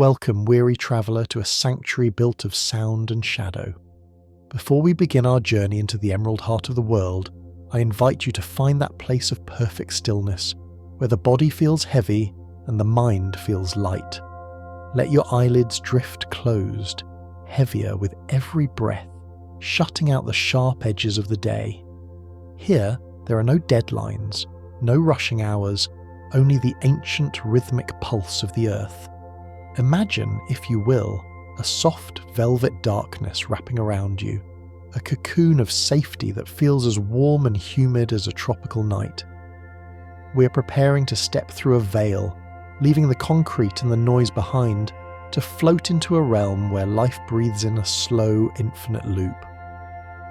Welcome, weary traveller, to a sanctuary built of sound and shadow. Before we begin our journey into the emerald heart of the world, I invite you to find that place of perfect stillness, where the body feels heavy and the mind feels light. Let your eyelids drift closed, heavier with every breath, shutting out the sharp edges of the day. Here, there are no deadlines, no rushing hours, only the ancient rhythmic pulse of the earth. Imagine, if you will, a soft velvet darkness wrapping around you, a cocoon of safety that feels as warm and humid as a tropical night. We're preparing to step through a veil, leaving the concrete and the noise behind, to float into a realm where life breathes in a slow, infinite loop.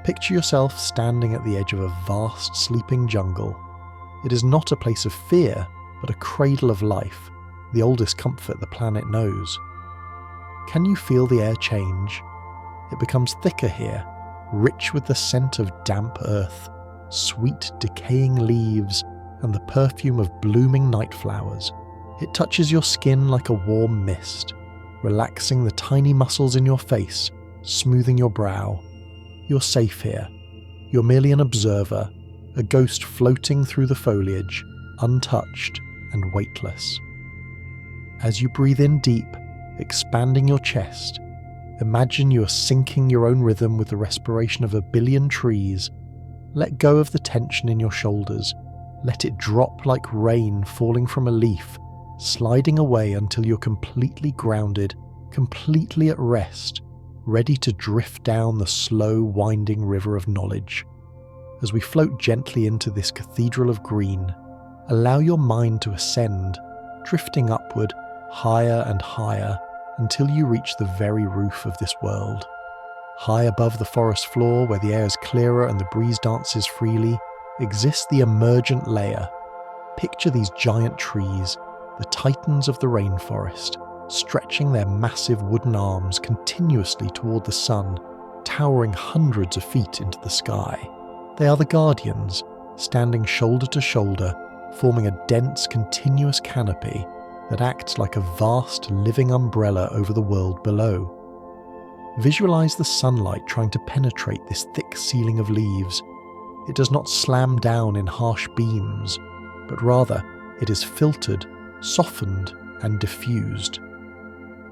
Picture yourself standing at the edge of a vast, sleeping jungle. It is not a place of fear, but a cradle of life, the oldest comfort the planet knows. Can you feel the air change? It becomes thicker here, rich with the scent of damp earth, sweet decaying leaves, and the perfume of blooming night flowers. It touches your skin like a warm mist, relaxing the tiny muscles in your face, smoothing your brow. You're safe here. You're merely an observer, a ghost floating through the foliage, untouched and weightless. As you breathe in deep, expanding your chest, imagine you are syncing your own rhythm with the respiration of a billion trees. Let go of the tension in your shoulders. Let it drop like rain falling from a leaf, sliding away until you're completely grounded, completely at rest, ready to drift down the slow, winding river of knowledge. As we float gently into this cathedral of green, allow your mind to ascend, drifting upward, higher and higher, until you reach the very roof of this world. High above the forest floor, where the air is clearer and the breeze dances freely, exists the emergent layer. Picture these giant trees, the titans of the rainforest, stretching their massive wooden arms continuously toward the sun, towering hundreds of feet into the sky. They are the guardians, standing shoulder to shoulder, forming a dense, continuous canopy that acts like a vast, living umbrella over the world below. Visualize the sunlight trying to penetrate this thick ceiling of leaves. It does not slam down in harsh beams, but rather it is filtered, softened, and diffused.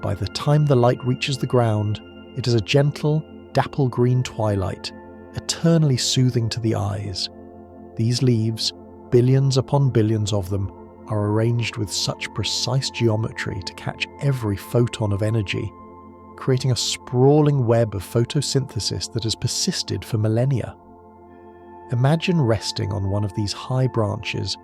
By the time the light reaches the ground, it is a gentle, dapple green twilight, eternally soothing to the eyes. These leaves, billions upon billions of them, are arranged with such precise geometry to catch every photon of energy, creating a sprawling web of photosynthesis that has persisted for millennia. Imagine resting on one of these high branches,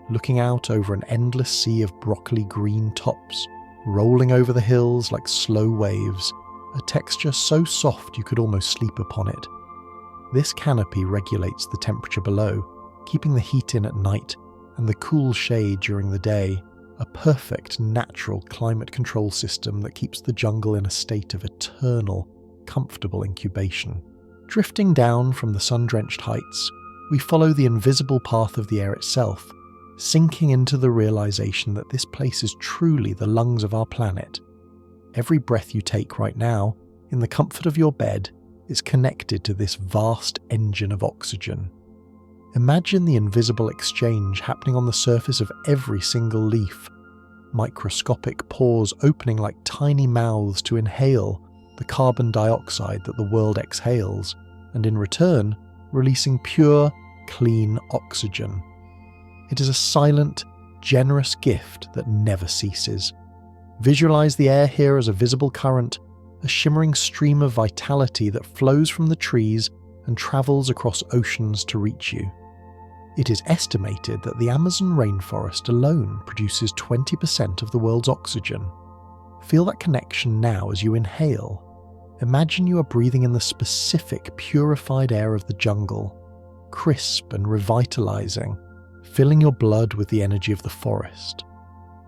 looking out over an endless sea of broccoli green tops, rolling over the hills like slow waves, a texture so soft you could almost sleep upon it. This canopy regulates the temperature below, keeping the heat in at night and the cool shade during the day, a perfect natural climate control system that keeps the jungle in a state of eternal, comfortable incubation. Drifting down from the sun-drenched heights, we follow the invisible path of the air itself, sinking into the realization that this place is truly the lungs of our planet. Every breath you take right now, in the comfort of your bed, is connected to this vast engine of oxygen. Imagine the invisible exchange happening on the surface of every single leaf, microscopic pores opening like tiny mouths to inhale the carbon dioxide that the world exhales, and in return, releasing pure, clean oxygen. It is a silent, generous gift that never ceases. Visualize the air here as a visible current, a shimmering stream of vitality that flows from the trees and travels across oceans to reach you. It is estimated that the Amazon rainforest alone produces 20% of the world's oxygen. Feel that connection now as you inhale. Imagine you are breathing in the specific, purified air of the jungle, crisp and revitalizing, filling your blood with the energy of the forest.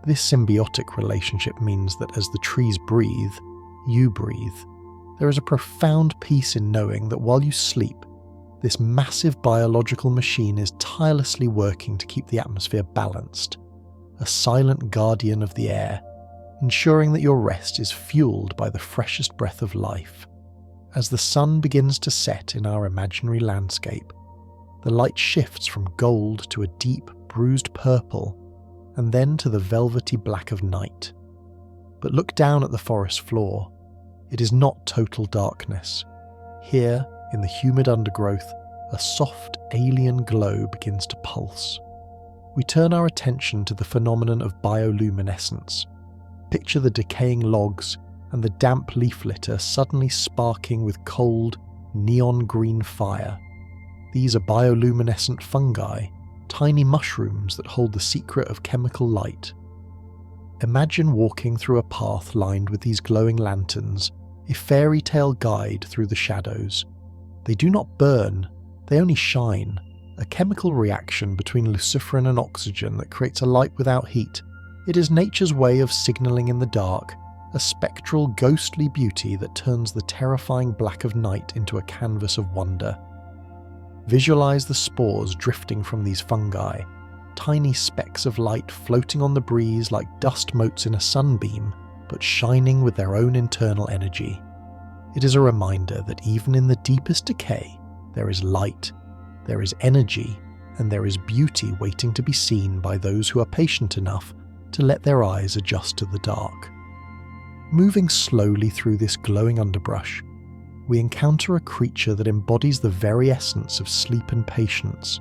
This symbiotic relationship means that as the trees breathe, you breathe. There is a profound peace in knowing that while you sleep, this massive biological machine is tirelessly working to keep the atmosphere balanced, a silent guardian of the air, ensuring that your rest is fueled by the freshest breath of life. As the sun begins to set in our imaginary landscape, the light shifts from gold to a deep, bruised purple, and then to the velvety black of night. But look down at the forest floor. It is not total darkness. Here, in the humid undergrowth, a soft, alien glow begins to pulse. We turn our attention to the phenomenon of bioluminescence. Picture the decaying logs and the damp leaf litter suddenly sparking with cold, neon green fire. These are bioluminescent fungi, tiny mushrooms that hold the secret of chemical light. Imagine walking through a path lined with these glowing lanterns, a fairy tale guide through the shadows. They do not burn, they only shine, a chemical reaction between luciferin and oxygen that creates a light without heat. It is nature's way of signalling in the dark, a spectral, ghostly beauty that turns the terrifying black of night into a canvas of wonder. Visualize the spores drifting from these fungi, tiny specks of light floating on the breeze like dust motes in a sunbeam, but shining with their own internal energy. It is a reminder that even in the deepest decay, there is light, there is energy, and there is beauty waiting to be seen by those who are patient enough to let their eyes adjust to the dark. Moving slowly through this glowing underbrush, we encounter a creature that embodies the very essence of sleep and patience.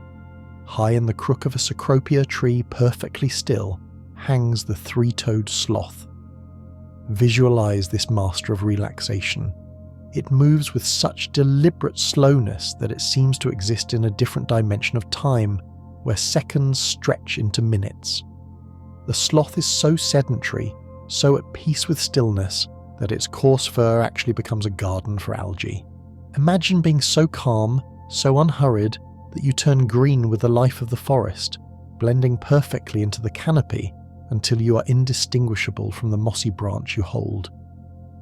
High in the crook of a cecropia tree, perfectly still, hangs the three-toed sloth. Visualize this master of relaxation. It moves with such deliberate slowness that it seems to exist in a different dimension of time, where seconds stretch into minutes. The sloth is so sedentary, so at peace with stillness, that its coarse fur actually becomes a garden for algae. Imagine being so calm, so unhurried, that you turn green with the life of the forest, blending perfectly into the canopy until you are indistinguishable from the mossy branch you hold.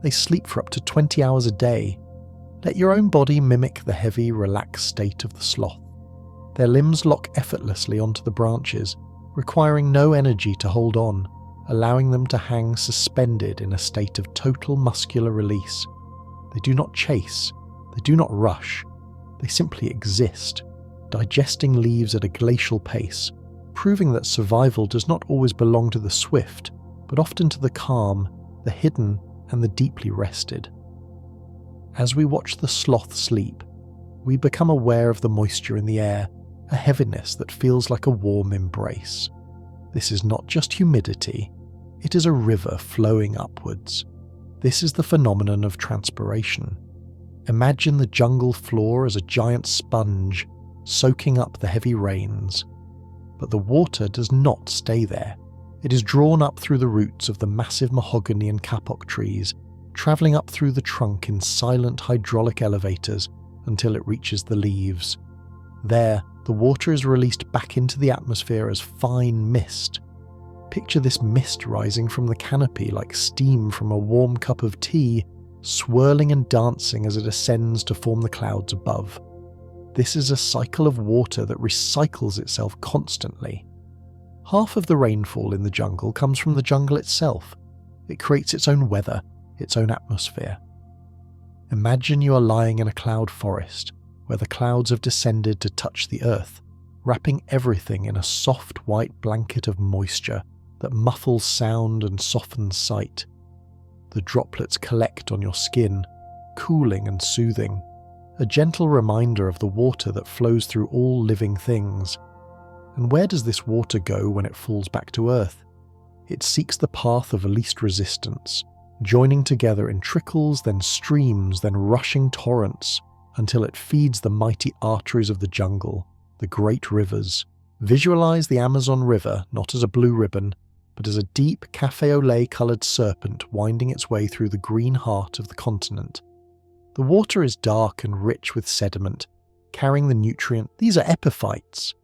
They sleep for up to 20 hours a day. Let your own body mimic the heavy, relaxed state of the sloth. Their limbs lock effortlessly onto the branches, requiring no energy to hold on, allowing them to hang suspended in a state of total muscular release. They do not chase, they do not rush, they simply exist, digesting leaves at a glacial pace, proving that survival does not always belong to the swift, but often to the calm, the hidden, and the deeply rested. As we watch the sloth sleep, we become aware of the moisture in the air, a heaviness that feels like a warm embrace. This is not just humidity, it is a river flowing upwards. This is the phenomenon of transpiration. Imagine the jungle floor as a giant sponge, soaking up the heavy rains. But the water does not stay there. It is drawn up through the roots of the massive mahogany and kapok trees, travelling up through the trunk in silent hydraulic elevators until it reaches the leaves. There, the water is released back into the atmosphere as fine mist. Picture this mist rising from the canopy like steam from a warm cup of tea, swirling and dancing as it ascends to form the clouds above. This is a cycle of water that recycles itself constantly. Half of the rainfall in the jungle comes from the jungle itself. It creates its own weather, its own atmosphere. Imagine you are lying in a cloud forest, where the clouds have descended to touch the earth, wrapping everything in a soft white blanket of moisture that muffles sound and softens sight. The droplets collect on your skin, cooling and soothing, a gentle reminder of the water that flows through all living things. And where does this water go when it falls back to earth? It seeks the path of least resistance, joining together in trickles, then streams, then rushing torrents, until it feeds the mighty arteries of the jungle, the great rivers. Visualize the Amazon River not as a blue ribbon, but as a deep cafe au lait coloured serpent winding its way through the green heart of the continent. The water is dark and rich with sediment, carrying the nutrient. These are epiphytes,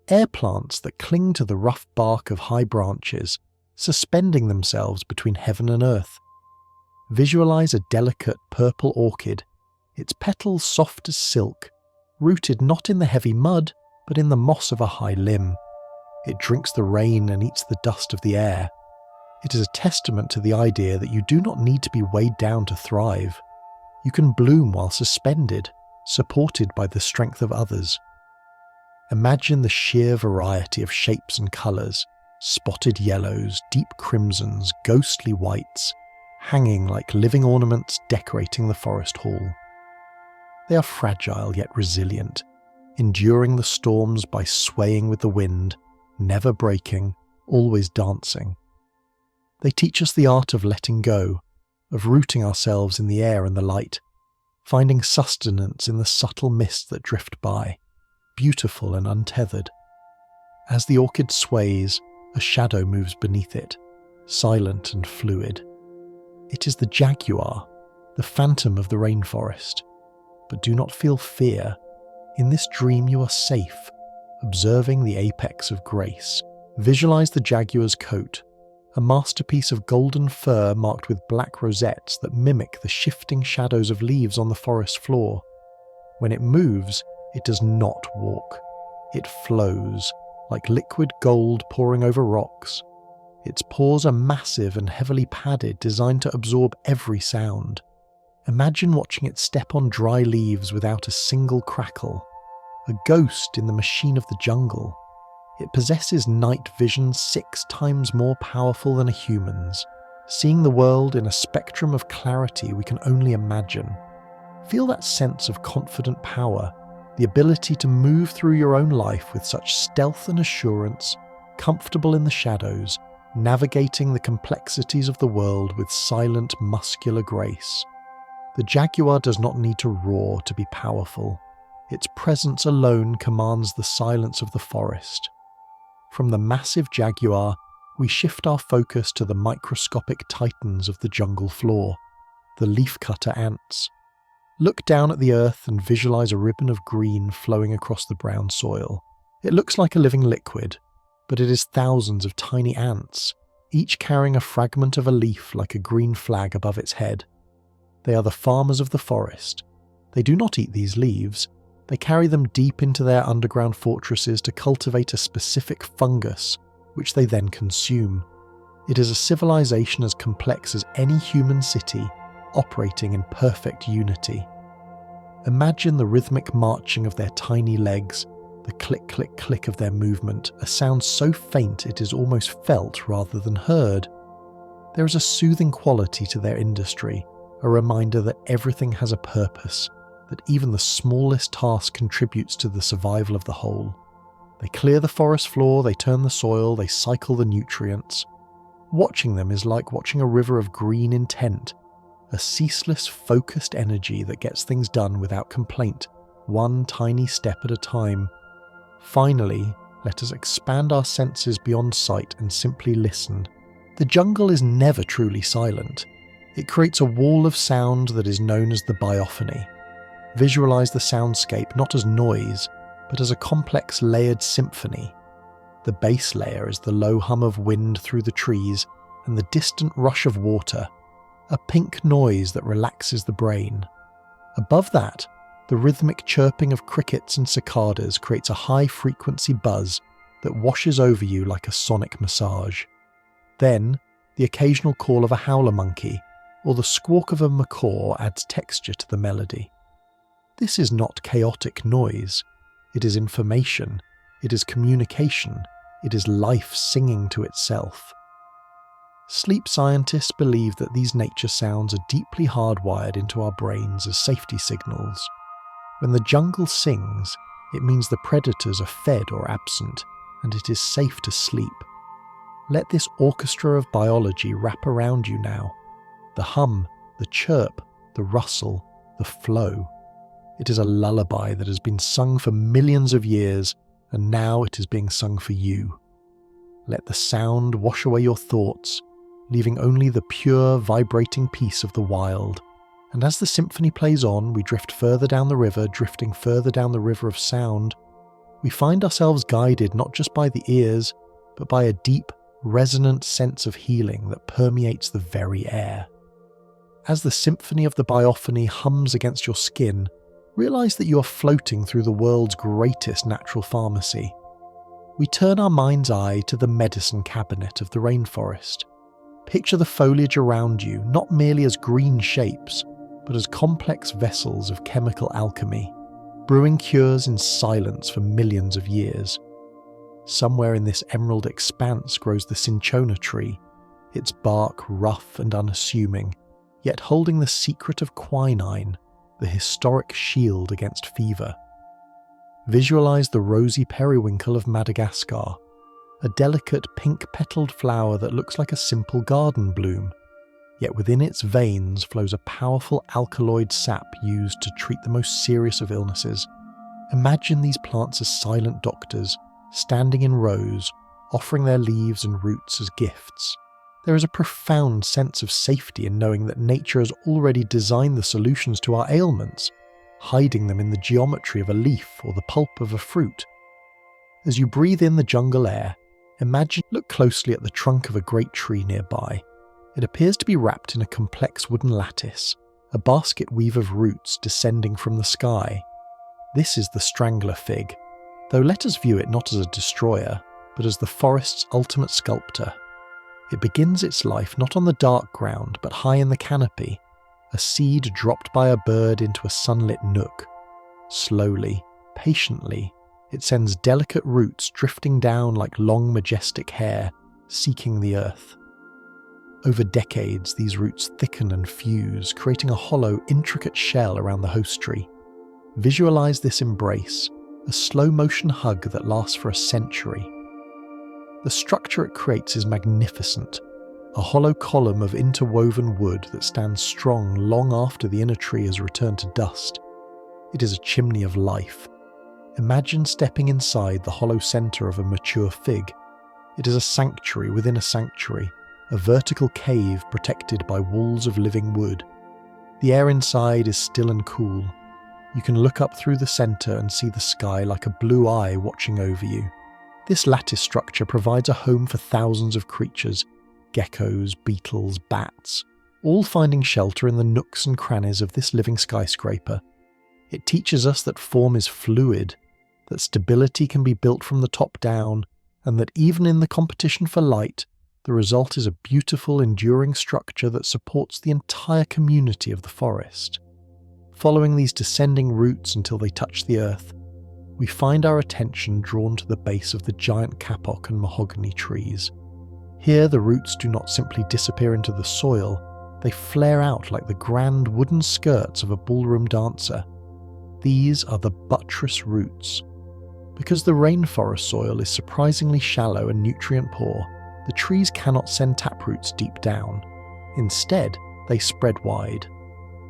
air plants that cling to the rough bark of high branches, suspending themselves between heaven and earth. Visualize a delicate purple orchid, its petals soft as silk, rooted not in the heavy mud, but in the moss of a high limb. It drinks the rain and eats the dust of the air. It is a testament to the idea that you do not need to be weighed down to thrive. You can bloom while suspended, supported by the strength of others. Imagine the sheer variety of shapes and colours, spotted yellows, deep crimsons, ghostly whites, hanging like living ornaments decorating the forest hall. They are fragile yet resilient, enduring the storms by swaying with the wind, never breaking, always dancing. They teach us the art of letting go, of rooting ourselves in the air and the light, finding sustenance in the subtle mists that drift by, beautiful and untethered. As the orchid sways, a shadow moves beneath it, silent and fluid. It is the jaguar, the phantom of the rainforest. But do not feel fear. In this dream you are safe, observing the apex of grace. Visualize the jaguar's coat, a masterpiece of golden fur marked with black rosettes that mimic the shifting shadows of leaves on the forest floor. When it moves, it does not walk. It flows, like liquid gold pouring over rocks. Its paws are massive and heavily padded, designed to absorb every sound. Imagine watching it step on dry leaves without a single crackle. A ghost in the machine of the jungle. It possesses night vision 6 times more powerful than a human's, seeing the world in a spectrum of clarity we can only imagine. Feel that sense of confident power, the ability to move through your own life with such stealth and assurance, comfortable in the shadows, navigating the complexities of the world with silent, muscular grace. The jaguar does not need to roar to be powerful. Its presence alone commands the silence of the forest. From the massive jaguar, we shift our focus to the microscopic titans of the jungle floor, the leafcutter ants. Look down at the earth and visualize a ribbon of green flowing across the brown soil. It looks like a living liquid, but it is thousands of tiny ants, each carrying a fragment of a leaf like a green flag above its head. They are the farmers of the forest. They do not eat these leaves. They carry them deep into their underground fortresses to cultivate a specific fungus, which they then consume. It is a civilization as complex as any human city, operating in perfect unity. Imagine the rhythmic marching of their tiny legs, the click, click, click of their movement, a sound so faint it is almost felt rather than heard. There is a soothing quality to their industry, a reminder that everything has a purpose, that even the smallest task contributes to the survival of the whole. They clear the forest floor, they turn the soil, they cycle the nutrients. Watching them is like watching a river of green intent, a ceaseless, focused energy that gets things done without complaint, one tiny step at a time. Finally, let us expand our senses beyond sight and simply listen. The jungle is never truly silent. It creates a wall of sound that is known as the biophony. Visualize the soundscape not as noise, but as a complex layered symphony. The base layer is the low hum of wind through the trees and the distant rush of water, a pink noise that relaxes the brain. Above that, the rhythmic chirping of crickets and cicadas creates a high-frequency buzz that washes over you like a sonic massage. Then, the occasional call of a howler monkey or the squawk of a macaw adds texture to the melody. This is not chaotic noise. It is information. It is communication. It is life singing to itself. Sleep scientists believe that these nature sounds are deeply hardwired into our brains as safety signals. When the jungle sings, it means the predators are fed or absent, and it is safe to sleep. Let this orchestra of biology wrap around you now. The hum, the chirp, the rustle, the flow. It is a lullaby that has been sung for millions of years, and now it is being sung for you. Let the sound wash away your thoughts, leaving only the pure, vibrating peace of the wild. And as the symphony plays on, we drift further down the river, drifting further down the river of sound. We find ourselves guided not just by the ears, but by a deep, resonant sense of healing that permeates the very air. As the symphony of the biophony hums against your skin, realize that you are floating through the world's greatest natural pharmacy. We turn our mind's eye to the medicine cabinet of the rainforest. Picture the foliage around you not merely as green shapes, but as complex vessels of chemical alchemy, brewing cures in silence for millions of years. Somewhere in this emerald expanse grows the cinchona tree, its bark rough and unassuming, yet holding the secret of quinine, the historic shield against fever. Visualize the rosy periwinkle of Madagascar, a delicate pink-petaled flower that looks like a simple garden bloom, yet within its veins flows a powerful alkaloid sap used to treat the most serious of illnesses. Imagine these plants as silent doctors, standing in rows, offering their leaves and roots as gifts. There is a profound sense of safety in knowing that nature has already designed the solutions to our ailments, hiding them in the geometry of a leaf or the pulp of a fruit. As you breathe in the jungle air, look closely at the trunk of a great tree nearby. It appears to be wrapped in a complex wooden lattice, a basket weave of roots descending from the sky. This is the strangler fig, though let us view it not as a destroyer, but as the forest's ultimate sculptor. It begins its life not on the dark ground, but high in the canopy, a seed dropped by a bird into a sunlit nook. Slowly, patiently, it sends delicate roots drifting down like long majestic hair, seeking the earth. Over decades, these roots thicken and fuse, creating a hollow, intricate shell around the host tree. Visualize this embrace, a slow-motion hug that lasts for a century. The structure it creates is magnificent, a hollow column of interwoven wood that stands strong long after the inner tree has returned to dust. It is a chimney of life. Imagine stepping inside the hollow center of a mature fig. It is a sanctuary within a sanctuary, a vertical cave protected by walls of living wood. The air inside is still and cool. You can look up through the center and see the sky like a blue eye watching over you. This lattice structure provides a home for thousands of creatures, geckos, beetles, bats, all finding shelter in the nooks and crannies of this living skyscraper. It teaches us that form is fluid, that stability can be built from the top down, and that even in the competition for light, the result is a beautiful, enduring structure that supports the entire community of the forest. Following these descending roots until they touch the earth, we find our attention drawn to the base of the giant kapok and mahogany trees. Here the roots do not simply disappear into the soil, they flare out like the grand wooden skirts of a ballroom dancer. These are the buttress roots. Because the rainforest soil is surprisingly shallow and nutrient poor, the trees cannot send taproots deep down. Instead, they spread wide.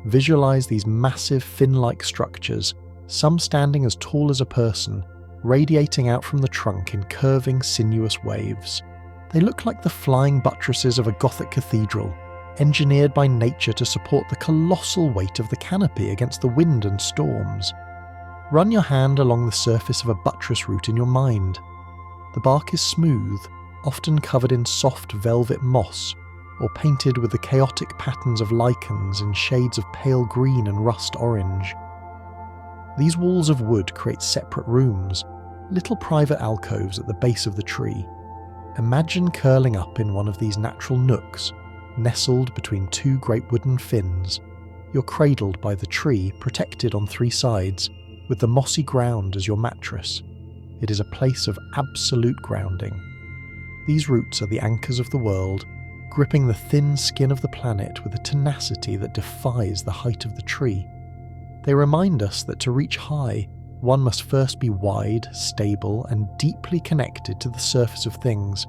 Visualize these massive fin-like structures, some standing as tall as a person, radiating out from the trunk in curving, sinuous waves. They look like the flying buttresses of a Gothic cathedral, engineered by nature to support the colossal weight of the canopy against the wind and storms. Run your hand along the surface of a buttress root in your mind. The bark is smooth, often covered in soft velvet moss, or painted with the chaotic patterns of lichens in shades of pale green and rust orange. These walls of wood create separate rooms, little private alcoves at the base of the tree. Imagine curling up in one of these natural nooks, nestled between two great wooden fins. You're cradled by the tree, protected on three sides, with the mossy ground as your mattress. It is a place of absolute grounding. These roots are the anchors of the world, gripping the thin skin of the planet with a tenacity that defies the height of the tree. They remind us that to reach high, one must first be wide, stable, and deeply connected to the surface of things.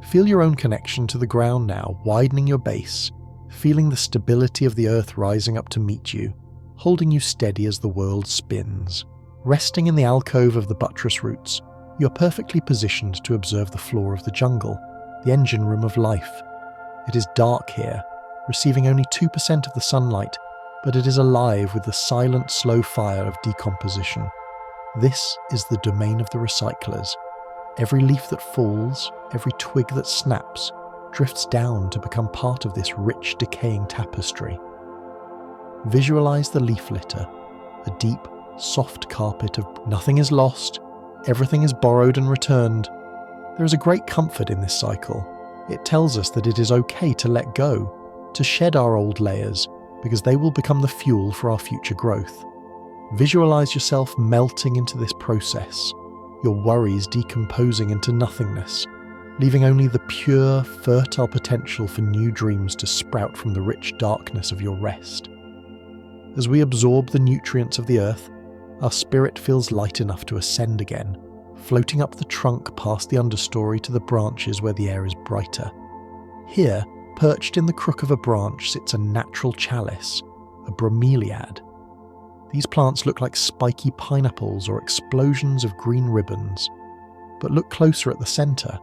Feel your own connection to the ground now, widening your base, feeling the stability of the earth rising up to meet you, holding you steady as the world spins. Resting in the alcove of the buttress roots, you're perfectly positioned to observe the floor of the jungle, the engine room of life. It is dark here, receiving only 2% of the sunlight, but it is alive with the silent, slow fire of decomposition. This is the domain of the recyclers. Every leaf that falls, every twig that snaps, drifts down to become part of this rich, decaying tapestry. Visualize the leaf litter, a deep, soft carpet of nothing is lost, everything is borrowed and returned. There is a great comfort in this cycle. It tells us that it is okay to let go, to shed our old layers, because they will become the fuel for our future growth. Visualize yourself melting into this process, your worries decomposing into nothingness, leaving only the pure, fertile potential for new dreams to sprout from the rich darkness of your rest. As we absorb the nutrients of the earth, our spirit feels light enough to ascend again, floating up the trunk past the understory to the branches where the air is brighter. Here, perched in the crook of a branch, sits a natural chalice, a bromeliad. These plants look like spiky pineapples or explosions of green ribbons. But look closer at the centre.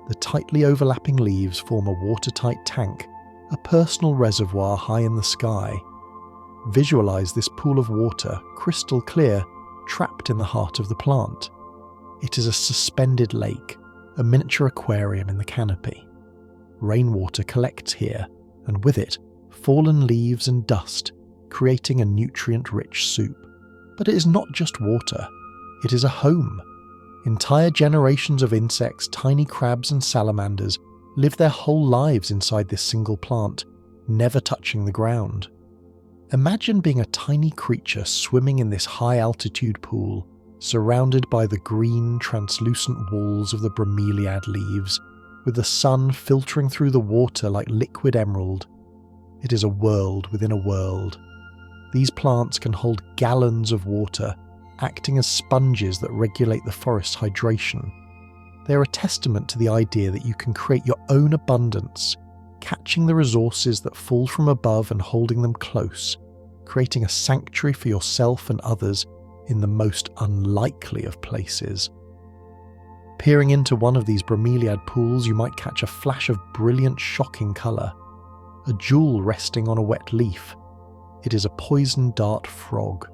The tightly overlapping leaves form a watertight tank, a personal reservoir high in the sky. Visualize this pool of water, crystal clear, trapped in the heart of the plant. It is a suspended lake, a miniature aquarium in the canopy. Rainwater collects here, and with it, fallen leaves and dust, creating a nutrient-rich soup. But it is not just water. It is a home. Entire generations of insects, tiny crabs and salamanders live their whole lives inside this single plant, never touching the ground. Imagine being a tiny creature swimming in this high-altitude pool, surrounded by the green, translucent walls of the bromeliad leaves, with the sun filtering through the water like liquid emerald. It is a world within a world. These plants can hold gallons of water, acting as sponges that regulate the forest's hydration. They are a testament to the idea that you can create your own abundance, catching the resources that fall from above and holding them close, creating a sanctuary for yourself and others in the most unlikely of places. Peering into one of these bromeliad pools, you might catch a flash of brilliant, shocking colour. A jewel resting on a wet leaf. It is a poison dart frog.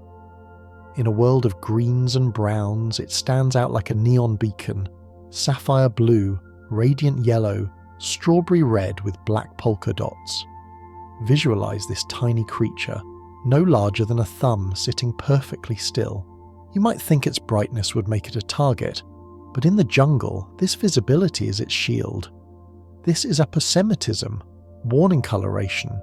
In a world of greens and browns, it stands out like a neon beacon, sapphire blue, radiant yellow, strawberry red with black polka dots. Visualize this tiny creature, no larger than a thumb, sitting perfectly still. You might think its brightness would make it a target, but in the jungle, this visibility is its shield. This is aposematism, warning coloration.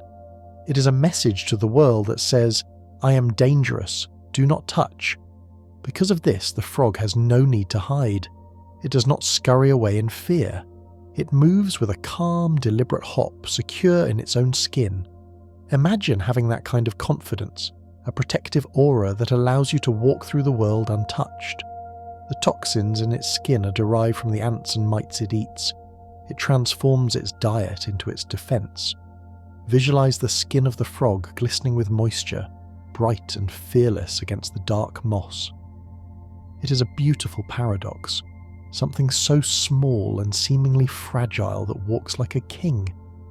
It is a message to the world that says, I am dangerous, do not touch. Because of this, the frog has no need to hide. It does not scurry away in fear. It moves with a calm, deliberate hop, secure in its own skin. Imagine having that kind of confidence, a protective aura that allows you to walk through the world untouched. The toxins in its skin are derived from the ants and mites it eats. It transforms its diet into its defense. Visualize the skin of the frog glistening with moisture, bright and fearless against the dark moss. It is a beautiful paradox, something so small and seemingly fragile that walks like a king,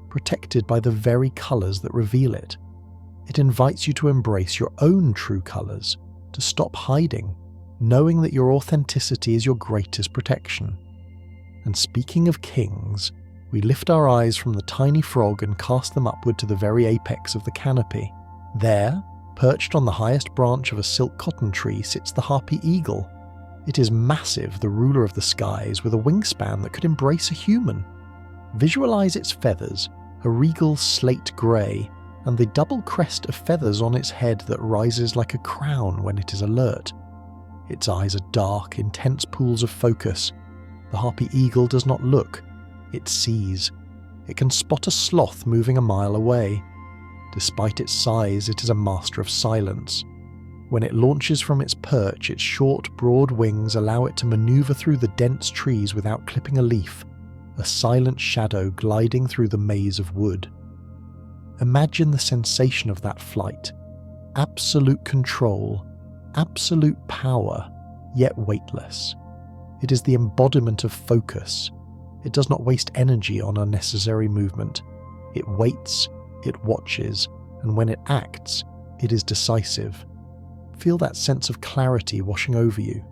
protected by the very colours that reveal it. It invites you to embrace your own true colours, to stop hiding, knowing that your authenticity is your greatest protection. And speaking of kings, we lift our eyes from the tiny frog and cast them upward to the very apex of the canopy. There, perched on the highest branch of a silk cotton tree, sits the harpy eagle. It is massive, the ruler of the skies, with a wingspan that could embrace a human. Visualize its feathers, a regal slate grey, and the double crest of feathers on its head that rises like a crown when it is alert. Its eyes are dark, intense pools of focus. The harpy eagle does not look, it sees. It can spot a sloth moving a mile away. Despite its size, it is a master of silence. When it launches from its perch, its short, broad wings allow it to maneuver through the dense trees without clipping a leaf, a silent shadow gliding through the maze of wood. Imagine the sensation of that flight. Absolute control, absolute power, yet weightless. It is the embodiment of focus. It does not waste energy on unnecessary movement. It waits, it watches, and when it acts, it is decisive. Feel that sense of clarity washing over you.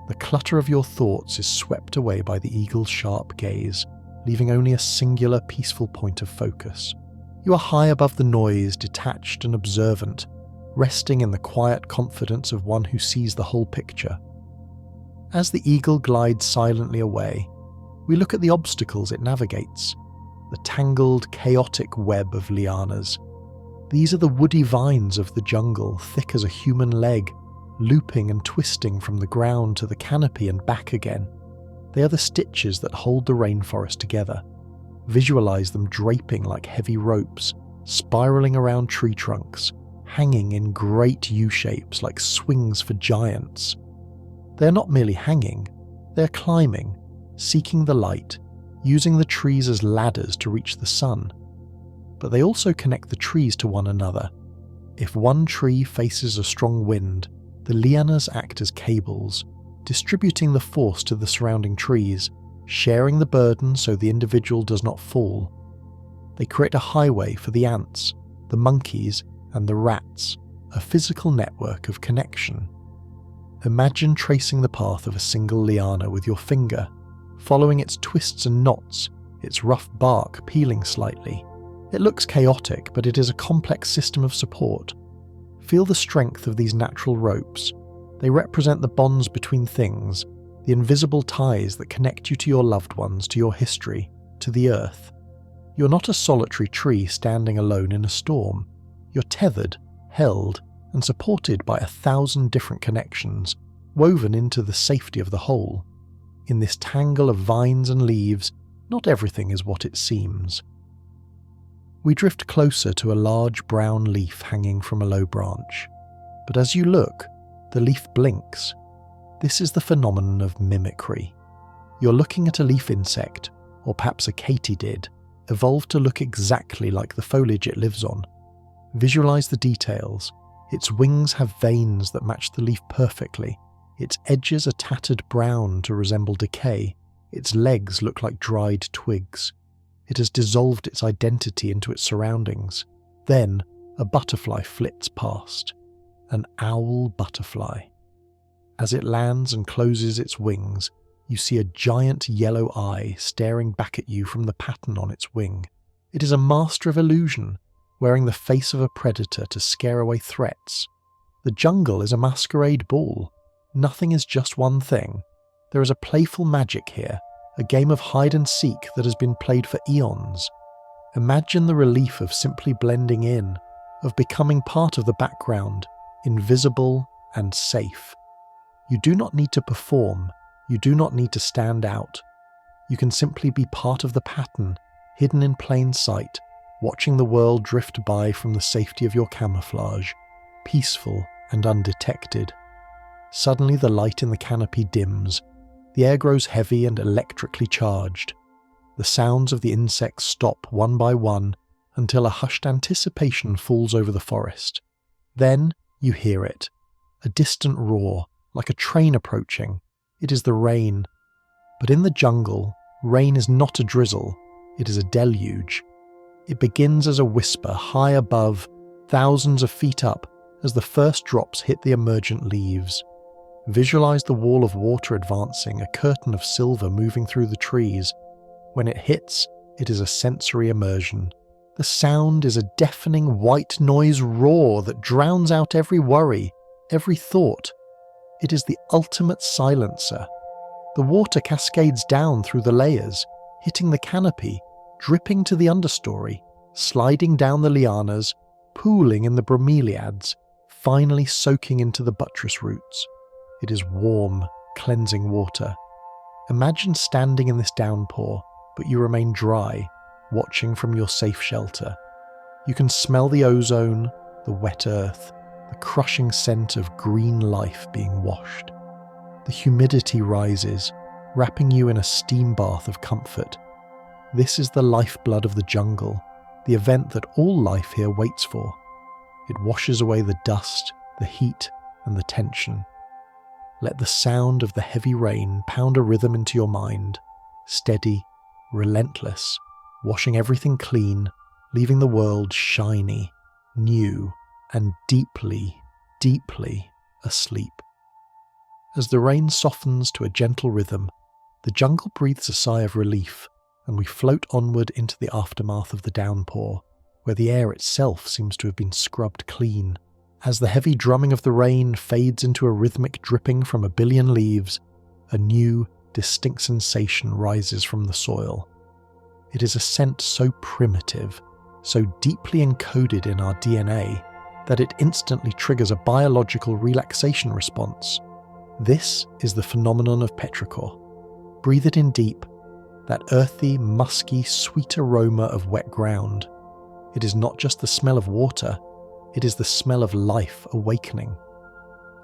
The clutter of your thoughts is swept away by the eagle's sharp gaze, leaving only a singular, peaceful point of focus. You are high above the noise, detached and observant, resting in the quiet confidence of one who sees the whole picture. As the eagle glides silently away, we look at the obstacles it navigates, the tangled, chaotic web of lianas. These are the woody vines of the jungle, thick as a human leg, looping and twisting from the ground to the canopy and back again. They are the stitches that hold the rainforest together. Visualize them draping like heavy ropes, spiraling around tree trunks, hanging in great U-shapes like swings for giants. They are not merely hanging, they are climbing, seeking the light, using the trees as ladders to reach the sun. But they also connect the trees to one another. If one tree faces a strong wind, the lianas act as cables, distributing the force to the surrounding trees, sharing the burden so the individual does not fall. They create a highway for the ants, the monkeys, and the rats, a physical network of connection. Imagine tracing the path of a single liana with your finger, following its twists and knots, its rough bark peeling slightly. It looks chaotic, but it is a complex system of support. Feel the strength of these natural ropes. They represent the bonds between things, the invisible ties that connect you to your loved ones, to your history, to the earth. You're not a solitary tree standing alone in a storm. You're tethered, held, and supported by 1,000 different connections, woven into the safety of the whole. In this tangle of vines and leaves, not everything is what it seems. We drift closer to a large brown leaf hanging from a low branch. But as you look, the leaf blinks. This is the phenomenon of mimicry. You're looking at a leaf insect, or perhaps a katydid, evolved to look exactly like the foliage it lives on. Visualize the details. Its wings have veins that match the leaf perfectly. Its edges are tattered brown to resemble decay. Its legs look like dried twigs. It has dissolved its identity into its surroundings. Then, a butterfly flits past. An owl butterfly. As it lands and closes its wings, you see a giant yellow eye staring back at you from the pattern on its wing. It is a master of illusion, wearing the face of a predator to scare away threats. The jungle is a masquerade ball. Nothing is just one thing. There is a playful magic here, a game of hide and seek that has been played for eons. Imagine the relief of simply blending in, of becoming part of the background, invisible and safe. You do not need to perform, you do not need to stand out. You can simply be part of the pattern, hidden in plain sight, watching the world drift by from the safety of your camouflage, peaceful and undetected. Suddenly the light in the canopy dims. The air grows heavy and electrically charged. The sounds of the insects stop one by one until a hushed anticipation falls over the forest. Then you hear it, a distant roar, like a train approaching. It is the rain. But in the jungle, rain is not a drizzle, it is a deluge. It begins as a whisper high above, thousands of feet up, as the first drops hit the emergent leaves. Visualize the wall of water advancing, a curtain of silver moving through the trees. When it hits, it is a sensory immersion. The sound is a deafening white noise roar that drowns out every worry, every thought. It is the ultimate silencer. The water cascades down through the layers, hitting the canopy, dripping to the understory, sliding down the lianas, pooling in the bromeliads, finally soaking into the buttress roots. It is warm, cleansing water. Imagine standing in this downpour, but you remain dry, watching from your safe shelter. You can smell the ozone, the wet earth, the crushing scent of green life being washed. The humidity rises, wrapping you in a steam bath of comfort. This is the lifeblood of the jungle, the event that all life here waits for. It washes away the dust, the heat, and the tension. Let the sound of the heavy rain pound a rhythm into your mind, steady, relentless, washing everything clean, leaving the world shiny, new, and deeply, deeply asleep. As the rain softens to a gentle rhythm, the jungle breathes a sigh of relief, and we float onward into the aftermath of the downpour, where the air itself seems to have been scrubbed clean. As the heavy drumming of the rain fades into a rhythmic dripping from a billion leaves, a new, distinct sensation rises from the soil. It is a scent so primitive, so deeply encoded in our DNA, that it instantly triggers a biological relaxation response. This is the phenomenon of petrichor. Breathe it in deep, that earthy, musky, sweet aroma of wet ground. It is not just the smell of water, it is the smell of life awakening.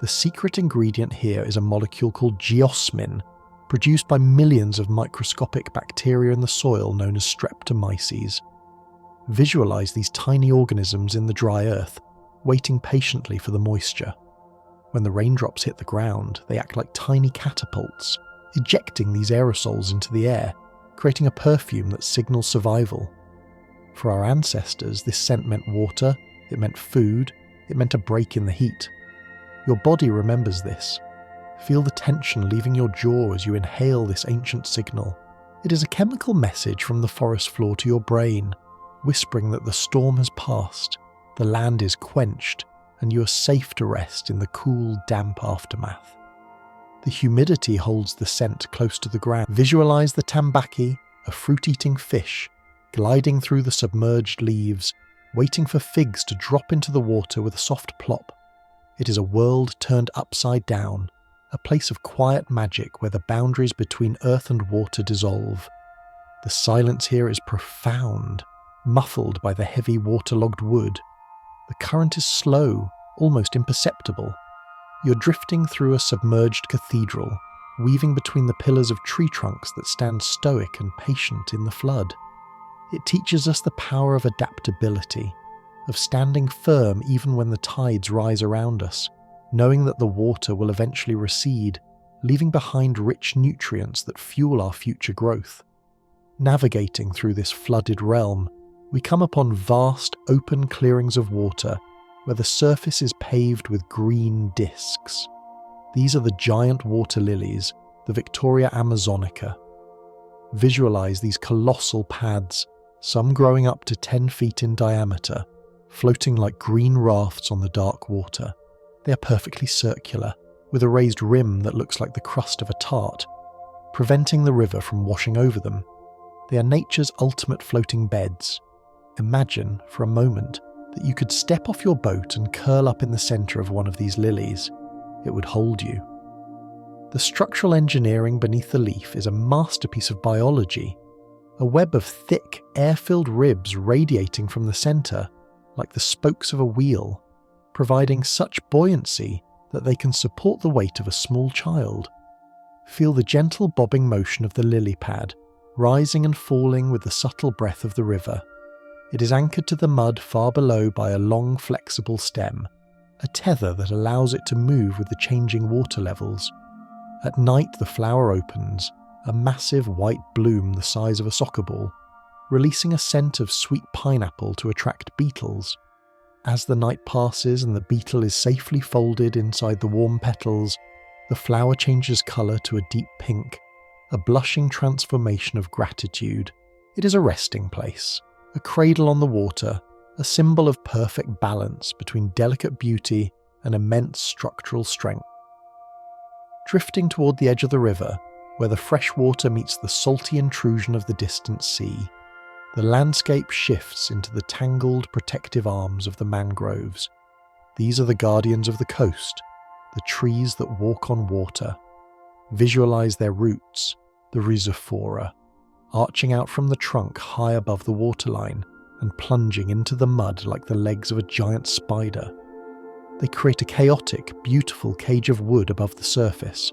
The secret ingredient here is a molecule called geosmin, produced by millions of microscopic bacteria in the soil known as streptomyces. Visualize these tiny organisms in the dry earth, waiting patiently for the moisture. When the raindrops hit the ground, they act like tiny catapults, ejecting these aerosols into the air, creating a perfume that signals survival. For our ancestors, this scent meant water, it meant food, it meant a break in the heat. Your body remembers this. Feel the tension leaving your jaw as you inhale this ancient signal. It is a chemical message from the forest floor to your brain, whispering that the storm has passed, the land is quenched, and you are safe to rest in the cool, damp aftermath. The humidity holds the scent close to the ground. Visualize the tambaki, a fruit-eating fish, gliding through the submerged leaves, waiting for figs to drop into the water with a soft plop. It is a world turned upside down, a place of quiet magic where the boundaries between earth and water dissolve. The silence here is profound, muffled by the heavy waterlogged wood. The current is slow, almost imperceptible. You're drifting through a submerged cathedral, weaving between the pillars of tree trunks that stand stoic and patient in the flood. It teaches us the power of adaptability, of standing firm even when the tides rise around us, knowing that the water will eventually recede, leaving behind rich nutrients that fuel our future growth. Navigating through this flooded realm, we come upon vast, open clearings of water where the surface is paved with green discs. These are the giant water lilies, the Victoria amazonica. Visualize these colossal pads, some growing up to 10 feet in diameter, floating like green rafts on the dark water. They are perfectly circular, with a raised rim that looks like the crust of a tart, preventing the river from washing over them. They are nature's ultimate floating beds. Imagine, for a moment, that you could step off your boat and curl up in the centre of one of these lilies. It would hold you. The structural engineering beneath the leaf is a masterpiece of biology, a web of thick, air-filled ribs radiating from the centre, like the spokes of a wheel, providing such buoyancy that they can support the weight of a small child. Feel the gentle bobbing motion of the lily pad, rising and falling with the subtle breath of the river. It is anchored to the mud far below by a long, flexible stem, a tether that allows it to move with the changing water levels. At night, the flower opens, a massive white bloom the size of a soccer ball, releasing a scent of sweet pineapple to attract beetles. As the night passes and the beetle is safely folded inside the warm petals, the flower changes colour to a deep pink, a blushing transformation of gratitude. It is a resting place, a cradle on the water, a symbol of perfect balance between delicate beauty and immense structural strength. Drifting toward the edge of the river, where the fresh water meets the salty intrusion of the distant sea, the landscape shifts into the tangled, protective arms of the mangroves. These are the guardians of the coast, the trees that walk on water. Visualize their roots, the rhizophora, arching out from the trunk high above the waterline and plunging into the mud like the legs of a giant spider. They create a chaotic, beautiful cage of wood above the surface.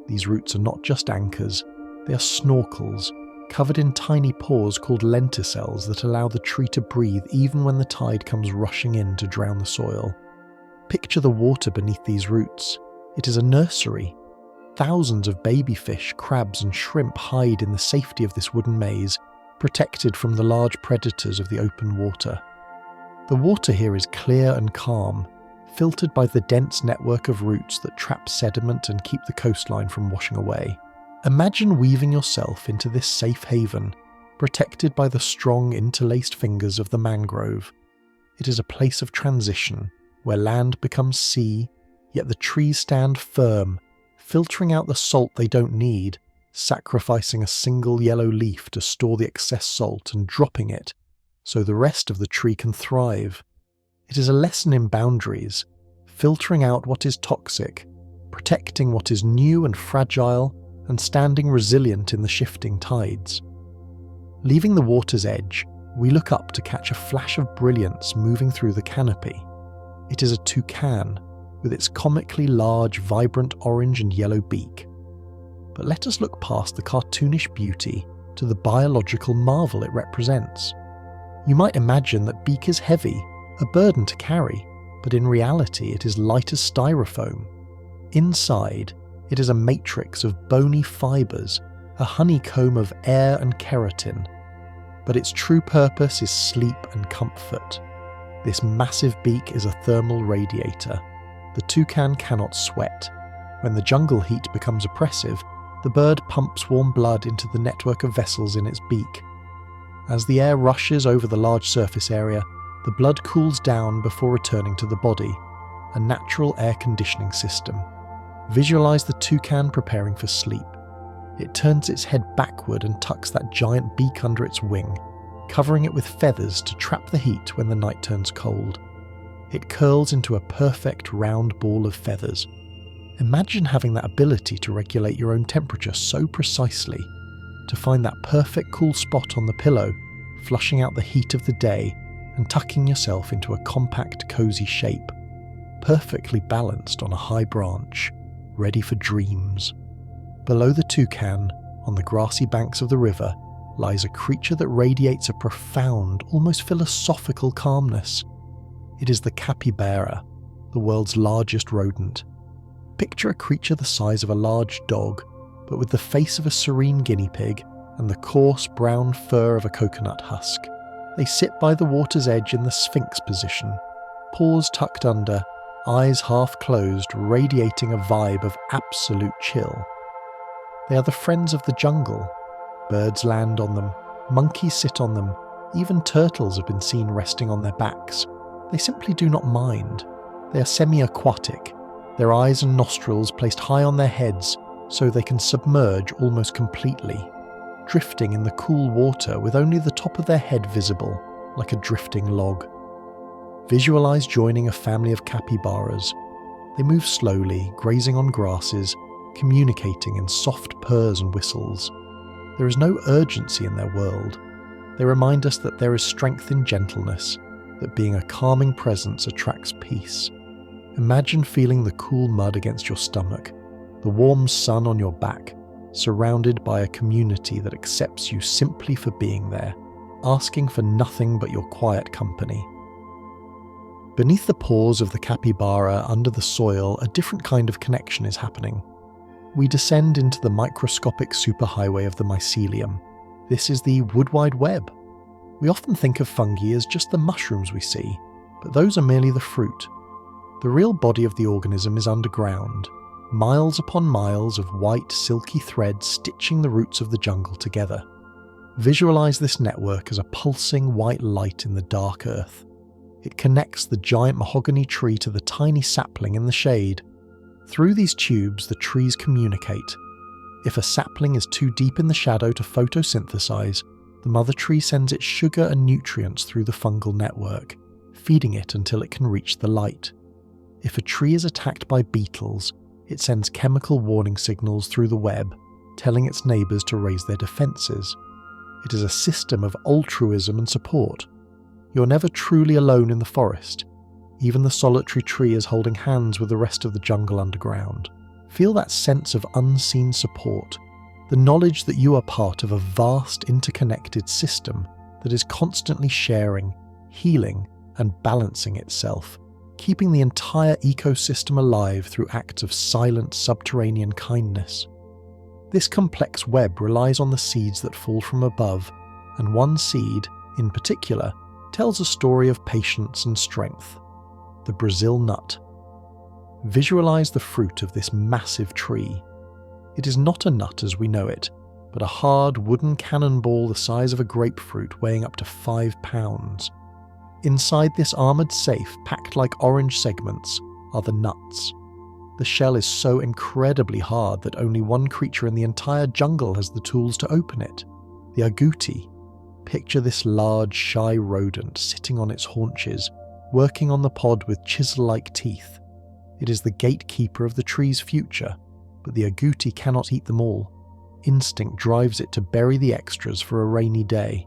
These roots are not just anchors, they are snorkels, covered in tiny pores called lenticels that allow the tree to breathe even when the tide comes rushing in to drown the soil. Picture the water beneath these roots. It is a nursery. Thousands of baby fish, crabs and shrimp hide in the safety of this wooden maze, protected from the large predators of the open water. The water here is clear and calm, filtered by the dense network of roots that trap sediment and keep the coastline from washing away. Imagine weaving yourself into this safe haven, protected by the strong interlaced fingers of the mangrove. It is a place of transition, where land becomes sea, yet the trees stand firm, filtering out the salt they don't need, sacrificing a single yellow leaf to store the excess salt and dropping it so the rest of the tree can thrive. It is a lesson in boundaries, filtering out what is toxic, protecting what is new and fragile, and standing resilient in the shifting tides. Leaving the water's edge, we look up to catch a flash of brilliance moving through the canopy. It is a toucan, with its comically large, vibrant orange and yellow beak. But let us look past the cartoonish beauty to the biological marvel it represents. You might imagine that beak is heavy, a burden to carry, but in reality it is light as styrofoam. Inside, it is a matrix of bony fibres, a honeycomb of air and keratin. But its true purpose is sleep and comfort. This massive beak is a thermal radiator. The toucan cannot sweat. When the jungle heat becomes oppressive, the bird pumps warm blood into the network of vessels in its beak. As the air rushes over the large surface area, the blood cools down before returning to the body, a natural air conditioning system. Visualize the toucan preparing for sleep. It turns its head backward and tucks that giant beak under its wing, covering it with feathers to trap the heat when the night turns cold. It curls into a perfect round ball of feathers. Imagine having that ability to regulate your own temperature so precisely, to find that perfect cool spot on the pillow, flushing out the heat of the day and tucking yourself into a compact, cozy shape, perfectly balanced on a high branch, ready for dreams. Below the toucan, on the grassy banks of the river, lies a creature that radiates a profound, almost philosophical calmness. It is the capybara, the world's largest rodent. Picture a creature the size of a large dog, but with the face of a serene guinea pig and the coarse brown fur of a coconut husk. They sit by the water's edge in the sphinx position, paws tucked under, eyes half closed, radiating a vibe of absolute chill. They are the friends of the jungle. Birds land on them, monkeys sit on them, even turtles have been seen resting on their backs. They simply do not mind. They are semi-aquatic, their eyes and nostrils placed high on their heads so they can submerge almost completely, drifting in the cool water with only the top of their head visible, like a drifting log. Visualize joining a family of capybaras. They move slowly, grazing on grasses, communicating in soft purrs and whistles. There is no urgency in their world. They remind us that there is strength in gentleness, that being a calming presence attracts peace. Imagine feeling the cool mud against your stomach, the warm sun on your back, surrounded by a community that accepts you simply for being there, asking for nothing but your quiet company. Beneath the paws of the capybara under the soil, a different kind of connection is happening. We descend into the microscopic superhighway of the mycelium. This is the wood wide web. We often think of fungi as just the mushrooms we see, but those are merely the fruit. The real body of the organism is underground, miles upon miles of white, silky threads stitching the roots of the jungle together. Visualize this network as a pulsing white light in the dark earth. It connects the giant mahogany tree to the tiny sapling in the shade. Through these tubes, the trees communicate. If a sapling is too deep in the shadow to photosynthesize, the mother tree sends its sugar and nutrients through the fungal network, feeding it until it can reach the light. If a tree is attacked by beetles, it sends chemical warning signals through the web, telling its neighbours to raise their defences. It is a system of altruism and support. You're never truly alone in the forest. Even the solitary tree is holding hands with the rest of the jungle underground. Feel that sense of unseen support, the knowledge that you are part of a vast interconnected system that is constantly sharing, healing, and balancing itself, keeping the entire ecosystem alive through acts of silent subterranean kindness. This complex web relies on the seeds that fall from above, and one seed, in particular, tells a story of patience and strength. The Brazil nut. Visualize the fruit of this massive tree. It is not a nut as we know it, but a hard wooden cannonball the size of a grapefruit weighing up to 5 pounds. Inside this armoured safe, packed like orange segments, are the nuts. The The shell is so incredibly hard that only one creature in the entire jungle has the tools to open it, the agouti. Picture this large, shy rodent sitting on its haunches, working on the pod with chisel-like teeth. It is the gatekeeper of the tree's future, but the agouti cannot eat them all. Instinct drives it to bury the extras for a rainy day.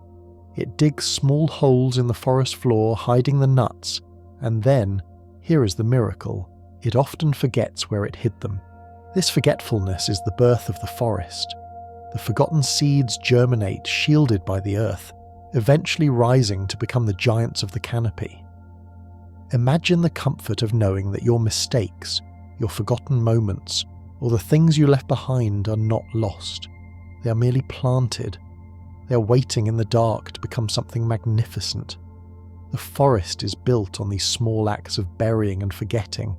It digs small holes in the forest floor, hiding the nuts, and then, here is the miracle, it often forgets where it hid them. This forgetfulness is the birth of the forest. The forgotten seeds germinate, shielded by the earth, eventually rising to become the giants of the canopy. Imagine the comfort of knowing that your mistakes, your forgotten moments, or the things you left behind are not lost. They are merely planted. They are waiting in the dark to become something magnificent. The forest is built on these small acts of burying and forgetting,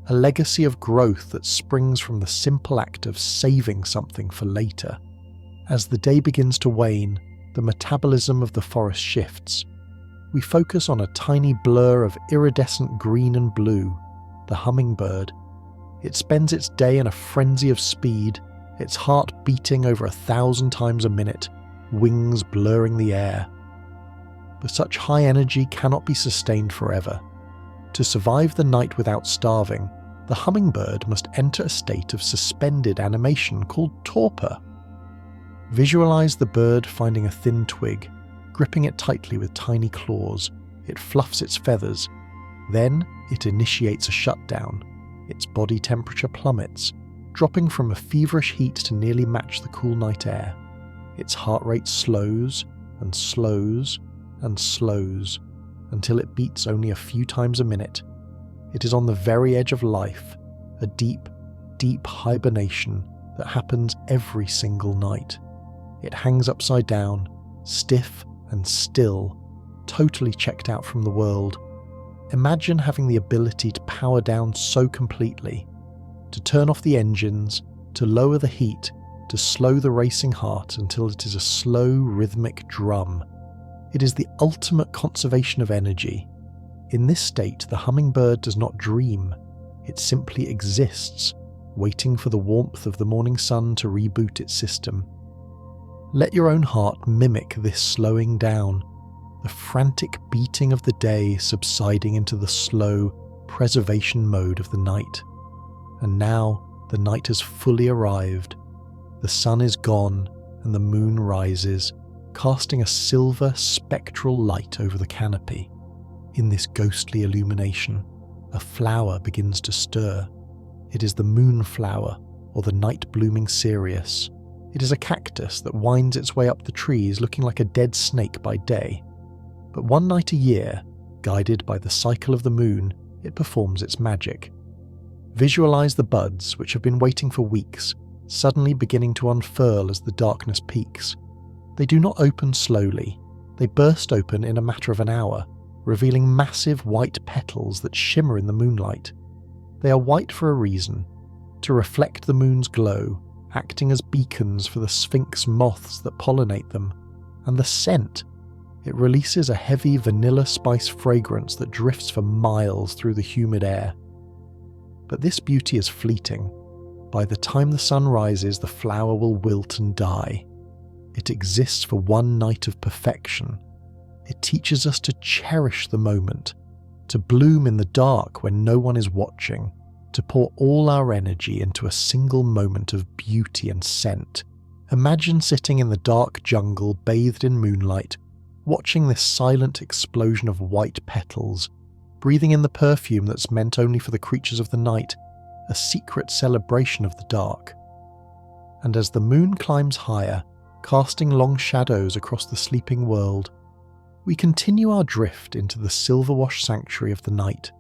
a legacy of growth that springs from the simple act of saving something for later. As the day begins to wane, the metabolism of the forest shifts. We focus on a tiny blur of iridescent green and blue, the hummingbird. It spends its day in a frenzy of speed, its heart beating over 1,000 times a minute, wings blurring the air. But such high energy cannot be sustained forever. To survive the night without starving, the hummingbird must enter a state of suspended animation called torpor. Visualize the bird finding a thin twig, gripping it tightly with tiny claws. It fluffs its feathers. Then it initiates a shutdown. Its body temperature plummets, dropping from a feverish heat to nearly match the cool night air. Its heart rate slows and slows and slows until it beats only a few times a minute. It is on the very edge of life, a deep, deep hibernation that happens every single night. It hangs upside down, stiff and still, totally checked out from the world. Imagine having the ability to power down so completely, to turn off the engines, to lower the heat, to slow the racing heart until it is a slow, rhythmic drum. It is the ultimate conservation of energy. In this state, the hummingbird does not dream. It simply exists, waiting for the warmth of the morning sun to reboot its system. Let your own heart mimic this slowing down, the frantic beating of the day subsiding into the slow preservation mode of the night. And now the night has fully arrived. The sun is gone and the moon rises, casting a silver spectral light over the canopy. In this ghostly illumination, a flower begins to stir. It is the moonflower, or the night-blooming cereus. It is a cactus that winds its way up the trees looking like a dead snake by day. But one night a year, guided by the cycle of the moon, it performs its magic. Visualize the buds, which have been waiting for weeks, suddenly beginning to unfurl as the darkness peaks. They do not open slowly. They burst open in a matter of an hour, revealing massive white petals that shimmer in the moonlight. They are white for a reason, to reflect the moon's glow, acting as beacons for the sphinx moths that pollinate them. And the scent, it releases a heavy vanilla spice fragrance that drifts for miles through the humid air. But this beauty is fleeting. By the time the sun rises, the flower will wilt and die. It exists for one night of perfection. It teaches us to cherish the moment, to bloom in the dark when no one is watching, to pour all our energy into a single moment of beauty and scent. Imagine sitting in the dark jungle bathed in moonlight, watching this silent explosion of white petals, breathing in the perfume that's meant only for the creatures of the night, a secret celebration of the dark. And as the moon climbs higher, casting long shadows across the sleeping world, we continue our drift into the silver-washed sanctuary of the night,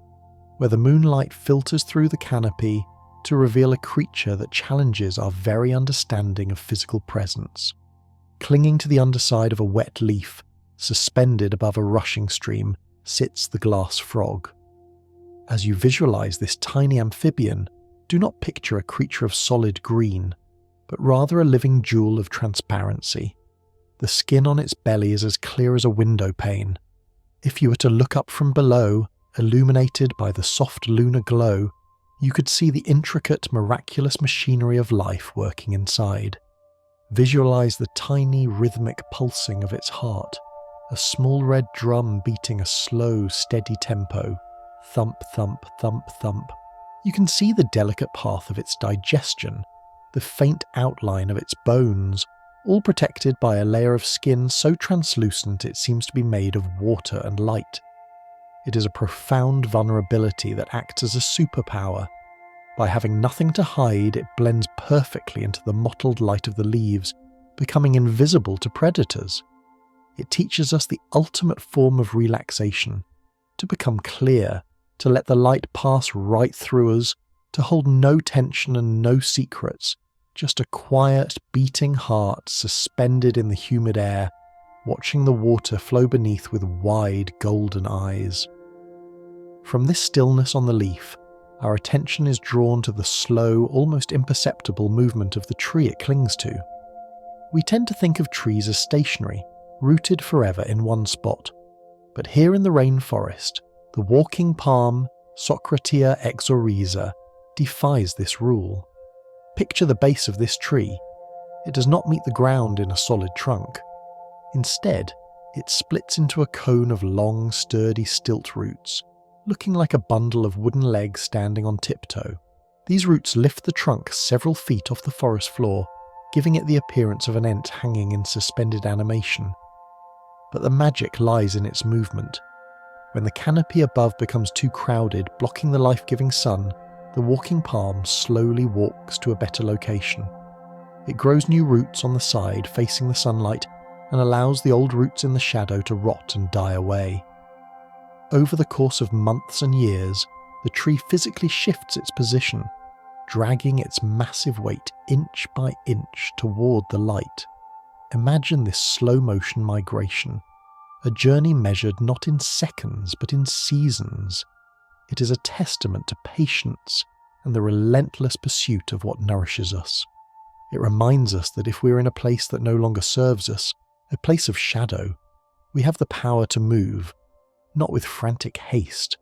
where the moonlight filters through the canopy to reveal a creature that challenges our very understanding of physical presence. Clinging to the underside of a wet leaf, suspended above a rushing stream, sits the glass frog. As you visualize this tiny amphibian, do not picture a creature of solid green, but rather a living jewel of transparency. The skin on its belly is as clear as a window pane. If you were to look up from below, illuminated by the soft lunar glow, You could see the intricate, miraculous machinery of life working inside. Visualize the tiny, rhythmic pulsing of its heart, a small red drum beating a slow, steady tempo. Thump, thump, thump, thump. You can see the delicate path of its digestion, the faint outline of its bones, all protected by a layer of skin so translucent it seems to be made of water and light. It is a profound vulnerability that acts as a superpower. By having nothing to hide, it blends perfectly into the mottled light of the leaves, becoming invisible to predators. It teaches us the ultimate form of relaxation, to become clear, to let the light pass right through us, to hold no tension and no secrets, just a quiet, beating heart suspended in the humid air, watching the water flow beneath with wide, golden eyes. From this stillness on the leaf, our attention is drawn to the slow, almost imperceptible movement of the tree it clings to. We tend to think of trees as stationary, rooted forever in one spot. But here in the rainforest, the walking palm, Socratia exoryza, defies this rule. Picture the base of this tree. It does not meet the ground in a solid trunk. Instead, it splits into a cone of long, sturdy stilt roots, looking like a bundle of wooden legs standing on tiptoe. These roots lift the trunk several feet off the forest floor, giving it the appearance of an ant hanging in suspended animation. But the magic lies in its movement. When the canopy above becomes too crowded, blocking the life-giving sun, the walking palm slowly walks to a better location. It grows new roots on the side facing the sunlight and allows the old roots in the shadow to rot and die away. Over the course of months and years, the tree physically shifts its position, dragging its massive weight inch by inch toward the light. Imagine this slow-motion migration, a journey measured not in seconds but in seasons. It is a testament to patience and the relentless pursuit of what nourishes us. It reminds us that if we're in a place that no longer serves us, a place of shadow, we have the power to move, not with frantic haste,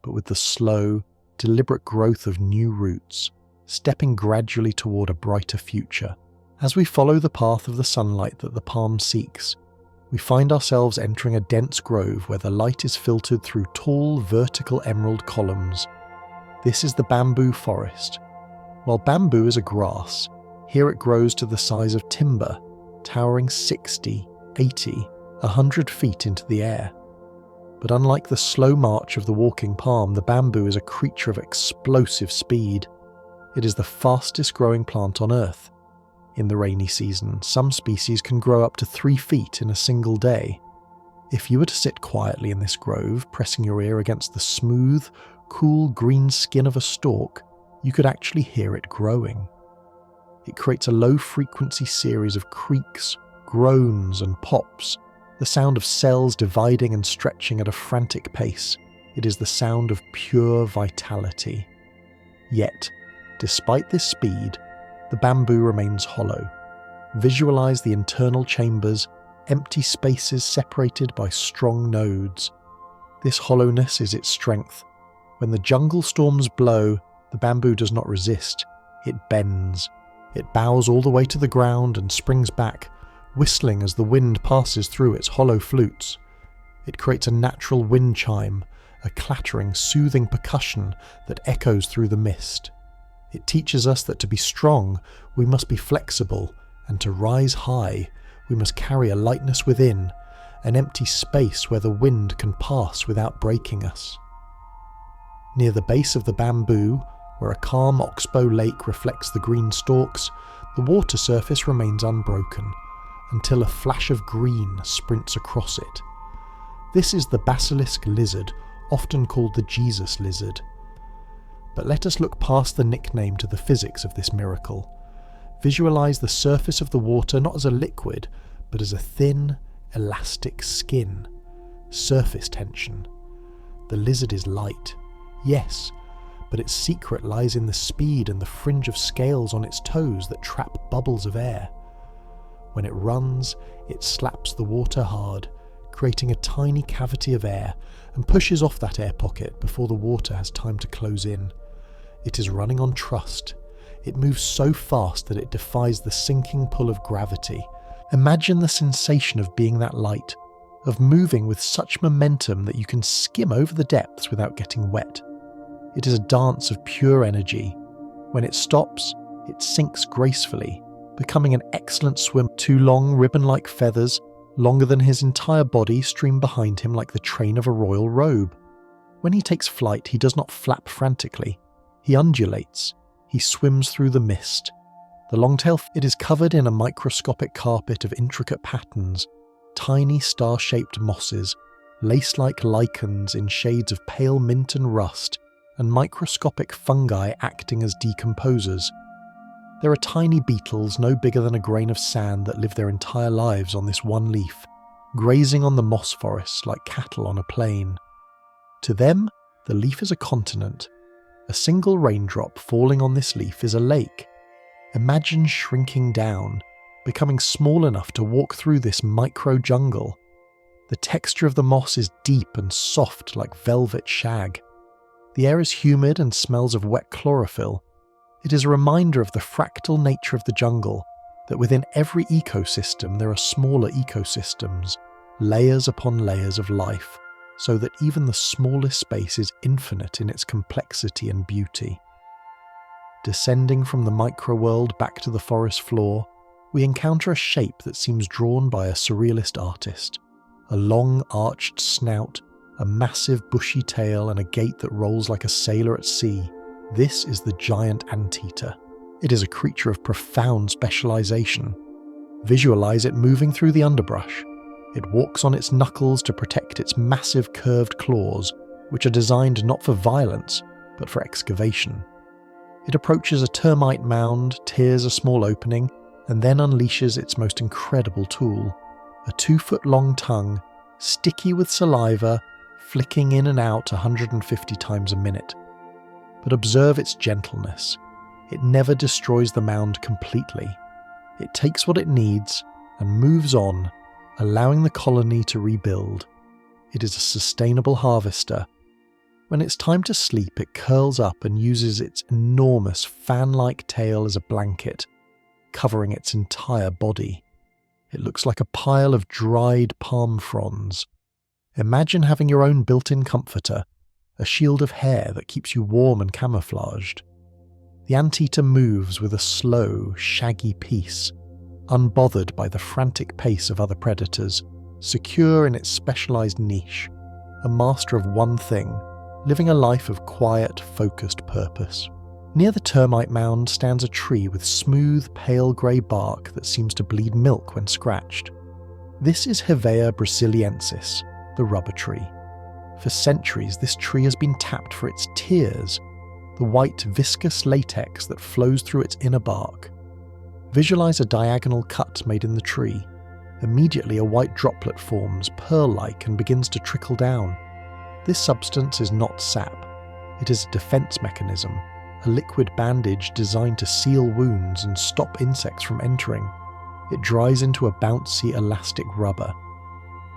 but with the slow, deliberate growth of new roots, stepping gradually toward a brighter future. As we follow the path of the sunlight that the palm seeks, we find ourselves entering a dense grove where the light is filtered through tall, vertical emerald columns. This is the bamboo forest. While bamboo is a grass, here it grows to the size of timber, towering 60, 80, 100 feet into the air. But unlike the slow march of the walking palm, the bamboo is a creature of explosive speed. It is the fastest growing plant on Earth. In the rainy season, some species can grow up to 3 feet in a single day. If you were to sit quietly in this grove, pressing your ear against the smooth, cool green skin of a stalk, you could actually hear it growing. It creates a low-frequency series of creaks, groans, and pops, the sound of cells dividing and stretching at a frantic pace. It is the sound of pure vitality. Yet, despite this speed, the bamboo remains hollow. Visualize the internal chambers, empty spaces separated by strong nodes. This hollowness is its strength. When the jungle storms blow, the bamboo does not resist. It bends. It bows all the way to the ground and springs back, whistling as the wind passes through its hollow flutes. It creates a natural wind chime, a clattering, soothing percussion that echoes through the mist. It teaches us that to be strong, we must be flexible, and to rise high, we must carry a lightness within, an empty space where the wind can pass without breaking us. Near the base of the bamboo, where a calm oxbow lake reflects the green stalks, the water surface remains unbroken, until a flash of green sprints across it. This is the basilisk lizard, often called the Jesus lizard. But let us look past the nickname to the physics of this miracle. Visualize the surface of the water not as a liquid, but as a thin, elastic skin. Surface tension. The lizard is light, yes, but its secret lies in the speed and the fringe of scales on its toes that trap bubbles of air. When it runs, it slaps the water hard, creating a tiny cavity of air, and pushes off that air pocket before the water has time to close in. It is running on trust. It moves so fast that it defies the sinking pull of gravity. Imagine the sensation of being that light, of moving with such momentum that you can skim over the depths without getting wet. It is a dance of pure energy. When it stops, it sinks gracefully, becoming an excellent swim. Two long, ribbon-like feathers, longer than his entire body, stream behind him like the train of a royal robe. When he takes flight, he does not flap frantically. He undulates. He swims through the mist. The longtail, it is covered in a microscopic carpet of intricate patterns, tiny star-shaped mosses, lace-like lichens in shades of pale mint and rust, and microscopic fungi acting as decomposers. There are tiny beetles no bigger than a grain of sand that live their entire lives on this one leaf, grazing on the moss forests like cattle on a plain. To them, the leaf is a continent. A single raindrop falling on this leaf is a lake. Imagine shrinking down, becoming small enough to walk through this micro-jungle. The texture of the moss is deep and soft like velvet shag. The air is humid and smells of wet chlorophyll. It is a reminder of the fractal nature of the jungle, that within every ecosystem there are smaller ecosystems, layers upon layers of life, so that even the smallest space is infinite in its complexity and beauty. Descending from the micro-world back to the forest floor, we encounter a shape that seems drawn by a surrealist artist. A long arched snout, a massive bushy tail, and a gait that rolls like a sailor at sea. This is the giant anteater. It is a creature of profound specialization. Visualize it moving through the underbrush. It walks on its knuckles to protect its massive curved claws, which are designed not for violence, but for excavation. It approaches a termite mound, tears a small opening, and then unleashes its most incredible tool, a 2-foot-long tongue, sticky with saliva, flicking in and out 150 times a minute. But observe its gentleness. It never destroys the mound completely. It takes what it needs and moves on, allowing the colony to rebuild. It is a sustainable harvester. When it's time to sleep, it curls up and uses its enormous fan-like tail as a blanket, covering its entire body. It looks like a pile of dried palm fronds. Imagine having your own built-in comforter, a shield of hair that keeps you warm and camouflaged. The anteater moves with a slow, shaggy peace, unbothered by the frantic pace of other predators, secure in its specialized niche, a master of one thing, living a life of quiet, focused purpose. Near the termite mound stands a tree with smooth, pale grey bark that seems to bleed milk when scratched. This is Hevea brasiliensis, the rubber tree. For centuries, this tree has been tapped for its tears, the white, viscous latex that flows through its inner bark. Visualize a diagonal cut made in the tree. Immediately, a white droplet forms, pearl-like, and begins to trickle down. This substance is not sap. It is a defense mechanism, a liquid bandage designed to seal wounds and stop insects from entering. It dries into a bouncy, elastic rubber.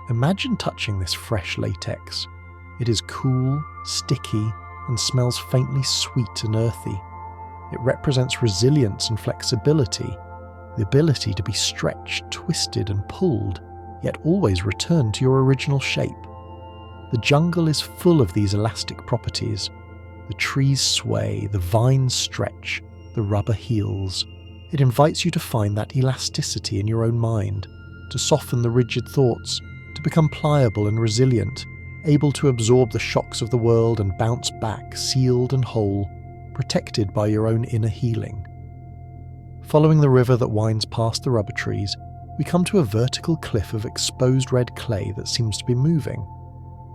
Imagine touching this fresh latex. It is cool, sticky, and smells faintly sweet and earthy. It represents resilience and flexibility, the ability to be stretched, twisted, and pulled, yet always return to your original shape. The jungle is full of these elastic properties. The trees sway, the vines stretch, the rubber heals. It invites you to find that elasticity in your own mind, to soften the rigid thoughts, to become pliable and resilient, able to absorb the shocks of the world and bounce back, sealed and whole, protected by your own inner healing. Following the river that winds past the rubber trees, we come to a vertical cliff of exposed red clay that seems to be moving.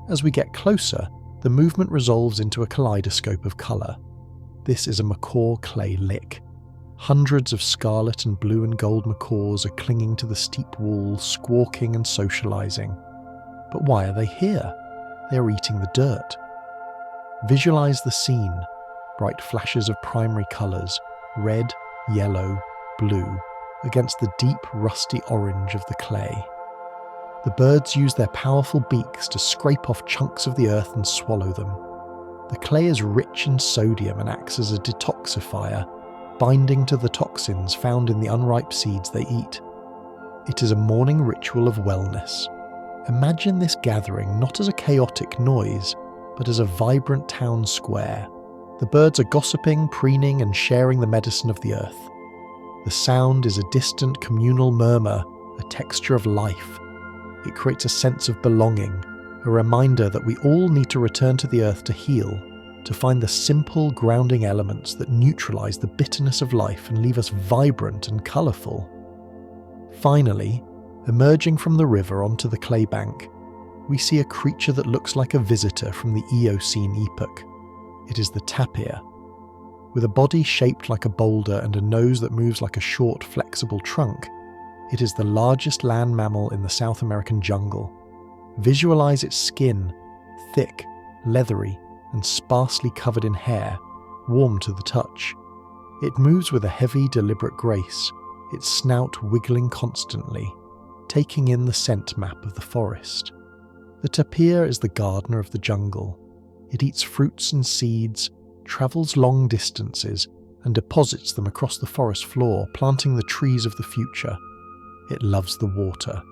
As we get closer, the movement resolves into a kaleidoscope of colour. This is a macaw clay lick. Hundreds of scarlet and blue and gold macaws are clinging to the steep wall, squawking and socialising. But why are they here? They are eating the dirt. Visualise the scene. Bright flashes of primary colours, red, yellow, blue, against the deep rusty orange of the clay. The birds use their powerful beaks to scrape off chunks of the earth and swallow them. The clay is rich in sodium and acts as a detoxifier, binding to the toxins found in the unripe seeds they eat. It is a morning ritual of wellness. Imagine this gathering not as a chaotic noise, but as a vibrant town square. The birds are gossiping, preening, and sharing the medicine of the earth. The sound is a distant communal murmur, a texture of life. It creates a sense of belonging, a reminder that we all need to return to the earth to heal, to find the simple grounding elements that neutralize the bitterness of life and leave us vibrant and colourful. Finally, emerging from the river onto the clay bank, we see a creature that looks like a visitor from the Eocene epoch. It is the tapir. With a body shaped like a boulder and a nose that moves like a short, flexible trunk, it is the largest land mammal in the South American jungle. Visualize its skin, thick, leathery, and sparsely covered in hair, warm to the touch. It moves with a heavy, deliberate grace, its snout wiggling constantly, taking in the scent map of the forest. The tapir is the gardener of the jungle. It eats fruits and seeds, travels long distances, and deposits them across the forest floor, planting the trees of the future. It loves the water.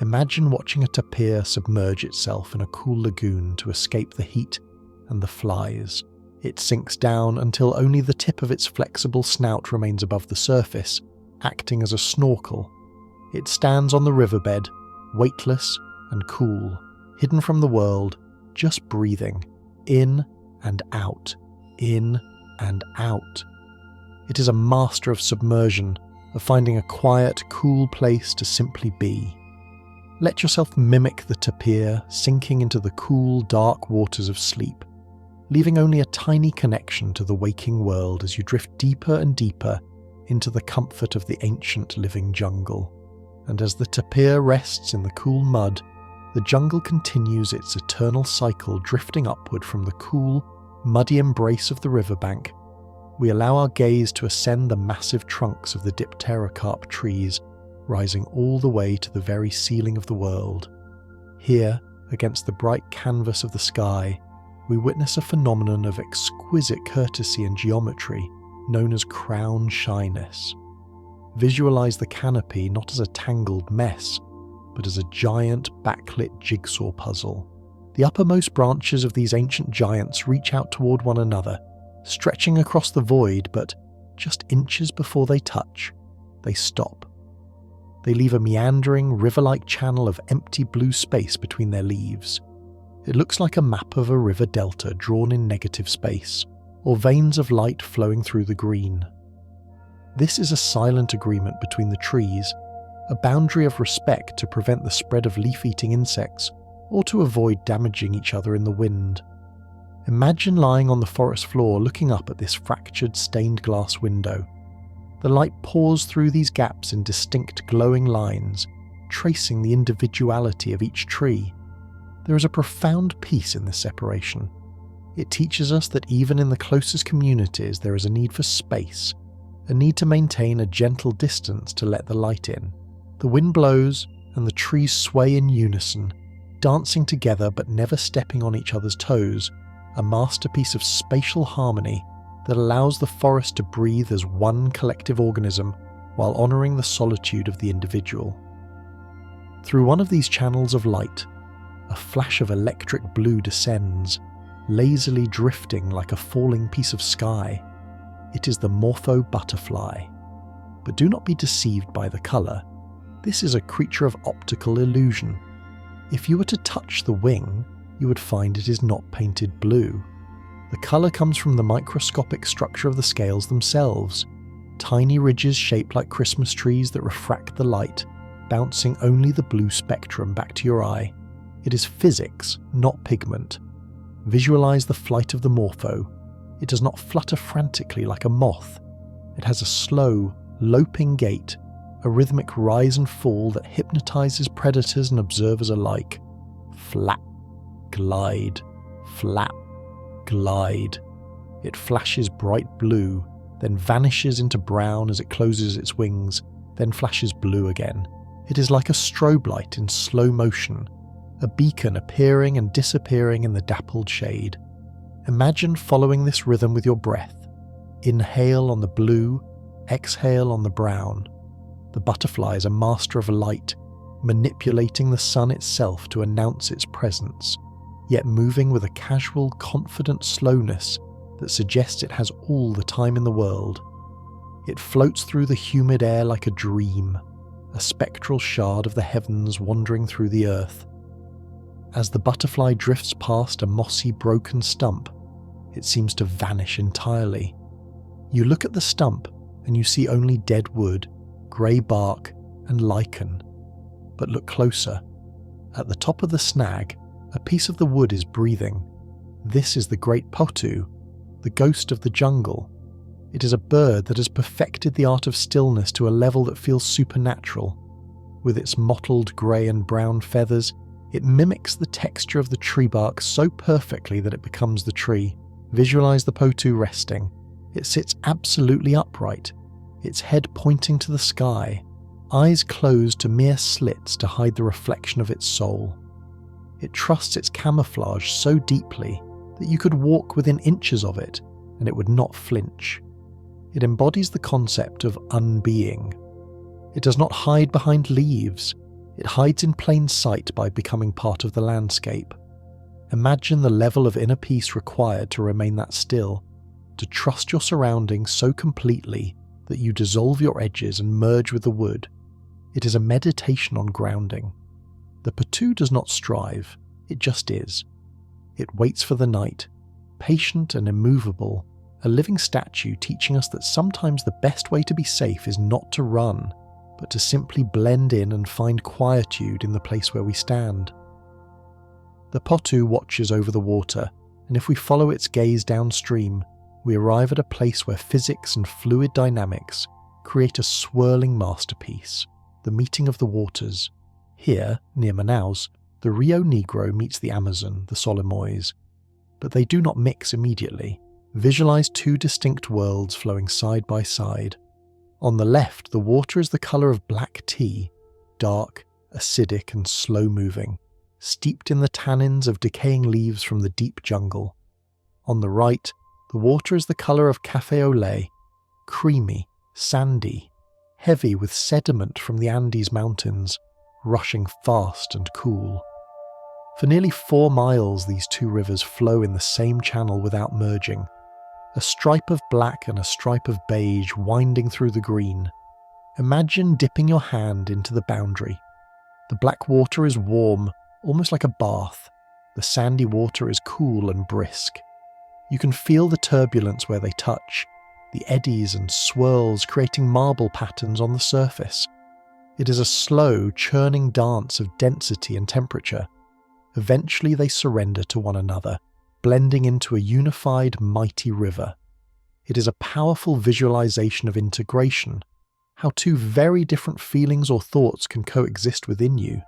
Imagine watching a tapir submerge itself in a cool lagoon to escape the heat and the flies. It sinks down until only the tip of its flexible snout remains above the surface, acting as a snorkel. It stands on the riverbed, weightless and cool, hidden from the world, just breathing, in and out, in and out. It is a master of submersion, of finding a quiet, cool place to simply be. Let yourself mimic the tapir, sinking into the cool, dark waters of sleep, leaving only a tiny connection to the waking world as you drift deeper and deeper into the comfort of the ancient living jungle. And as the tapir rests in the cool mud, the jungle continues its eternal cycle, drifting upward from the cool, muddy embrace of the riverbank. We allow our gaze to ascend the massive trunks of the dipterocarp trees, rising all the way to the very ceiling of the world. Here, against the bright canvas of the sky, we witness a phenomenon of exquisite courtesy and geometry known as crown shyness. Visualize the canopy not as a tangled mess, but as a giant backlit jigsaw puzzle. The uppermost branches of these ancient giants reach out toward one another, stretching across the void, but just inches before they touch, they stop. They leave a meandering, river-like channel of empty blue space between their leaves. It looks like a map of a river delta drawn in negative space, or veins of light flowing through the green. This is a silent agreement between the trees, a boundary of respect to prevent the spread of leaf-eating insects, or to avoid damaging each other in the wind. Imagine lying on the forest floor looking up at this fractured stained glass window. The light pours through these gaps in distinct glowing lines, tracing the individuality of each tree. There is a profound peace in this separation. It teaches us that even in the closest communities there is a need for space, a need to maintain a gentle distance to let the light in. The wind blows and the trees sway in unison, dancing together but never stepping on each other's toes, a masterpiece of spatial harmony that allows the forest to breathe as one collective organism while honouring the solitude of the individual. Through one of these channels of light, a flash of electric blue descends, lazily drifting like a falling piece of sky. It is the morpho butterfly. But do not be deceived by the colour. This is a creature of optical illusion. If you were to touch the wing, you would find it is not painted blue. The colour comes from the microscopic structure of the scales themselves, tiny ridges shaped like Christmas trees that refract the light, bouncing only the blue spectrum back to your eye. It is physics, not pigment. Visualize the flight of the morpho. It does not flutter frantically like a moth. It has a slow, loping gait, a rhythmic rise and fall that hypnotizes predators and observers alike. Flap, glide, flap, glide. It flashes bright blue, then vanishes into brown as it closes its wings, then flashes blue again. It is like a strobe light in slow motion, a beacon appearing and disappearing in the dappled shade. Imagine following this rhythm with your breath. Inhale on the blue, exhale on the brown. The butterfly is a master of light, manipulating the sun itself to announce its presence, yet moving with a casual, confident slowness that suggests it has all the time in the world. It floats through the humid air like a dream, a spectral shard of the heavens wandering through the earth. As the butterfly drifts past a mossy, broken stump, it seems to vanish entirely. You look at the stump and you see only dead wood, grey bark, and lichen. But look closer. At the top of the snag, a piece of the wood is breathing. This is the great potu, the ghost of the jungle. It is a bird that has perfected the art of stillness to a level that feels supernatural. With its mottled grey and brown feathers, it mimics the texture of the tree bark so perfectly that it becomes the tree. Visualize the potu resting. It sits absolutely upright, its head pointing to the sky, eyes closed to mere slits to hide the reflection of its soul. It trusts its camouflage so deeply that you could walk within inches of it and it would not flinch. It embodies the concept of unbeing. It does not hide behind leaves. It hides in plain sight by becoming part of the landscape. Imagine the level of inner peace required to remain that still, to trust your surroundings so completely that you dissolve your edges and merge with the wood. It is a meditation on grounding. The potu does not strive, it just is. It waits for the night, patient and immovable, a living statue teaching us that sometimes the best way to be safe is not to run, but to simply blend in and find quietude in the place where we stand. The potu watches over the water, and if we follow its gaze downstream, we arrive at a place where physics and fluid dynamics create a swirling masterpiece, the meeting of the waters. Here, near Manaus, the Rio Negro meets the Amazon, the Solimões, but they do not mix immediately. Visualize two distinct worlds flowing side by side. On the left, the water is the colour of black tea, dark, acidic and slow-moving, steeped in the tannins of decaying leaves from the deep jungle. On the right, the water is the colour of café au lait, creamy, sandy, heavy with sediment from the Andes Mountains, rushing fast and cool. For nearly 4 miles these two rivers flow in the same channel without merging, a stripe of black and a stripe of beige winding through the green. Imagine dipping your hand into the boundary. The black water is warm, almost like a bath. The sandy water is cool and brisk. You can feel the turbulence where they touch, the eddies and swirls creating marble patterns on the surface. It is a slow, churning dance of density and temperature. Eventually they surrender to one another, blending into a unified, mighty river. It is a powerful visualization of integration, how two very different feelings or thoughts can coexist within you,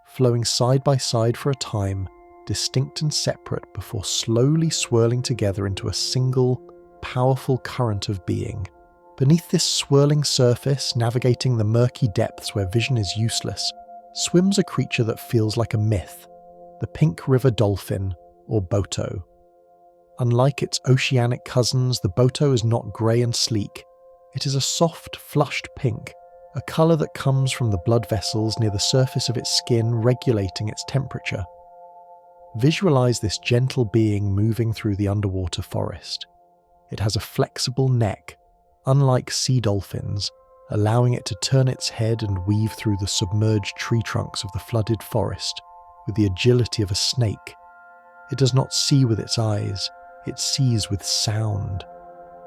flowing side by side for a time, distinct and separate before slowly swirling together into a single, powerful current of being. Beneath this swirling surface, navigating the murky depths where vision is useless, swims a creature that feels like a myth, the pink river dolphin, or boto. Unlike its oceanic cousins, the boto is not grey and sleek. It is a soft, flushed pink, a colour that comes from the blood vessels near the surface of its skin regulating its temperature. Visualize this gentle being moving through the underwater forest. It has a flexible neck, unlike sea dolphins, allowing it to turn its head and weave through the submerged tree trunks of the flooded forest with the agility of a snake. It does not see with its eyes, it sees with sound.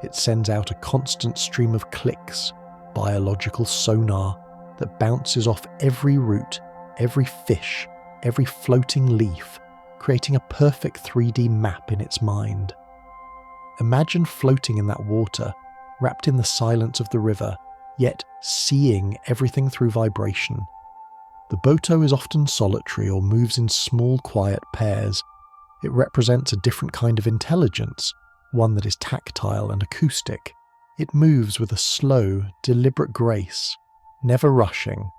It sends out a constant stream of clicks, biological sonar, that bounces off every root, every fish, every floating leaf, creating a perfect 3D map in its mind. Imagine floating in that water, wrapped in the silence of the river, yet seeing everything through vibration. The boto is often solitary or moves in small, quiet pairs. It represents a different kind of intelligence, one that is tactile and acoustic. It moves with a slow, deliberate grace, never rushing,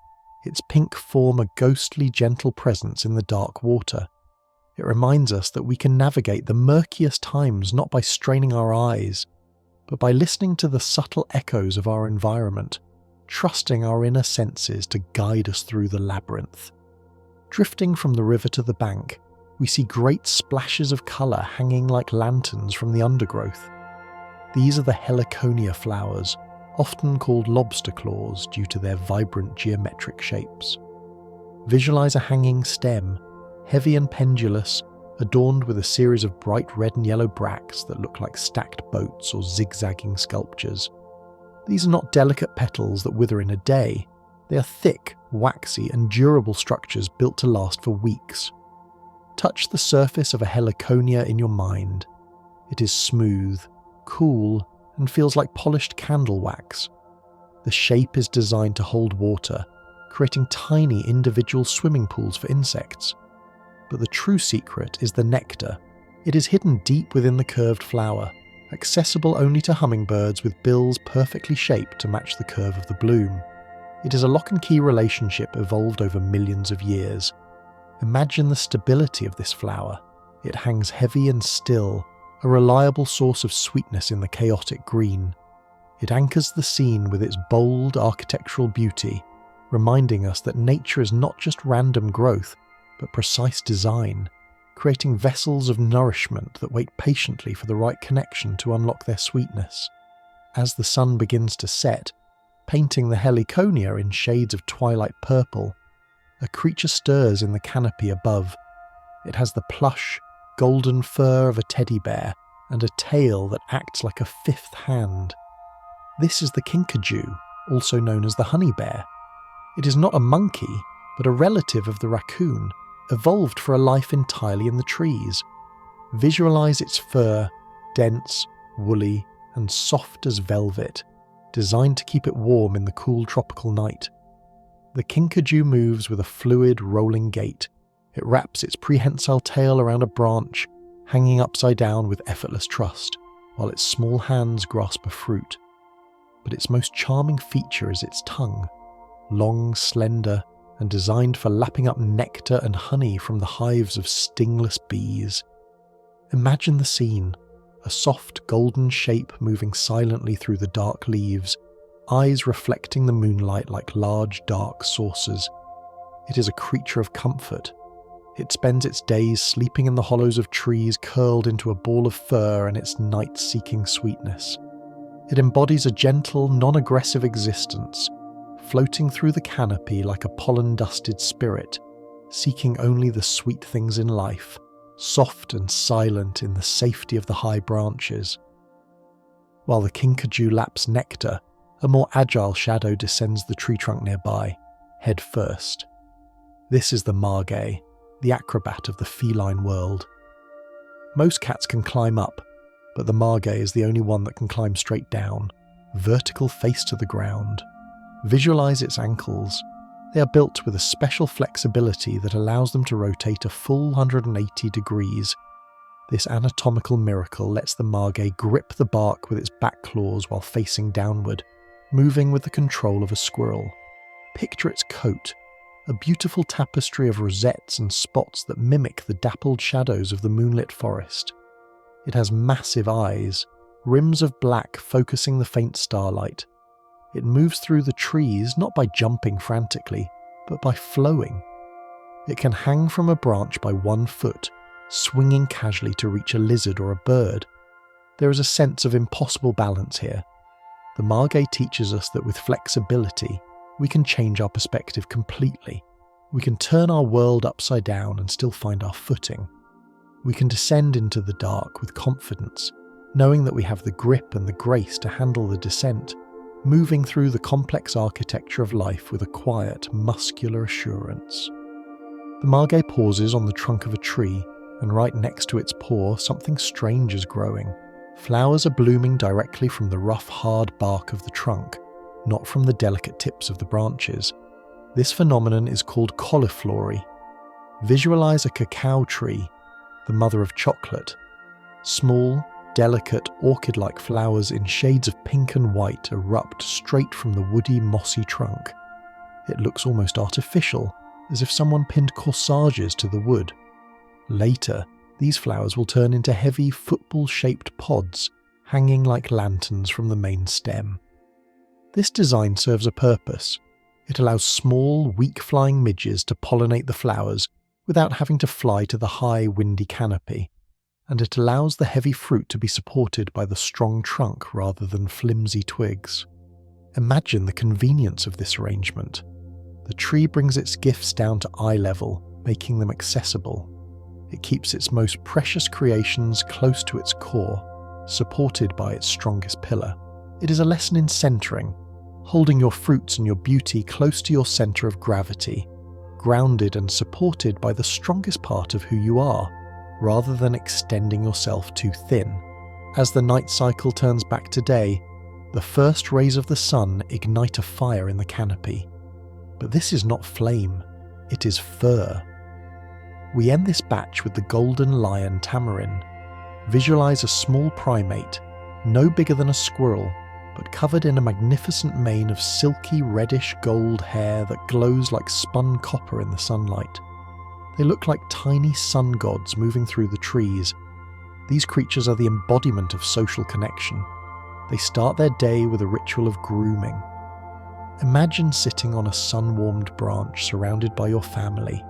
its pink form a ghostly, gentle presence in the dark water. It reminds us that we can navigate the murkiest times not by straining our eyes, but by listening to the subtle echoes of our environment, trusting our inner senses to guide us through the labyrinth. Drifting from the river to the bank, we see great splashes of colour hanging like lanterns from the undergrowth. These are the heliconia flowers, often called lobster claws due to their vibrant geometric shapes. Visualize a hanging stem, heavy and pendulous, adorned with a series of bright red and yellow bracts that look like stacked boats or zigzagging sculptures. These are not delicate petals that wither in a day. They are thick, waxy and durable structures built to last for weeks. Touch the surface of a heliconia in your mind. It is smooth, cool, and feels like polished candle wax. The shape is designed to hold water, creating tiny individual swimming pools for insects. But the true secret is the nectar. It is hidden deep within the curved flower, accessible only to hummingbirds with bills perfectly shaped to match the curve of the bloom. It is a lock-and-key relationship evolved over millions of years. Imagine the stability of this flower. It hangs heavy and still, a reliable source of sweetness in the chaotic green. It anchors the scene with its bold architectural beauty, reminding us that nature is not just random growth, but precise design, creating vessels of nourishment that wait patiently for the right connection to unlock their sweetness. As the sun begins to set, painting the heliconia in shades of twilight purple, a creature stirs in the canopy above. It has the plush, golden fur of a teddy bear and a tail that acts like a fifth hand. This is the kinkajou, also known as the honey bear. It is not a monkey, but a relative of the raccoon, evolved for a life entirely in the trees. Visualize its fur, dense, woolly, and soft as velvet, designed to keep it warm in the cool tropical night. The kinkajou moves with a fluid, rolling gait. It wraps its prehensile tail around a branch, hanging upside down with effortless trust, while its small hands grasp a fruit. But its most charming feature is its tongue, long, slender, and designed for lapping up nectar and honey from the hives of stingless bees. Imagine the scene, a soft golden shape moving silently through the dark leaves, eyes reflecting the moonlight like large dark saucers. It is a creature of comfort. It spends its days sleeping in the hollows of trees curled into a ball of fur and its night-seeking sweetness. It embodies a gentle, non-aggressive existence, floating through the canopy like a pollen-dusted spirit, seeking only the sweet things in life, soft and silent in the safety of the high branches. While the kinkajou laps nectar, a more agile shadow descends the tree trunk nearby, head first. This is the margay, the acrobat of the feline world. Most cats can climb up, but the margay is the only one that can climb straight down, vertical face to the ground. Visualize its ankles. They are built with a special flexibility that allows them to rotate a full 180 degrees. This anatomical miracle lets the margay grip the bark with its back claws while facing downward, moving with the control of a squirrel. Picture its coat, a beautiful tapestry of rosettes and spots that mimic the dappled shadows of the moonlit forest. It has massive eyes, rims of black focusing the faint starlight. It moves through the trees not by jumping frantically, but by flowing. It can hang from a branch by 1 foot, swinging casually to reach a lizard or a bird. There is a sense of impossible balance here. The margay teaches us that with flexibility, we can change our perspective completely. We can turn our world upside down and still find our footing. We can descend into the dark with confidence, knowing that we have the grip and the grace to handle the descent, moving through the complex architecture of life with a quiet, muscular assurance. The margay pauses on the trunk of a tree, and right next to its paw, something strange is growing. Flowers are blooming directly from the rough, hard bark of the trunk, not from the delicate tips of the branches. This phenomenon is called cauliflory. Visualize a cacao tree, the mother of chocolate. Small, delicate, orchid-like flowers in shades of pink and white erupt straight from the woody, mossy trunk. It looks almost artificial, as if someone pinned corsages to the wood. Later, these flowers will turn into heavy football-shaped pods hanging like lanterns from the main stem. This design serves a purpose. It allows small, weak-flying midges to pollinate the flowers without having to fly to the high, windy canopy, and it allows the heavy fruit to be supported by the strong trunk rather than flimsy twigs. Imagine the convenience of this arrangement. The tree brings its gifts down to eye level, making them accessible. It keeps its most precious creations close to its core, supported by its strongest pillar. It is a lesson in centering, holding your fruits and your beauty close to your center of gravity, grounded and supported by the strongest part of who you are, rather than extending yourself too thin. As the night cycle turns back to day, the first rays of the sun ignite a fire in the canopy. But this is not flame, it is fur. We end this batch with the golden lion tamarin. Visualize a small primate, no bigger than a squirrel, but covered in a magnificent mane of silky reddish gold hair that glows like spun copper in the sunlight. They look like tiny sun gods moving through the trees. These creatures are the embodiment of social connection. They start their day with a ritual of grooming. Imagine sitting on a sun-warmed branch surrounded by your family.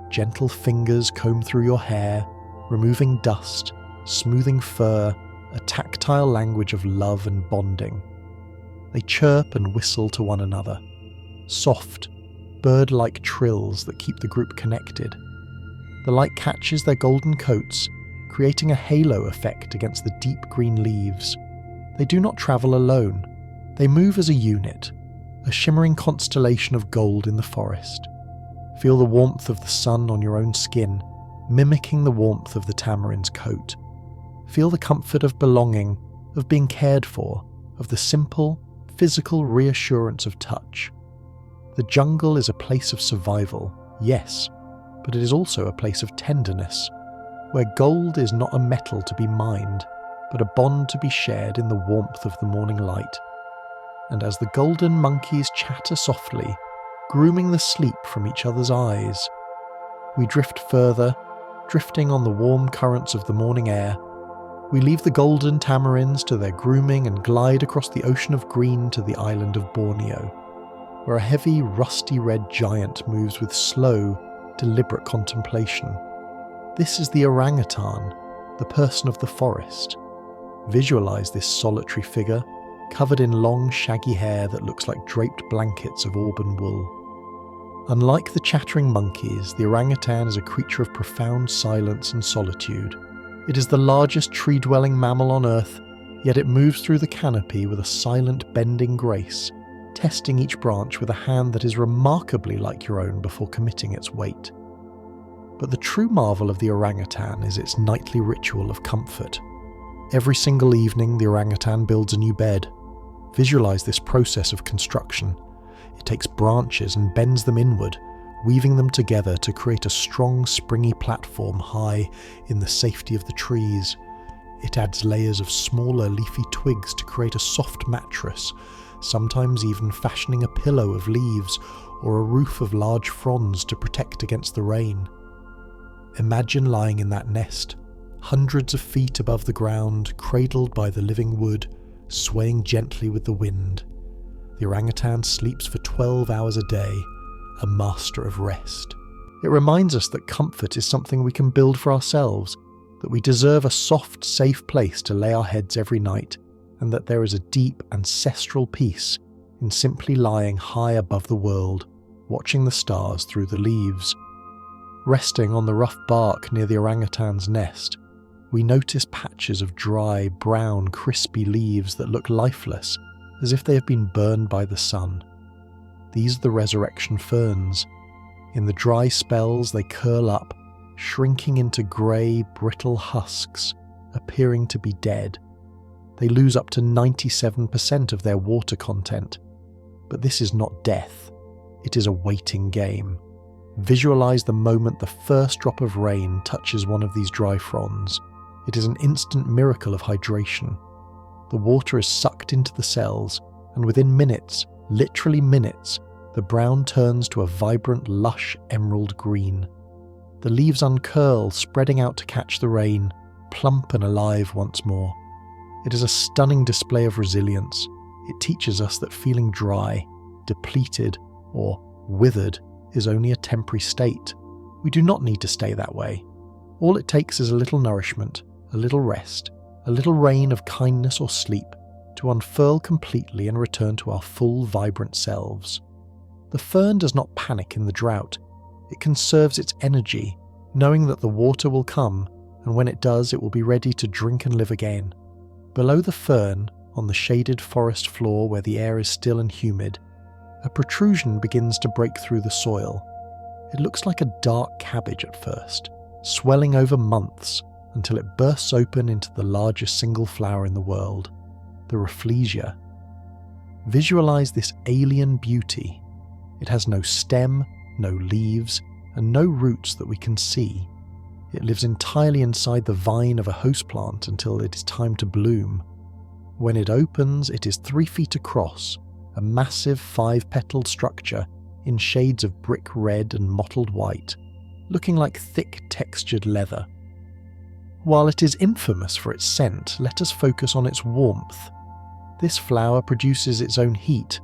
Gentle fingers comb through your hair, removing dust, smoothing fur, a tactile language of love and bonding. They chirp and whistle to one another, soft, bird-like trills that keep the group connected. The light catches their golden coats, creating a halo effect against the deep green leaves. They do not travel alone. They move as a unit, a shimmering constellation of gold in the forest. Feel the warmth of the sun on your own skin, mimicking the warmth of the tamarin's coat. Feel the comfort of belonging, of being cared for, of the simple, physical reassurance of touch. The jungle is a place of survival, yes, but it is also a place of tenderness, where gold is not a metal to be mined, but a bond to be shared in the warmth of the morning light. And as the golden monkeys chatter softly, grooming the sleep from each other's eyes, we drift further, drifting on the warm currents of the morning air. We leave the golden tamarins to their grooming and glide across the ocean of green to the island of Borneo, where a heavy, rusty red giant moves with slow, deliberate contemplation. This is the orangutan, the person of the forest. Visualize this solitary figure, covered in long, shaggy hair that looks like draped blankets of auburn wool. Unlike the chattering monkeys, the orangutan is a creature of profound silence and solitude. It is the largest tree-dwelling mammal on Earth, yet it moves through the canopy with a silent, bending grace, testing each branch with a hand that is remarkably like your own before committing its weight. But the true marvel of the orangutan is its nightly ritual of comfort. Every single evening, the orangutan builds a new bed. Visualize this process of construction. It takes branches and bends them inward, weaving them together to create a strong, springy platform high in the safety of the trees. It adds layers of smaller, leafy twigs to create a soft mattress, sometimes even fashioning a pillow of leaves or a roof of large fronds to protect against the rain. Imagine lying in that nest, hundreds of feet above the ground, cradled by the living wood, swaying gently with the wind. The orangutan sleeps for 12 hours a day, a master of rest. It reminds us that comfort is something we can build for ourselves, that we deserve a soft, safe place to lay our heads every night, and that there is a deep, ancestral peace in simply lying high above the world, watching the stars through the leaves. Resting on the rough bark near the orangutan's nest, we notice patches of dry, brown, crispy leaves that look lifeless, as if they have been burned by the sun. These are the resurrection ferns. In the dry spells they curl up, shrinking into grey, brittle husks, appearing to be dead. They lose up to 97% of their water content. But this is not death. It is a waiting game. Visualize the moment the first drop of rain touches one of these dry fronds. It is an instant miracle of hydration. The water is sucked into the cells, and within minutes, literally minutes, the brown turns to a vibrant, lush emerald green. The leaves uncurl, spreading out to catch the rain, plump and alive once more. It is a stunning display of resilience. It teaches us that feeling dry, depleted, or withered is only a temporary state. We do not need to stay that way. All it takes is a little nourishment, a little rest, a little rain of kindness or sleep to unfurl completely and return to our full, vibrant selves. The fern does not panic in the drought. It conserves its energy, knowing that the water will come, and when it does, it will be ready to drink and live again. Below the fern, on the shaded forest floor where the air is still and humid, a protrusion begins to break through the soil. It looks like a dark cabbage at first, swelling over months until it bursts open into the largest single flower in the world, the rafflesia. Visualize this alien beauty. It has no stem, no leaves, and no roots that we can see. It lives entirely inside the vine of a host plant until it is time to bloom. When it opens, it is 3 feet across, a massive 5-petaled structure in shades of brick red and mottled white, looking like thick textured leather. While it is infamous for its scent, let us focus on its warmth. This flower produces its own heat,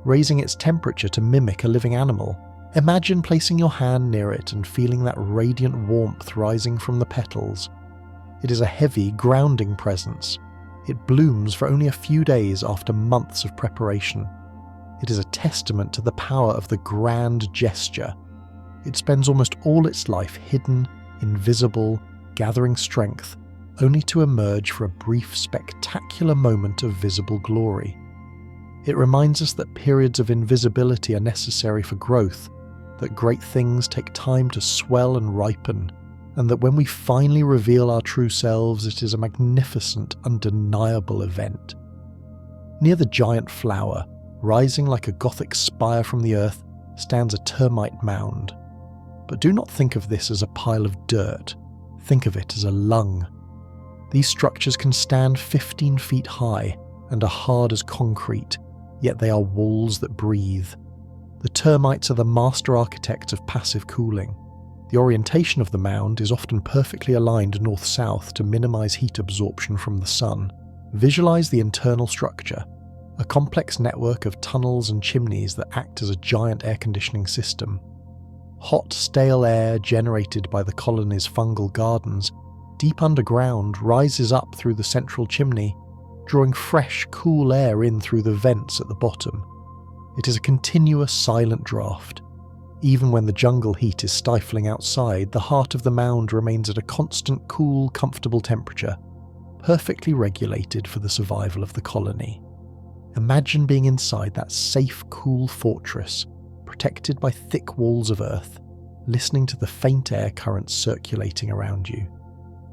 raising its temperature to mimic a living animal. Imagine placing your hand near it and feeling that radiant warmth rising from the petals. It is a heavy, grounding presence. It blooms for only a few days after months of preparation. It is a testament to the power of the grand gesture. It spends almost all its life hidden, invisible, gathering strength, only to emerge for a brief, spectacular moment of visible glory. It reminds us that periods of invisibility are necessary for growth, that great things take time to swell and ripen, and that when we finally reveal our true selves, it is a magnificent, undeniable event. Near the giant flower, rising like a Gothic spire from the earth, stands a termite mound. But do not think of this as a pile of dirt. Think of it as a lung. These structures can stand 15 feet high and are hard as concrete, yet they are walls that breathe. The termites are the master architects of passive cooling. The orientation of the mound is often perfectly aligned north-south to minimize heat absorption from the sun. Visualize the internal structure, a complex network of tunnels and chimneys that act as a giant air conditioning system. Hot, stale air generated by the colony's fungal gardens deep underground rises up through the central chimney, drawing fresh, cool air in through the vents at the bottom. It is a continuous silent draft. Even when the jungle heat is stifling outside, the heart of the mound remains at a constant, cool, comfortable temperature, perfectly regulated for the survival of the colony. Imagine being inside that safe, cool fortress, protected by thick walls of earth, listening to the faint air currents circulating around you.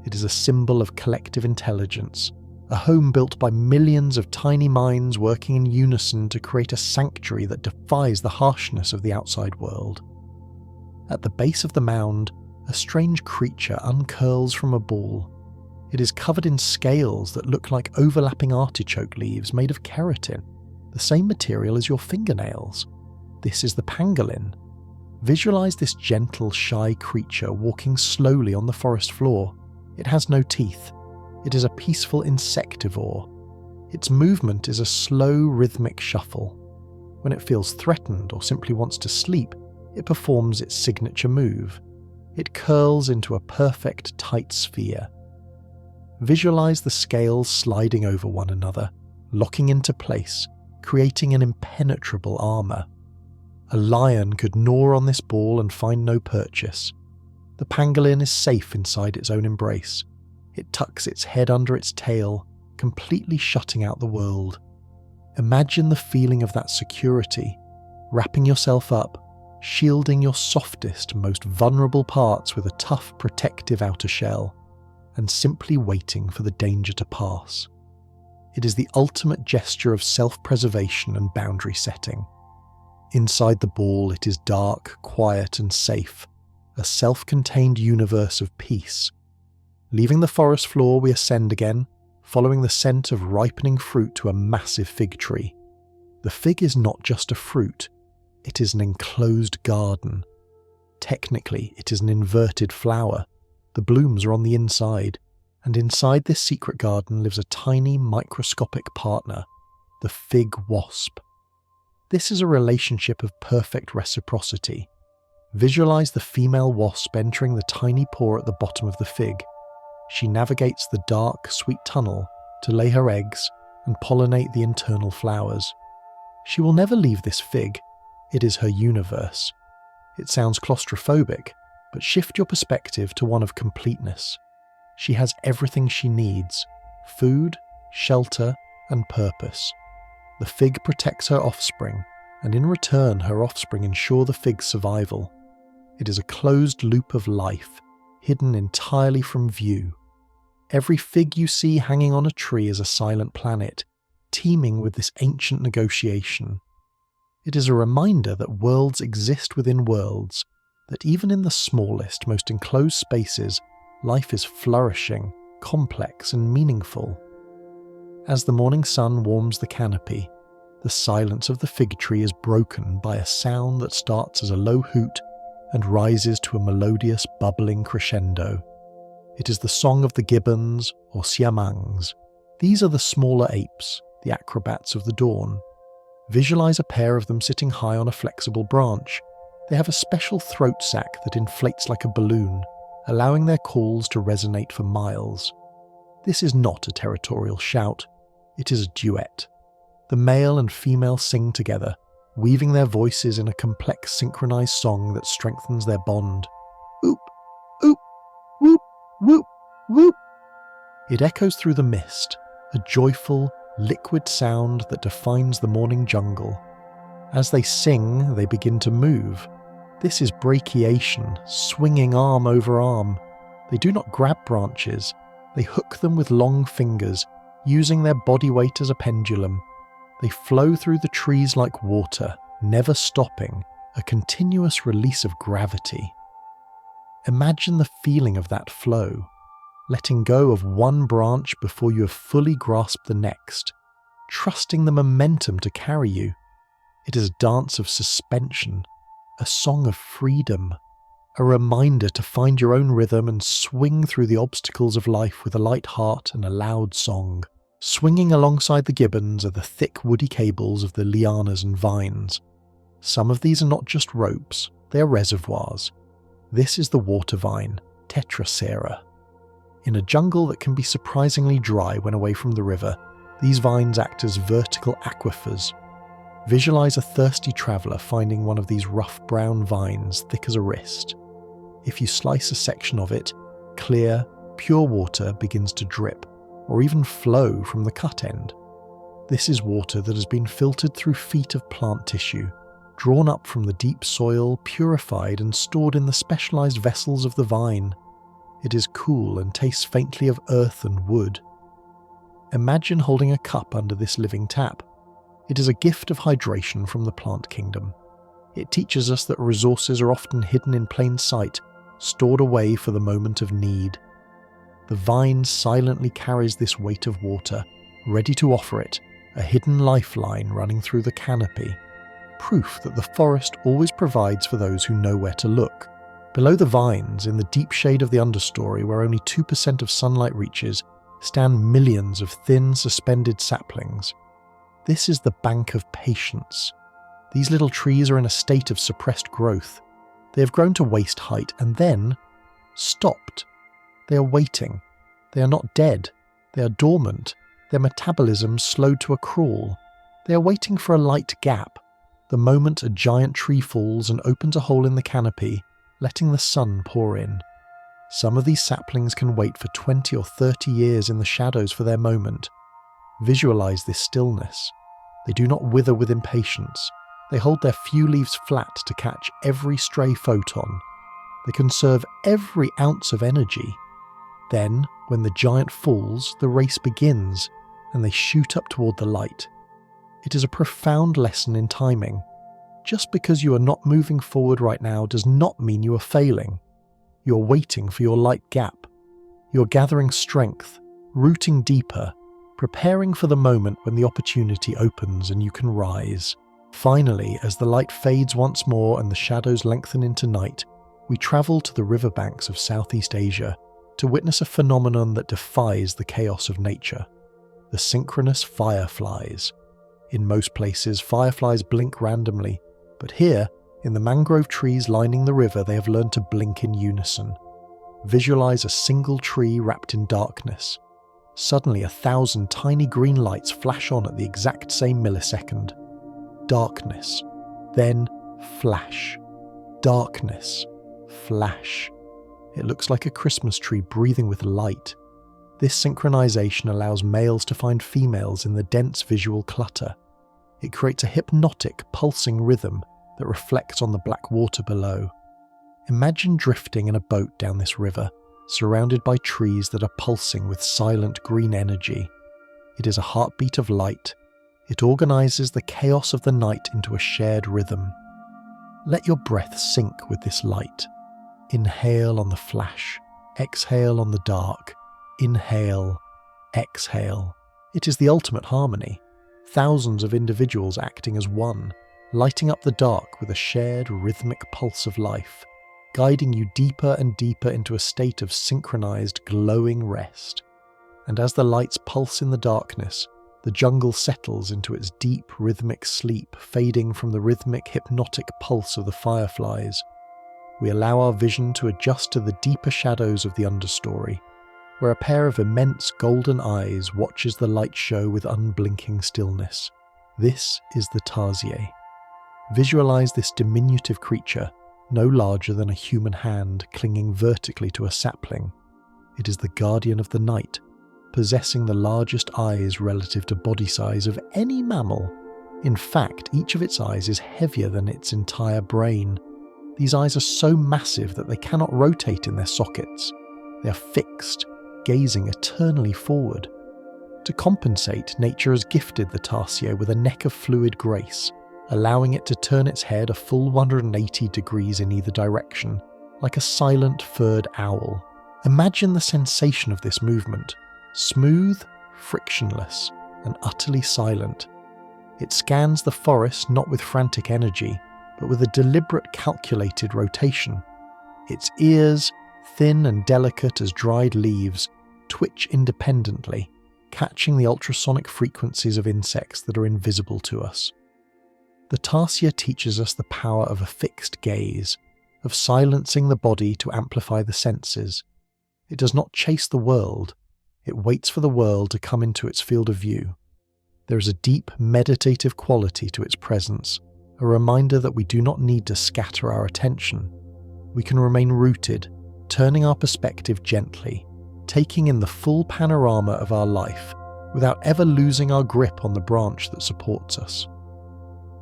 It is a symbol of collective intelligence, a home built by millions of tiny minds working in unison to create a sanctuary that defies the harshness of the outside world. At the base of the mound, a strange creature uncurls from a ball. It is covered in scales that look like overlapping artichoke leaves made of keratin, the same material as your fingernails. This is the pangolin. Visualize this gentle, shy creature walking slowly on the forest floor. It has no teeth. It is a peaceful insectivore. Its movement is a slow, rhythmic shuffle. When it feels threatened or simply wants to sleep, it performs its signature move. It curls into a perfect, tight sphere. Visualize the scales sliding over one another, locking into place, creating an impenetrable armor. A lion could gnaw on this ball and find no purchase. The pangolin is safe inside its own embrace. It tucks its head under its tail, completely shutting out the world. Imagine the feeling of that security, wrapping yourself up, shielding your softest, most vulnerable parts with a tough, protective outer shell, and simply waiting for the danger to pass. It is the ultimate gesture of self-preservation and boundary setting. Inside the ball, it is dark, quiet, and safe, a self-contained universe of peace. Leaving the forest floor, we ascend again, following the scent of ripening fruit to a massive fig tree. The fig is not just a fruit, it is an enclosed garden. Technically, it is an inverted flower. The blooms are on the inside, and inside this secret garden lives a tiny microscopic partner, the fig wasp. This is a relationship of perfect reciprocity. Visualize the female wasp entering the tiny pore at the bottom of the fig. She navigates the dark, sweet tunnel to lay her eggs and pollinate the internal flowers. She will never leave this fig. It is her universe. It sounds claustrophobic, but shift your perspective to one of completeness. She has everything she needs: food, shelter, and purpose. The fig protects her offspring, and in return her offspring ensure the fig's survival. It is a closed loop of life, hidden entirely from view. Every fig you see hanging on a tree is a silent planet, teeming with this ancient negotiation. It is a reminder that worlds exist within worlds, that even in the smallest, most enclosed spaces, life is flourishing, complex, and meaningful. As the morning sun warms the canopy, the silence of the fig tree is broken by a sound that starts as a low hoot and rises to a melodious, bubbling crescendo. It is the song of the gibbons or siamangs. These are the smaller apes, the acrobats of the dawn. Visualize a pair of them sitting high on a flexible branch. They have a special throat sac that inflates like a balloon, allowing their calls to resonate for miles. This is not a territorial shout, it is a duet. The male and female sing together, weaving their voices in a complex synchronized song that strengthens their bond. Oop, oop, whoop, whoop, whoop. It echoes through the mist, a joyful, liquid sound that defines the morning jungle. As they sing, they begin to move. This is brachiation, swinging arm over arm. They do not grab branches, they hook them with long fingers, using their body weight as a pendulum. They flow through the trees like water, never stopping, a continuous release of gravity. Imagine the feeling of that flow, letting go of one branch before you have fully grasped the next, trusting the momentum to carry you. It is a dance of suspension, a song of freedom, a reminder to find your own rhythm and swing through the obstacles of life with a light heart and a loud song. Swinging alongside the gibbons are the thick woody cables of the lianas and vines. Some of these are not just ropes, they are reservoirs. This is the water vine, Tetracera. In a jungle that can be surprisingly dry when away from the river, these vines act as vertical aquifers. Visualize a thirsty traveller finding one of these rough brown vines thick as a wrist. If you slice a section of it, clear, pure water begins to drip, or even flow from the cut end. This is water that has been filtered through feet of plant tissue, drawn up from the deep soil, purified and stored in the specialized vessels of the vine. It is cool and tastes faintly of earth and wood. Imagine holding a cup under this living tap. It is a gift of hydration from the plant kingdom. It teaches us that resources are often hidden in plain sight, stored away for the moment of need. The vine silently carries this weight of water, ready to offer it, a hidden lifeline running through the canopy. Proof that the forest always provides for those who know where to look. Below the vines, in the deep shade of the understory where only 2% of sunlight reaches, stand millions of thin, suspended saplings. This is the bank of patience. These little trees are in a state of suppressed growth. They have grown to waist height and then stopped. They are waiting. They are not dead. They are dormant. Their metabolism slowed to a crawl. They are waiting for a light gap, the moment a giant tree falls and opens a hole in the canopy, letting the sun pour in. Some of these saplings can wait for 20 or 30 years in the shadows for their moment. Visualize this stillness. They do not wither with impatience. They hold their few leaves flat to catch every stray photon. They conserve every ounce of energy. Then, when the giant falls, the race begins, and they shoot up toward the light. It is a profound lesson in timing. Just because you are not moving forward right now does not mean you are failing. You are waiting for your light gap. You are gathering strength, rooting deeper, preparing for the moment when the opportunity opens and you can rise. Finally, as the light fades once more and the shadows lengthen into night, we travel to the riverbanks of Southeast Asia to witness a phenomenon that defies the chaos of nature: the synchronous fireflies. In most places, fireflies blink randomly, but here, in the mangrove trees lining the river, they have learned to blink in unison. Visualize a single tree wrapped in darkness. Suddenly, 1,000 tiny green lights flash on at the exact same millisecond. Darkness, then flash. Darkness, flash. It looks like a Christmas tree breathing with light. This synchronization allows males to find females in the dense visual clutter. It creates a hypnotic, pulsing rhythm that reflects on the black water below. Imagine drifting in a boat down this river, surrounded by trees that are pulsing with silent green energy. It is a heartbeat of light. It organizes the chaos of the night into a shared rhythm. Let your breath sync with this light. Inhale on the flash, exhale on the dark. Inhale, exhale. It is the ultimate harmony. Thousands of individuals acting as one, lighting up the dark with a shared rhythmic pulse of life, guiding you deeper and deeper into a state of synchronized, glowing rest. And as the lights pulse in the darkness, the jungle settles into its deep, rhythmic sleep, fading from the rhythmic, hypnotic pulse of the fireflies. We allow our vision to adjust to the deeper shadows of the understory, where a pair of immense golden eyes watches the light show with unblinking stillness. This is the tarsier. Visualize this diminutive creature, no larger than a human hand, clinging vertically to a sapling. It is the guardian of the night, possessing the largest eyes relative to body size of any mammal. In fact, each of its eyes is heavier than its entire brain. These eyes are so massive that they cannot rotate in their sockets. They are fixed, gazing eternally forward. To compensate, nature has gifted the tarsier with a neck of fluid grace, allowing it to turn its head a full 180 degrees in either direction, like a silent furred owl. Imagine the sensation of this movement: smooth, frictionless, and utterly silent. It scans the forest not with frantic energy, but with a deliberate, calculated rotation. Its ears, thin and delicate as dried leaves, twitch independently, catching the ultrasonic frequencies of insects that are invisible to us. The tarsier teaches us the power of a fixed gaze, of silencing the body to amplify the senses. It does not chase the world, it waits for the world to come into its field of view. There is a deep, meditative quality to its presence, a reminder that we do not need to scatter our attention. We can remain rooted, turning our perspective gently, taking in the full panorama of our life without ever losing our grip on the branch that supports us.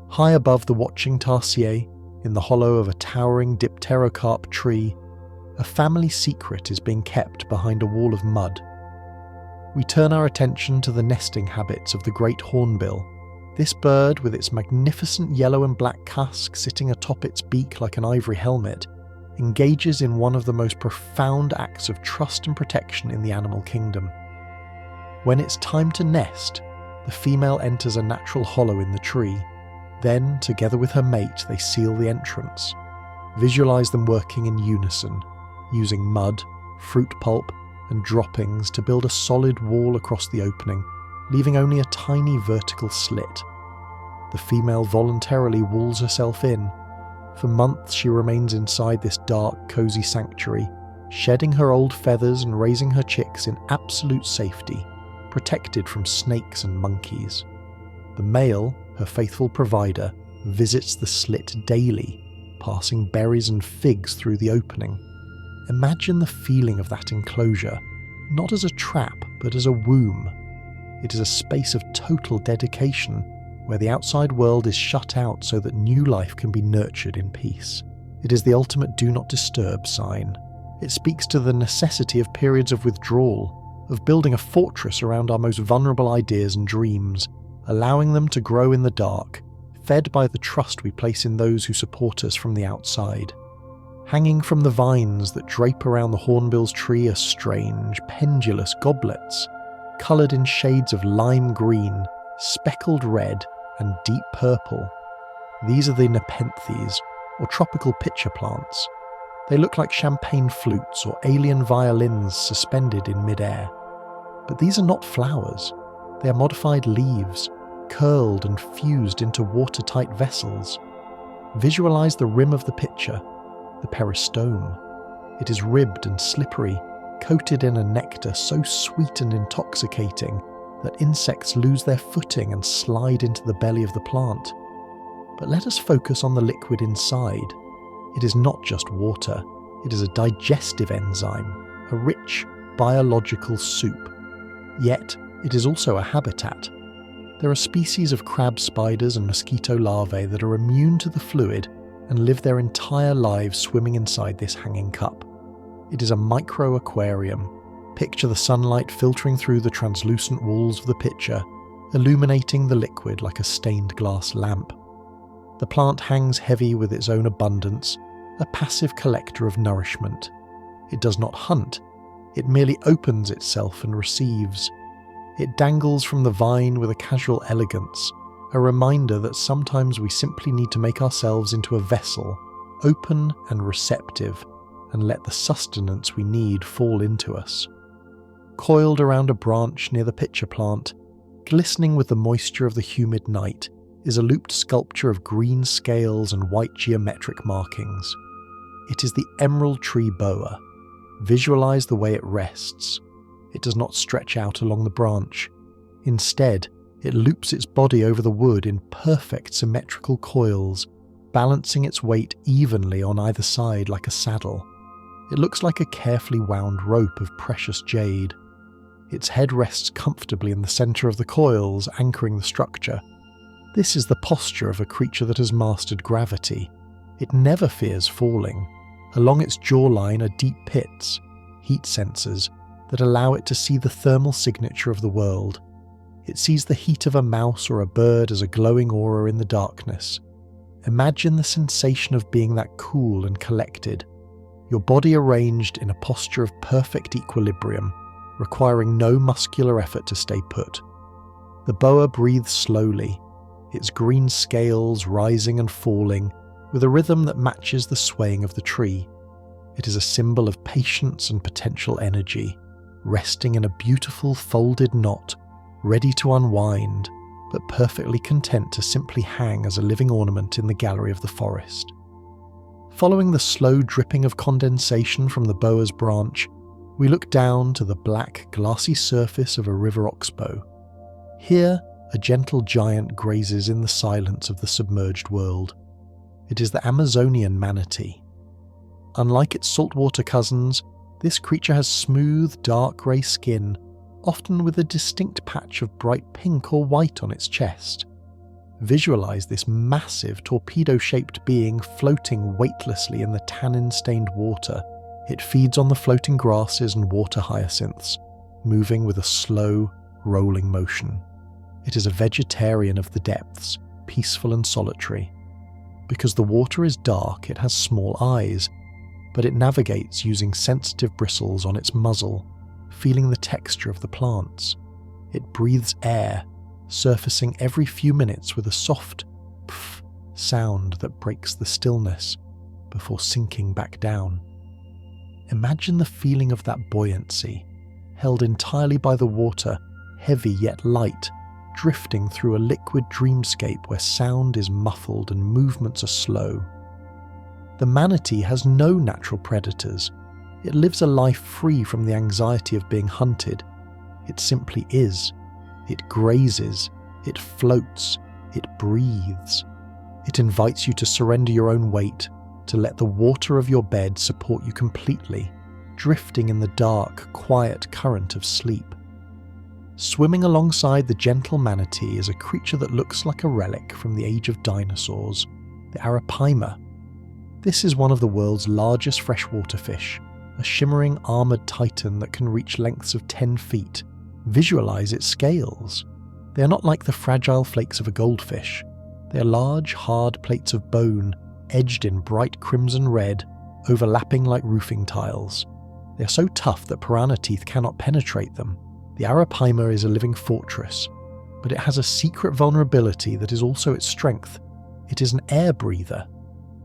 High above the watching tarsier, in the hollow of a towering dipterocarp tree, a family secret is being kept behind a wall of mud. We turn our attention to the nesting habits of the great hornbill. This bird, with its magnificent yellow and black casque sitting atop its beak like an ivory helmet, engages in one of the most profound acts of trust and protection in the animal kingdom. When it's time to nest, the female enters a natural hollow in the tree. Then, together with her mate, they seal the entrance. Visualize them working in unison, using mud, fruit pulp, and droppings to build a solid wall across the opening, leaving only a tiny vertical slit. The female voluntarily walls herself in. For months she remains inside this dark, cozy sanctuary, shedding her old feathers and raising her chicks in absolute safety, protected from snakes and monkeys. The male, her faithful provider, visits the slit daily, passing berries and figs through the opening. Imagine the feeling of that enclosure, not as a trap, but as a womb. It is a space of total dedication, where the outside world is shut out so that new life can be nurtured in peace. It is the ultimate do not disturb sign. It speaks to the necessity of periods of withdrawal, of building a fortress around our most vulnerable ideas and dreams, allowing them to grow in the dark, fed by the trust we place in those who support us from the outside. Hanging from the vines that drape around the hornbill's tree are strange, pendulous goblets, coloured in shades of lime green, speckled red, and deep purple. These are the nepenthes, or tropical pitcher plants. They look like champagne flutes or alien violins suspended in midair. But these are not flowers. They are modified leaves, curled and fused into watertight vessels. Visualize the rim of the pitcher, the peristome. It is ribbed and slippery, coated in a nectar so sweet and intoxicating that insects lose their footing and slide into the belly of the plant. But let us focus on the liquid inside. It is not just water, it is a digestive enzyme, a rich biological soup. Yet, it is also a habitat. There are species of crab spiders and mosquito larvae that are immune to the fluid and live their entire lives swimming inside this hanging cup. It is a micro-aquarium. Picture the sunlight filtering through the translucent walls of the pitcher, illuminating the liquid like a stained glass lamp. The plant hangs heavy with its own abundance, a passive collector of nourishment. It does not hunt, it merely opens itself and receives. It dangles from the vine with a casual elegance, a reminder that sometimes we simply need to make ourselves into a vessel, open and receptive, and let the sustenance we need fall into us. Coiled around a branch near the pitcher plant, glistening with the moisture of the humid night, is a looped sculpture of green scales and white geometric markings. It is the emerald tree boa. Visualize the way it rests. It does not stretch out along the branch. Instead, it loops its body over the wood in perfect symmetrical coils, balancing its weight evenly on either side like a saddle. It looks like a carefully wound rope of precious jade. Its head rests comfortably in the center of the coils, anchoring the structure. This is the posture of a creature that has mastered gravity. It never fears falling. Along its jawline are deep pits, heat sensors, that allow it to see the thermal signature of the world. It sees the heat of a mouse or a bird as a glowing aura in the darkness. Imagine the sensation of being that cool and collected, your body arranged in a posture of perfect equilibrium, requiring no muscular effort to stay put. The boa breathes slowly, its green scales rising and falling, with a rhythm that matches the swaying of the tree. It is a symbol of patience and potential energy, resting in a beautiful folded knot, ready to unwind, but perfectly content to simply hang as a living ornament in the gallery of the forest. Following the slow dripping of condensation from the boa's branch, we look down to the black, glassy surface of a river oxbow. Here, a gentle giant grazes in the silence of the submerged world. It is the Amazonian manatee. Unlike its saltwater cousins, this creature has smooth, dark grey skin, often with a distinct patch of bright pink or white on its chest. Visualize this massive, torpedo-shaped being floating weightlessly in the tannin-stained water. It feeds on the floating grasses and water hyacinths, moving with a slow, rolling motion. It is a vegetarian of the depths, peaceful and solitary. Because the water is dark, it has small eyes, but it navigates using sensitive bristles on its muzzle, feeling the texture of the plants. It breathes air, surfacing every few minutes with a soft pff sound that breaks the stillness before sinking back down. Imagine the feeling of that buoyancy, held entirely by the water, heavy yet light, drifting through a liquid dreamscape where sound is muffled and movements are slow. The manatee has no natural predators. It lives a life free from the anxiety of being hunted. It simply is. It grazes. It floats. It breathes. It invites you to surrender your own weight, to let the water of your bed support you completely, drifting in the dark, quiet current of sleep. Swimming alongside the gentle manatee is a creature that looks like a relic from the age of dinosaurs, the arapaima. This is one of the world's largest freshwater fish, a shimmering armoured titan that can reach lengths of 10 feet. Visualize its scales. They are not like the fragile flakes of a goldfish. They are large, hard plates of bone, edged in bright crimson red, overlapping like roofing tiles. They are so tough that piranha teeth cannot penetrate them. The arapaima is a living fortress, but it has a secret vulnerability that is also its strength. It is an air breather.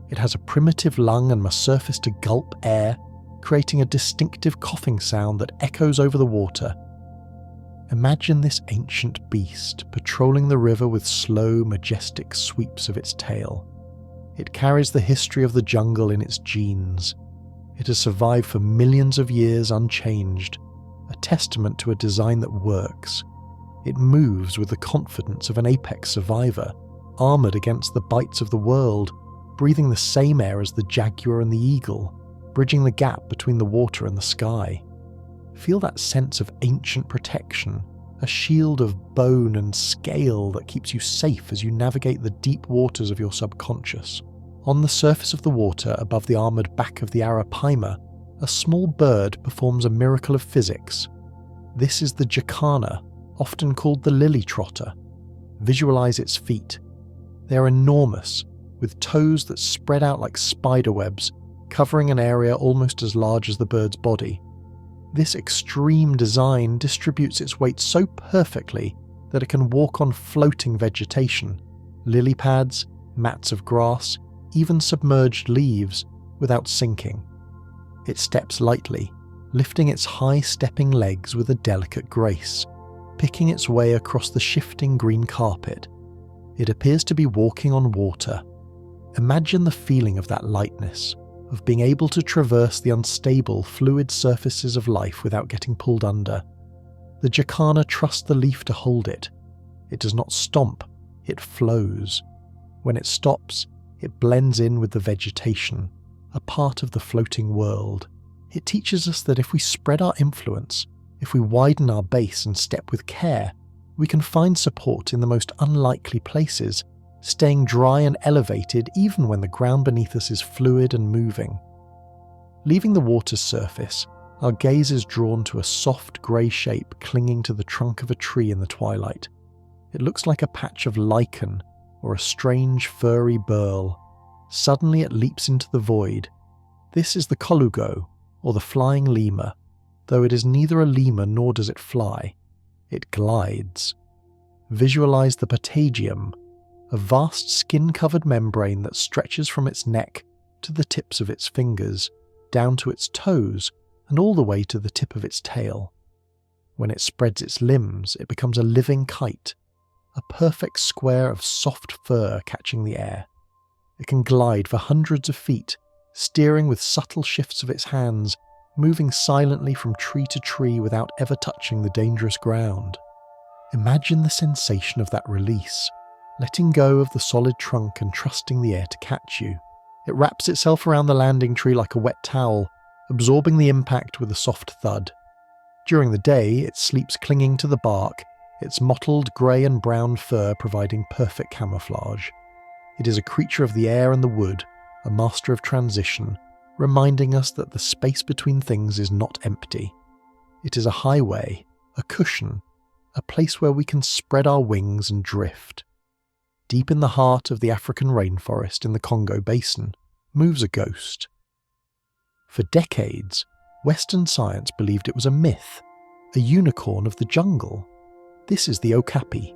It has a primitive lung and must surface to gulp air, creating a distinctive coughing sound that echoes over the water. Imagine this ancient beast patrolling the river with slow, majestic sweeps of its tail. It carries the history of the jungle in its genes. It has survived for millions of years unchanged, a testament to a design that works. It moves with the confidence of an apex survivor, armoured against the bites of the world, breathing the same air as the jaguar and the eagle, bridging the gap between the water and the sky. Feel that sense of ancient protection, a shield of bone and scale that keeps you safe as you navigate the deep waters of your subconscious. On the surface of the water above the armoured back of the arapaima, a small bird performs a miracle of physics. This is the jacana, often called the lily trotter. Visualize its feet. They are enormous, with toes that spread out like spider webs, covering an area almost as large as the bird's body. This extreme design distributes its weight so perfectly that it can walk on floating vegetation, lily pads, mats of grass, even submerged leaves, without sinking. It steps lightly, lifting its high-stepping legs with a delicate grace, picking its way across the shifting green carpet. It appears to be walking on water. Imagine the feeling of that lightness, of being able to traverse the unstable, fluid surfaces of life without getting pulled under. The jacana trusts the leaf to hold it. It does not stomp, it flows. When it stops, it blends in with the vegetation, a part of the floating world. It teaches us that if we spread our influence, if we widen our base and step with care, we can find support in the most unlikely places, staying dry and elevated even when the ground beneath us is fluid and moving. Leaving the water's surface, our gaze is drawn to a soft grey shape clinging to the trunk of a tree in the twilight. It looks like a patch of lichen or a strange furry burl. Suddenly it leaps into the void. This is the colugo, or the flying lemur, though it is neither a lemur nor does it fly. It glides. Visualize the patagium, a vast skin-covered membrane that stretches from its neck to the tips of its fingers, down to its toes, and all the way to the tip of its tail. When it spreads its limbs, it becomes a living kite, a perfect square of soft fur catching the air. It can glide for hundreds of feet, steering with subtle shifts of its hands, moving silently from tree to tree without ever touching the dangerous ground. Imagine the sensation of that release, letting go of the solid trunk and trusting the air to catch you. It wraps itself around the landing tree like a wet towel, absorbing the impact with a soft thud. During the day, it sleeps clinging to the bark, its mottled grey and brown fur providing perfect camouflage. It is a creature of the air and the wood, a master of transition, reminding us that the space between things is not empty. It is a highway, a cushion, a place where we can spread our wings and drift. Deep in the heart of the African rainforest in the Congo Basin moves a ghost. For decades, Western science believed it was a myth, a unicorn of the jungle. This is the okapi.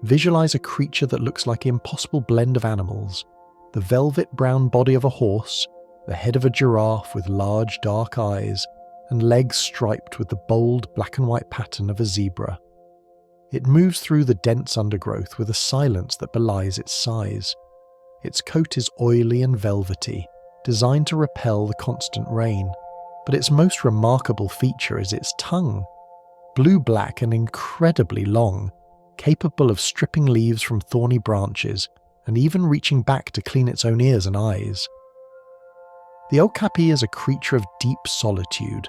Visualize a creature that looks like an impossible blend of animals: the velvet brown body of a horse, the head of a giraffe with large dark eyes, and legs striped with the bold black and white pattern of a zebra. It moves through the dense undergrowth with a silence that belies its size. Its coat is oily and velvety, designed to repel the constant rain, but its most remarkable feature is its tongue. Blue-black and incredibly long, capable of stripping leaves from thorny branches and even reaching back to clean its own ears and eyes. The okapi is a creature of deep solitude.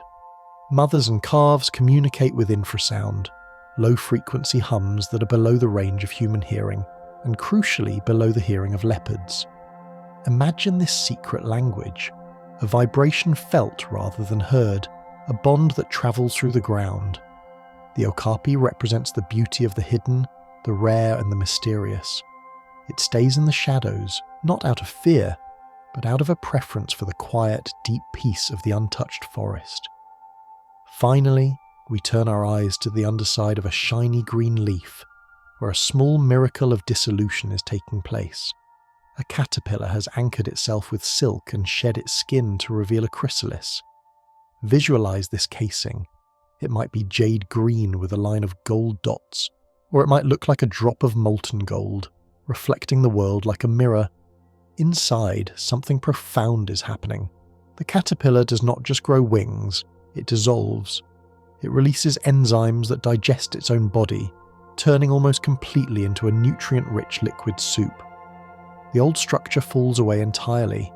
Mothers and calves communicate with infrasound, low-frequency hums that are below the range of human hearing, and crucially below the hearing of leopards. Imagine this secret language, a vibration felt rather than heard, a bond that travels through the ground. The okapi represents the beauty of the hidden, the rare and the mysterious. It stays in the shadows, not out of fear, but out of a preference for the quiet, deep peace of the untouched forest. Finally, we turn our eyes to the underside of a shiny green leaf, where a small miracle of dissolution is taking place. A caterpillar has anchored itself with silk and shed its skin to reveal a chrysalis. Visualize this casing. It might be jade green with a line of gold dots, or it might look like a drop of molten gold, reflecting the world like a mirror. Inside, something profound is happening. The caterpillar does not just grow wings, it dissolves. It releases enzymes that digest its own body, turning almost completely into a nutrient-rich liquid soup. The old structure falls away entirely.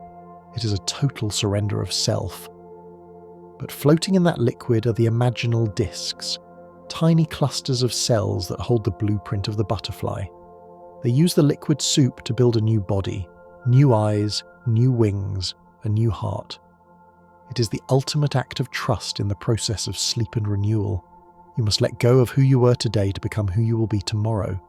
It is a total surrender of self. But floating in that liquid are the imaginal discs, tiny clusters of cells that hold the blueprint of the butterfly. They use the liquid soup to build a new body, new eyes, new wings, a new heart. It is the ultimate act of trust in the process of sleep and renewal. You must let go of who you were today to become who you will be tomorrow.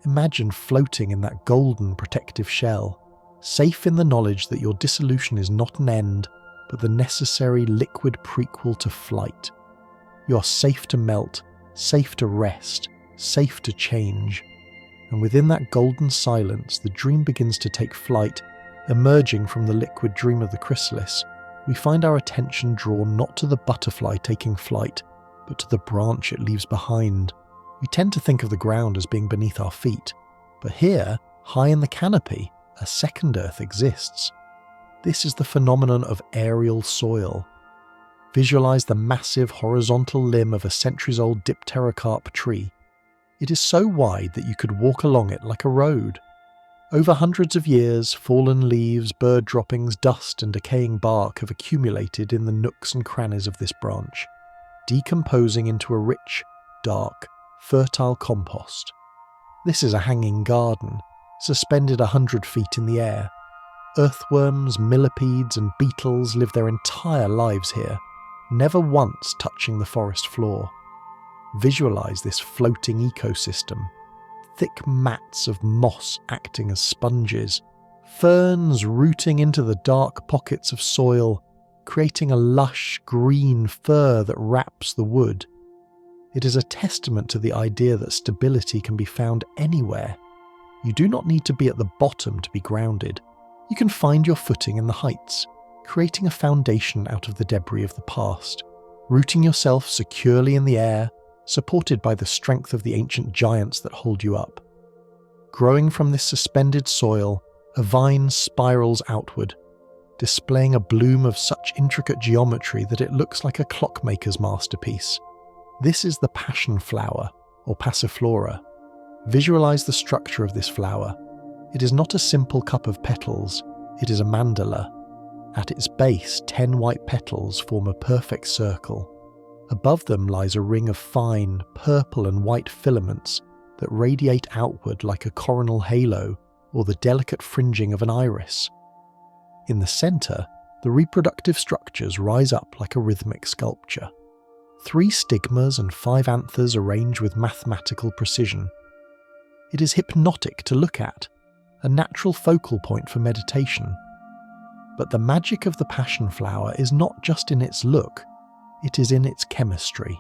Imagine floating in that golden protective shell, safe in the knowledge that your dissolution is not an end, but the necessary liquid prequel to flight. You are safe to melt, safe to rest, safe to change. And within that golden silence, the dream begins to take flight. Emerging from the liquid dream of the chrysalis, we find our attention drawn not to the butterfly taking flight, but to the branch it leaves behind. We tend to think of the ground as being beneath our feet, but here, high in the canopy, a second earth exists. This is the phenomenon of aerial soil. Visualize the massive horizontal limb of a centuries-old dipterocarp tree. It is so wide that you could walk along it like a road. Over hundreds of years, fallen leaves, bird droppings, dust and decaying bark have accumulated in the nooks and crannies of this branch, decomposing into a rich, dark, fertile compost. This is a hanging garden, suspended 100 feet in the air. Earthworms, millipedes and beetles live their entire lives here, never once touching the forest floor. Visualize this floating ecosystem. Thick mats of moss acting as sponges, ferns rooting into the dark pockets of soil, creating a lush green fur that wraps the wood. It is a testament to the idea that stability can be found anywhere. You do not need to be at the bottom to be grounded. You can find your footing in the heights, creating a foundation out of the debris of the past, rooting yourself securely in the air, supported by the strength of the ancient giants that hold you up. Growing from this suspended soil, a vine spirals outward, displaying a bloom of such intricate geometry that it looks like a clockmaker's masterpiece. This is the passion flower, or passiflora. Visualize the structure of this flower. It is not a simple cup of petals, it is a mandala. At its base, 10 white petals form a perfect circle. Above them lies a ring of fine, purple and white filaments that radiate outward like a coronal halo or the delicate fringing of an iris. In the centre, the reproductive structures rise up like a rhythmic sculpture. 3 stigmas and 5 anthers arranged with mathematical precision. It is hypnotic to look at, a natural focal point for meditation. But the magic of the passion flower is not just in its look, it is in its chemistry.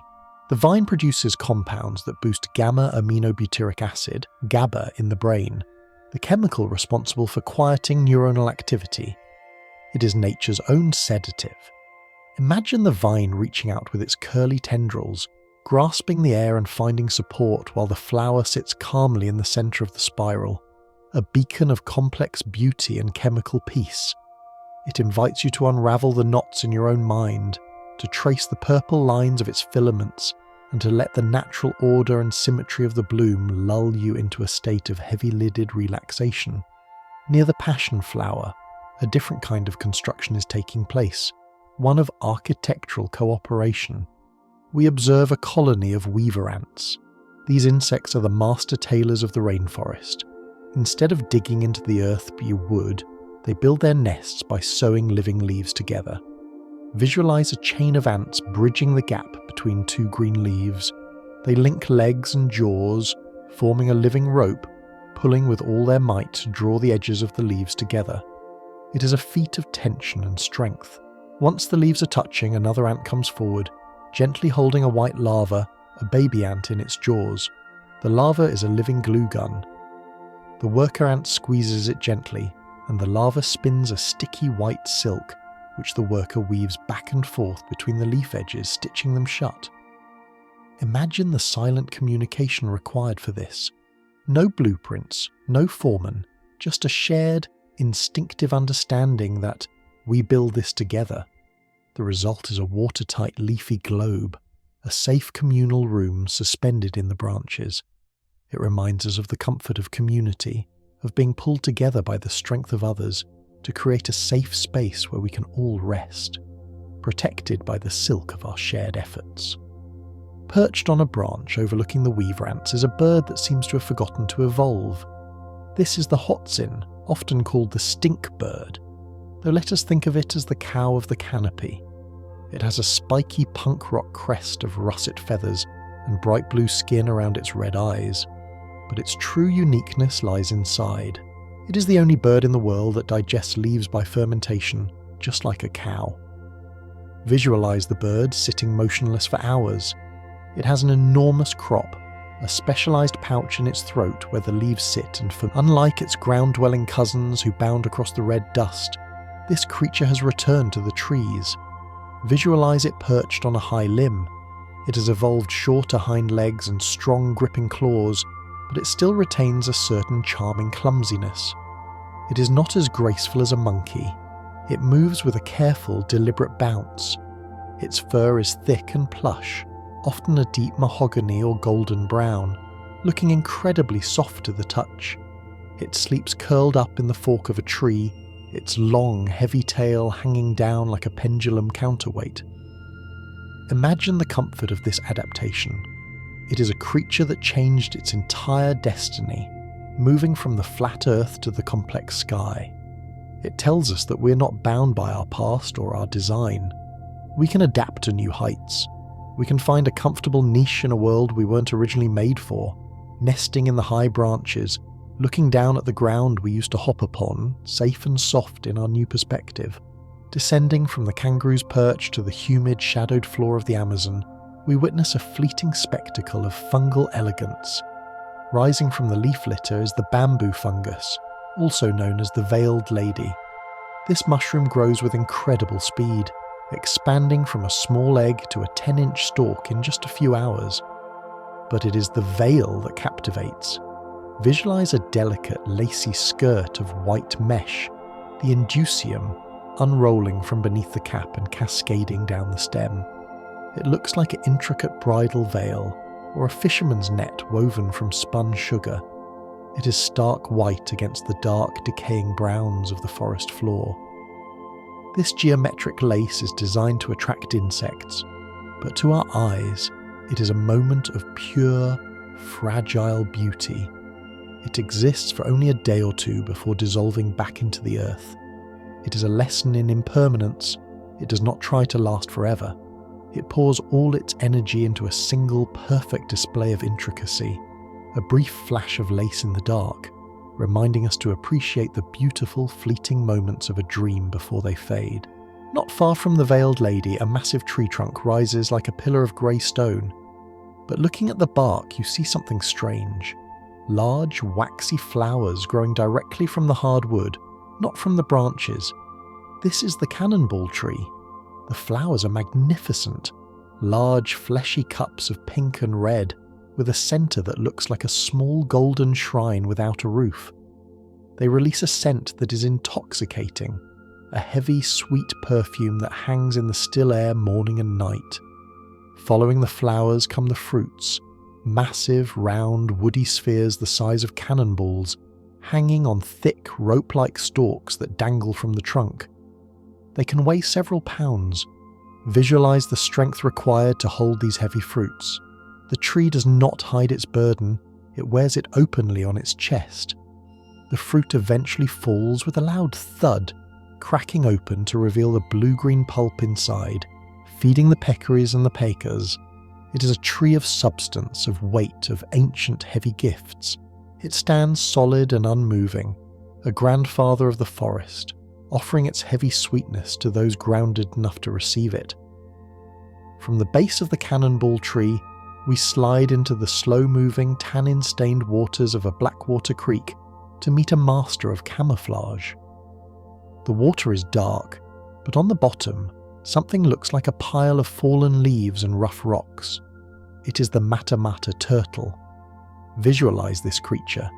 The vine produces compounds that boost gamma-aminobutyric acid, GABA, in the brain, the chemical responsible for quieting neuronal activity. It is nature's own sedative. Imagine the vine reaching out with its curly tendrils, grasping the air and finding support while the flower sits calmly in the centre of the spiral, a beacon of complex beauty and chemical peace. It invites you to unravel the knots in your own mind, to trace the purple lines of its filaments, and to let the natural order and symmetry of the bloom lull you into a state of heavy-lidded relaxation. Near the passion flower, a different kind of construction is taking place, one of architectural cooperation. We observe a colony of weaver ants. These insects are the master tailors of the rainforest. Instead of digging into the earth you would, they build their nests by sewing living leaves together. Visualize a chain of ants bridging the gap between 2 green leaves. They link legs and jaws, forming a living rope, pulling with all their might to draw the edges of the leaves together. It is a feat of tension and strength. Once the leaves are touching, another ant comes forward, gently holding a white larva, a baby ant in its jaws. The larva is a living glue gun. The worker ant squeezes it gently, and the lava spins a sticky white silk which the worker weaves back and forth between the leaf edges, stitching them shut. Imagine the silent communication required for this. No blueprints, no foreman, just a shared, instinctive understanding that we build this together. The result is a watertight leafy globe, a safe communal room suspended in the branches. It reminds us of the comfort of community, of being pulled together by the strength of others to create a safe space where we can all rest, protected by the silk of our shared efforts. Perched on a branch overlooking the weave rants is a bird that seems to have forgotten to evolve. This is the hotzin, often called the stink bird, though let us think of it as the cow of the canopy. It has a spiky punk rock crest of russet feathers and bright blue skin around its red eyes, but its true uniqueness lies inside. It is the only bird in the world that digests leaves by fermentation, just like a cow. Visualize the bird sitting motionless for hours. It has an enormous crop, a specialized pouch in its throat where the leaves sit and unlike its ground-dwelling cousins who bound across the red dust, this creature has returned to the trees. Visualize it perched on a high limb. It has evolved shorter hind legs and strong gripping claws, but it still retains a certain charming clumsiness. It is not as graceful as a monkey. It moves with a careful, deliberate bounce. Its fur is thick and plush, often a deep mahogany or golden brown, looking incredibly soft to the touch. It sleeps curled up in the fork of a tree, its long, heavy tail hanging down like a pendulum counterweight. Imagine the comfort of this adaptation. It is a creature that changed its entire destiny, moving from the flat earth to the complex sky. It tells us that we're not bound by our past or our design. We can adapt to new heights. We can find a comfortable niche in a world we weren't originally made for, nesting in the high branches, looking down at the ground we used to hop upon, safe and soft in our new perspective. Descending from the kangaroo's perch to the humid, shadowed floor of the Amazon, we witness a fleeting spectacle of fungal elegance. Rising from the leaf litter is the bamboo fungus, also known as the veiled lady. This mushroom grows with incredible speed, expanding from a small egg to a 10-inch stalk in just a few hours. But it is the veil that captivates. Visualize a delicate, lacy skirt of white mesh, the indusium, unrolling from beneath the cap and cascading down the stem. It looks like an intricate bridal veil, or a fisherman's net woven from spun sugar. It is stark white against the dark, decaying browns of the forest floor. This geometric lace is designed to attract insects, but to our eyes, it is a moment of pure, fragile beauty. It exists for only a day or two before dissolving back into the earth. It is a lesson in impermanence. It does not try to last forever. It pours all its energy into a single perfect display of intricacy, a brief flash of lace in the dark, reminding us to appreciate the beautiful fleeting moments of a dream before they fade. Not far from the veiled lady, a massive tree trunk rises like a pillar of grey stone. But looking at the bark, you see something strange. Large, waxy flowers growing directly from the hard wood, not from the branches. This is the cannonball tree. The flowers are magnificent, large fleshy cups of pink and red, with a centre that looks like a small golden shrine without a roof. They release a scent that is intoxicating, a heavy, sweet perfume that hangs in the still air morning and night. Following the flowers come the fruits, massive, round, woody spheres the size of cannonballs, hanging on thick, rope-like stalks that dangle from the trunk. They can weigh several pounds. Visualize the strength required to hold these heavy fruits. The tree does not hide its burden, it wears it openly on its chest. The fruit eventually falls with a loud thud, cracking open to reveal the blue-green pulp inside, feeding the peccaries and the pecas. It is a tree of substance, of weight, of ancient heavy gifts. It stands solid and unmoving, a grandfather of the forest, offering its heavy sweetness to those grounded enough to receive it. From the base of the cannonball tree, we slide into the slow-moving, tannin-stained waters of a blackwater creek to meet a master of camouflage. The water is dark, but on the bottom, something looks like a pile of fallen leaves and rough rocks. It is the mata turtle. Visualize this creature.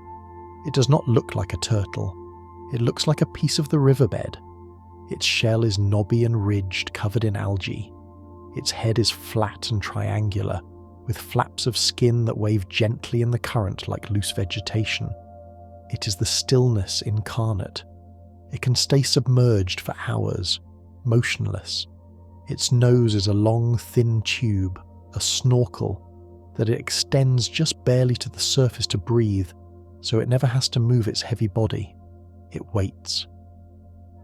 It does not look like a turtle. It looks like a piece of the riverbed. Its shell is knobby and ridged, covered in algae. Its head is flat and triangular, with flaps of skin that wave gently in the current like loose vegetation. It is the stillness incarnate. It can stay submerged for hours, motionless. Its nose is a long, thin tube, a snorkel, that it extends just barely to the surface to breathe, so it never has to move its heavy body. It waits.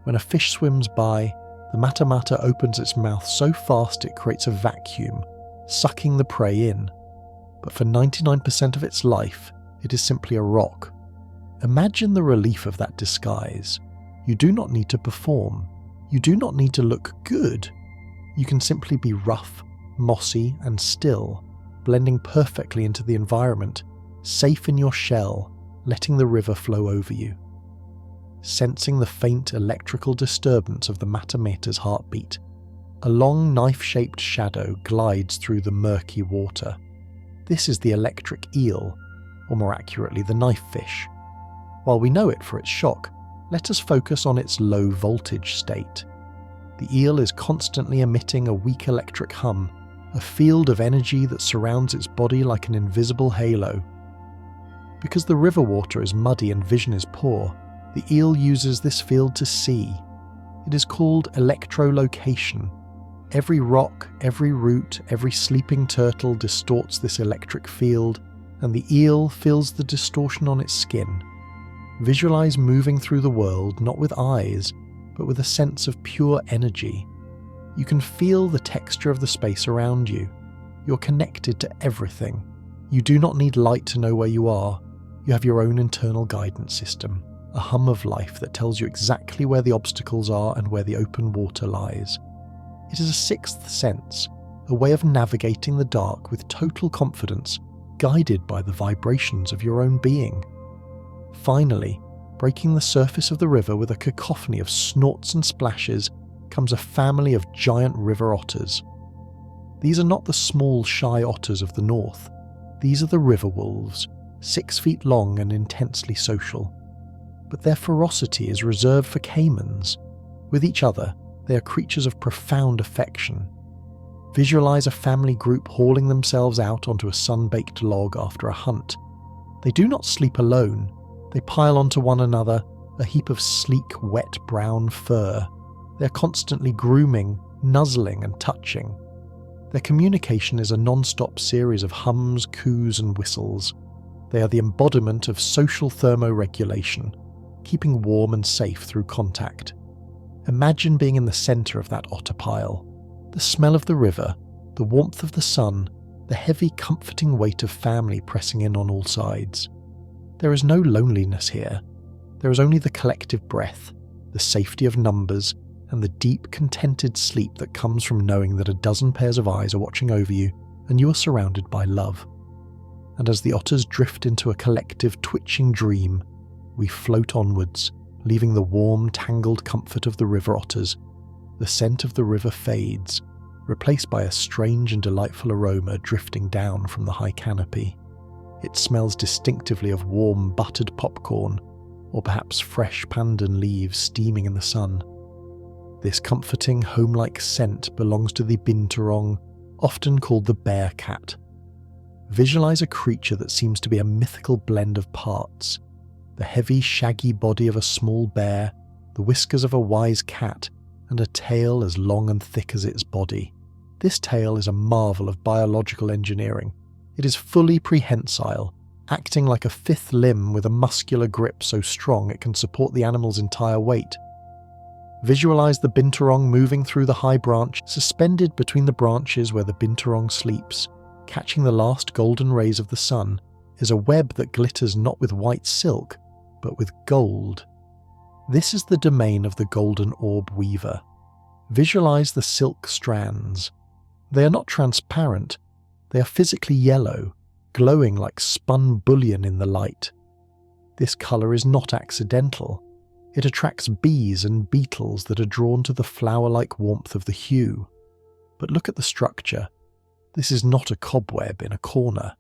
When a fish swims by, the mata opens its mouth so fast it creates a vacuum, sucking the prey in. But for 99% of its life, it is simply a rock. Imagine the relief of that disguise. You do not need to perform. You do not need to look good. You can simply be rough, mossy, and still, blending perfectly into the environment, safe in your shell, letting the river flow over you. Sensing the faint electrical disturbance of the mata's heartbeat, a long knife-shaped shadow glides through the murky water. This is the electric eel, or more accurately the knife fish. While we know it for its shock, let us focus on its low voltage state. The eel is constantly emitting a weak electric hum, a field of energy that surrounds its body like an invisible halo. Because the river water is muddy and vision is poor, the eel uses this field to see. It is called electrolocation. Every rock, every root, every sleeping turtle distorts this electric field, and the eel feels the distortion on its skin. Visualize moving through the world not with eyes, but with a sense of pure energy. You can feel the texture of the space around you. You're connected to everything. You do not need light to know where you are. You have your own internal guidance system, a hum of life that tells you exactly where the obstacles are and where the open water lies. It is a sixth sense, a way of navigating the dark with total confidence, guided by the vibrations of your own being. Finally, breaking the surface of the river with a cacophony of snorts and splashes comes a family of giant river otters. These are not the small, shy otters of the north. These are the river wolves, 6 feet long and intensely social. But their ferocity is reserved for caimans. With each other, they are creatures of profound affection. Visualize a family group hauling themselves out onto a sun-baked log after a hunt. They do not sleep alone. They pile onto one another, a heap of sleek, wet brown fur. They are constantly grooming, nuzzling and touching. Their communication is a non-stop series of hums, coos and whistles. They are the embodiment of social thermoregulation, keeping warm and safe through contact. Imagine being in the centre of that otter pile. The smell of the river, the warmth of the sun, the heavy, comforting weight of family pressing in on all sides. There is no loneliness here. There is only the collective breath, the safety of numbers, and the deep, contented sleep that comes from knowing that a dozen pairs of eyes are watching over you and you are surrounded by love. And as the otters drift into a collective, twitching dream, we float onwards, leaving the warm, tangled comfort of the river otters. The scent of the river fades, replaced by a strange and delightful aroma drifting down from the high canopy. It smells distinctively of warm, buttered popcorn, or perhaps fresh pandan leaves steaming in the sun. This comforting, home-like scent belongs to the binturong, often called the bear cat. Visualize a creature that seems to be a mythical blend of parts. The heavy, shaggy body of a small bear, the whiskers of a wise cat, and a tail as long and thick as its body. This tail is a marvel of biological engineering. It is fully prehensile, acting like a fifth limb with a muscular grip so strong it can support the animal's entire weight. Visualize the binturong moving through the high branch, suspended between the branches where the binturong sleeps, catching the last golden rays of the sun, is a web that glitters not with white silk, but with gold. This is the domain of the golden orb weaver. Visualize the silk strands. They are not transparent. They are physically yellow, glowing like spun bullion in the light. This colour is not accidental. It attracts bees and beetles that are drawn to the flower-like warmth of the hue. But look at the structure. This is not a cobweb in a corner.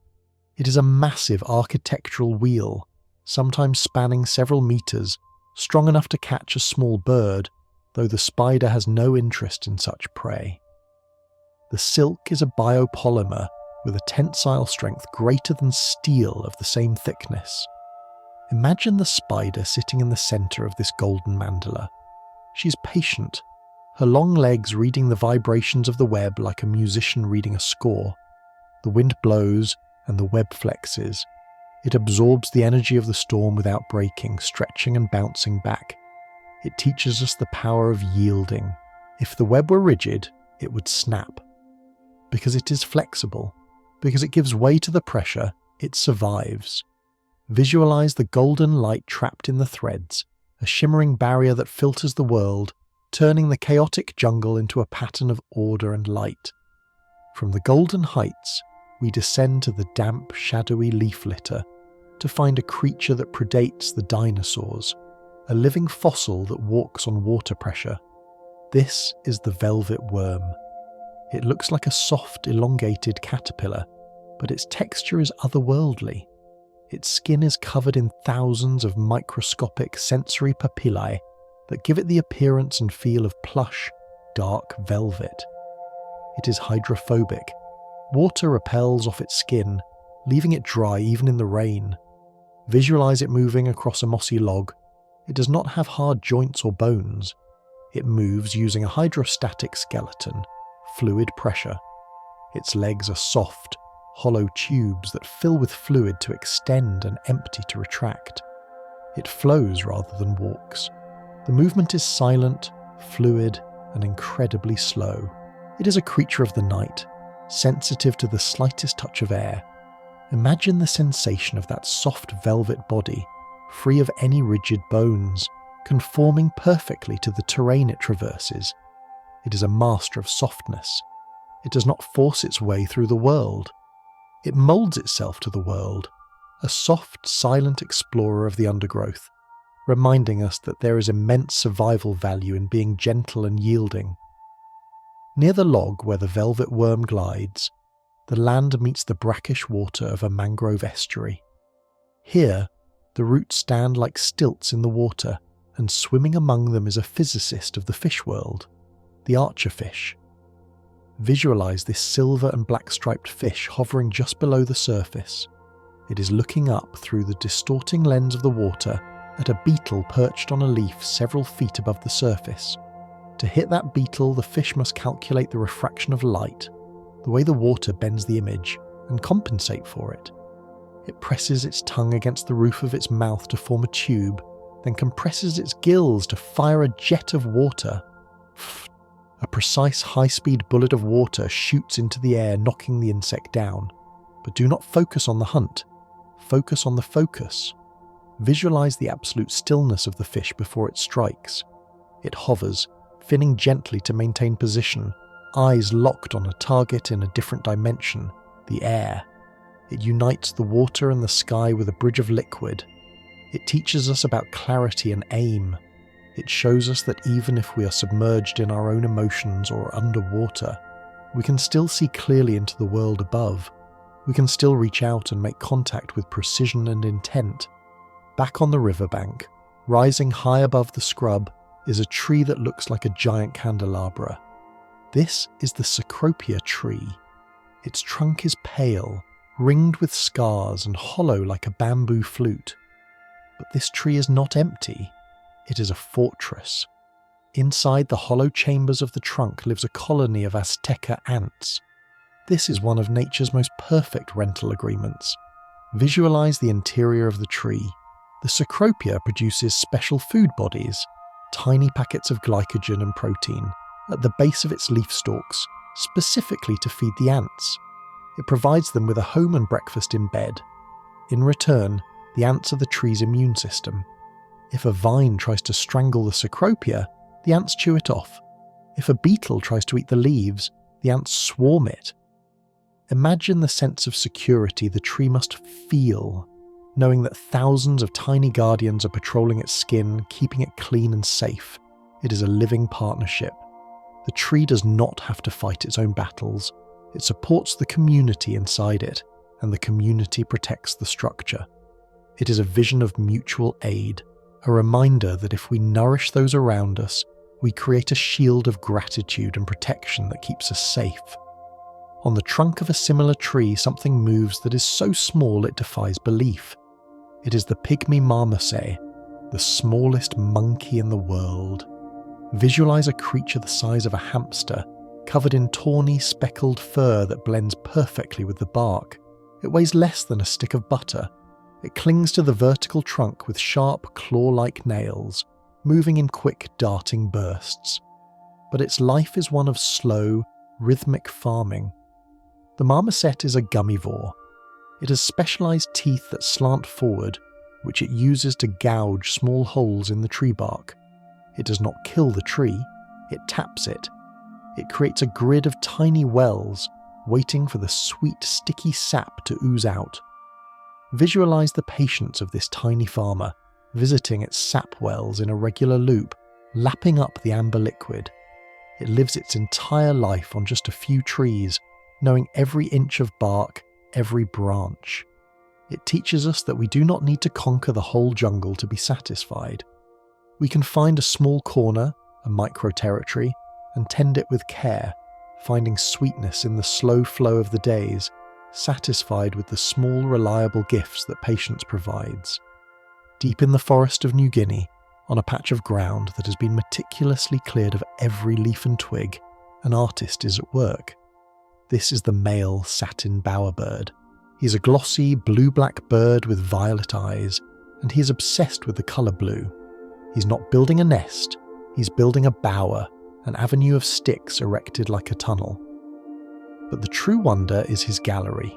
It is a massive architectural wheel, sometimes spanning several meters, strong enough to catch a small bird, though the spider has no interest in such prey. The silk is a biopolymer with a tensile strength greater than steel of the same thickness. Imagine the spider sitting in the center of this golden mandala. She is patient, her long legs reading the vibrations of the web like a musician reading a score. The wind blows and the web flexes. It absorbs the energy of the storm without breaking, stretching and bouncing back. It teaches us the power of yielding. If the web were rigid, it would snap. Because it is flexible, because it gives way to the pressure, it survives. Visualize the golden light trapped in the threads, a shimmering barrier that filters the world, turning the chaotic jungle into a pattern of order and light. From the golden heights, we descend to the damp, shadowy leaf litter to find a creature that predates the dinosaurs, a living fossil that walks on water pressure. This is the velvet worm. It looks like a soft, elongated caterpillar, but its texture is otherworldly. Its skin is covered in thousands of microscopic sensory papillae that give it the appearance and feel of plush, dark velvet. It is hydrophobic. Water repels off its skin, leaving it dry even in the rain. Visualize it moving across a mossy log. It does not have hard joints or bones. It moves using a hydrostatic skeleton, fluid pressure. Its legs are soft, hollow tubes that fill with fluid to extend and empty to retract. It flows rather than walks. The movement is silent, fluid, and incredibly slow. It is a creature of the night, sensitive to the slightest touch of air. Imagine the sensation of that soft velvet body, free of any rigid bones, conforming perfectly to the terrain it traverses. It is a master of softness. It does not force its way through the world. It molds itself to the world, a soft, silent explorer of the undergrowth, reminding us that there is immense survival value in being gentle and yielding. Near the log where the velvet worm glides, the land meets the brackish water of a mangrove estuary. Here, the roots stand like stilts in the water, and swimming among them is a physicist of the fish world, the archerfish. Visualize this silver and black striped fish hovering just below the surface. It is looking up through the distorting lens of the water at a beetle perched on a leaf several feet above the surface. To hit that beetle, the fish must calculate the refraction of light, the way the water bends the image, and compensate for it. It presses its tongue against the roof of its mouth to form a tube, then compresses its gills to fire a jet of water. A precise high-speed bullet of water shoots into the air, knocking the insect down. But do not focus on the hunt. Focus on the focus. Visualize the absolute stillness of the fish before it strikes. It hovers, finning gently to maintain position, eyes locked on a target in a different dimension, the air. It unites the water and the sky with a bridge of liquid. It teaches us about clarity and aim. It shows us that even if we are submerged in our own emotions or underwater, we can still see clearly into the world above. We can still reach out and make contact with precision and intent. Back on the riverbank, rising high above the scrub, is a tree that looks like a giant candelabra. This is the Cecropia tree. Its trunk is pale, ringed with scars and hollow like a bamboo flute. But this tree is not empty. It is a fortress. Inside the hollow chambers of the trunk lives a colony of Azteca ants. This is one of nature's most perfect rental agreements. Visualize the interior of the tree. The Cecropia produces special food bodies, tiny packets of glycogen and protein, at the base of its leaf stalks, specifically to feed the ants. It provides them with a home and breakfast in bed. In return, the ants are the tree's immune system. If a vine tries to strangle the Cecropia, the ants chew it off. If a beetle tries to eat the leaves, the ants swarm it. Imagine the sense of security the tree must feel, knowing that thousands of tiny guardians are patrolling its skin, keeping it clean and safe. It is a living partnership. The tree does not have to fight its own battles. It supports the community inside it, and the community protects the structure. It is a vision of mutual aid, a reminder that if we nourish those around us, we create a shield of gratitude and protection that keeps us safe. On the trunk of a similar tree, something moves that is so small it defies belief. It is the pygmy marmoset, the smallest monkey in the world. Visualize a creature the size of a hamster, covered in tawny, speckled fur that blends perfectly with the bark. It weighs less than a stick of butter. It clings to the vertical trunk with sharp, claw-like nails, moving in quick, darting bursts. But its life is one of slow, rhythmic farming. The marmoset is a gummivore. It has specialized teeth that slant forward, which it uses to gouge small holes in the tree bark. It does not kill the tree, it taps it. It creates a grid of tiny wells, waiting for the sweet, sticky sap to ooze out. Visualize the patience of this tiny farmer, visiting its sap wells in a regular loop, lapping up the amber liquid. It lives its entire life on just a few trees, knowing every inch of bark, every branch. It teaches us that we do not need to conquer the whole jungle to be satisfied. We can find a small corner, a micro-territory, and tend it with care, finding sweetness in the slow flow of the days, satisfied with the small, reliable gifts that patience provides. Deep in the forest of New Guinea, on a patch of ground that has been meticulously cleared of every leaf and twig, an artist is at work. This is the male satin bowerbird. He's a glossy, blue-black bird with violet eyes, and he is obsessed with the colour blue. He's not building a nest, he's building a bower, an avenue of sticks erected like a tunnel. But the true wonder is his gallery.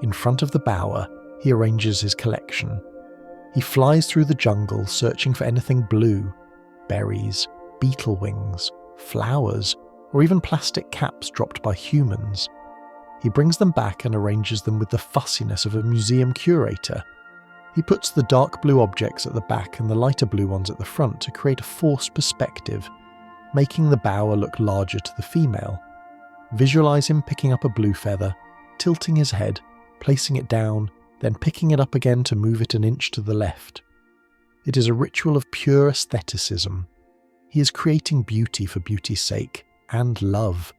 In front of the bower, he arranges his collection. He flies through the jungle searching for anything blue, berries, beetle wings, flowers, or even plastic caps dropped by humans. He brings them back and arranges them with the fussiness of a museum curator. He puts the dark blue objects at the back and the lighter blue ones at the front to create a forced perspective, making the bower look larger to the female. Visualize him picking up a blue feather, tilting his head, placing it down, then picking it up again to move it an inch to the left. It is a ritual of pure aestheticism. He is creating beauty for beauty's sake, and love.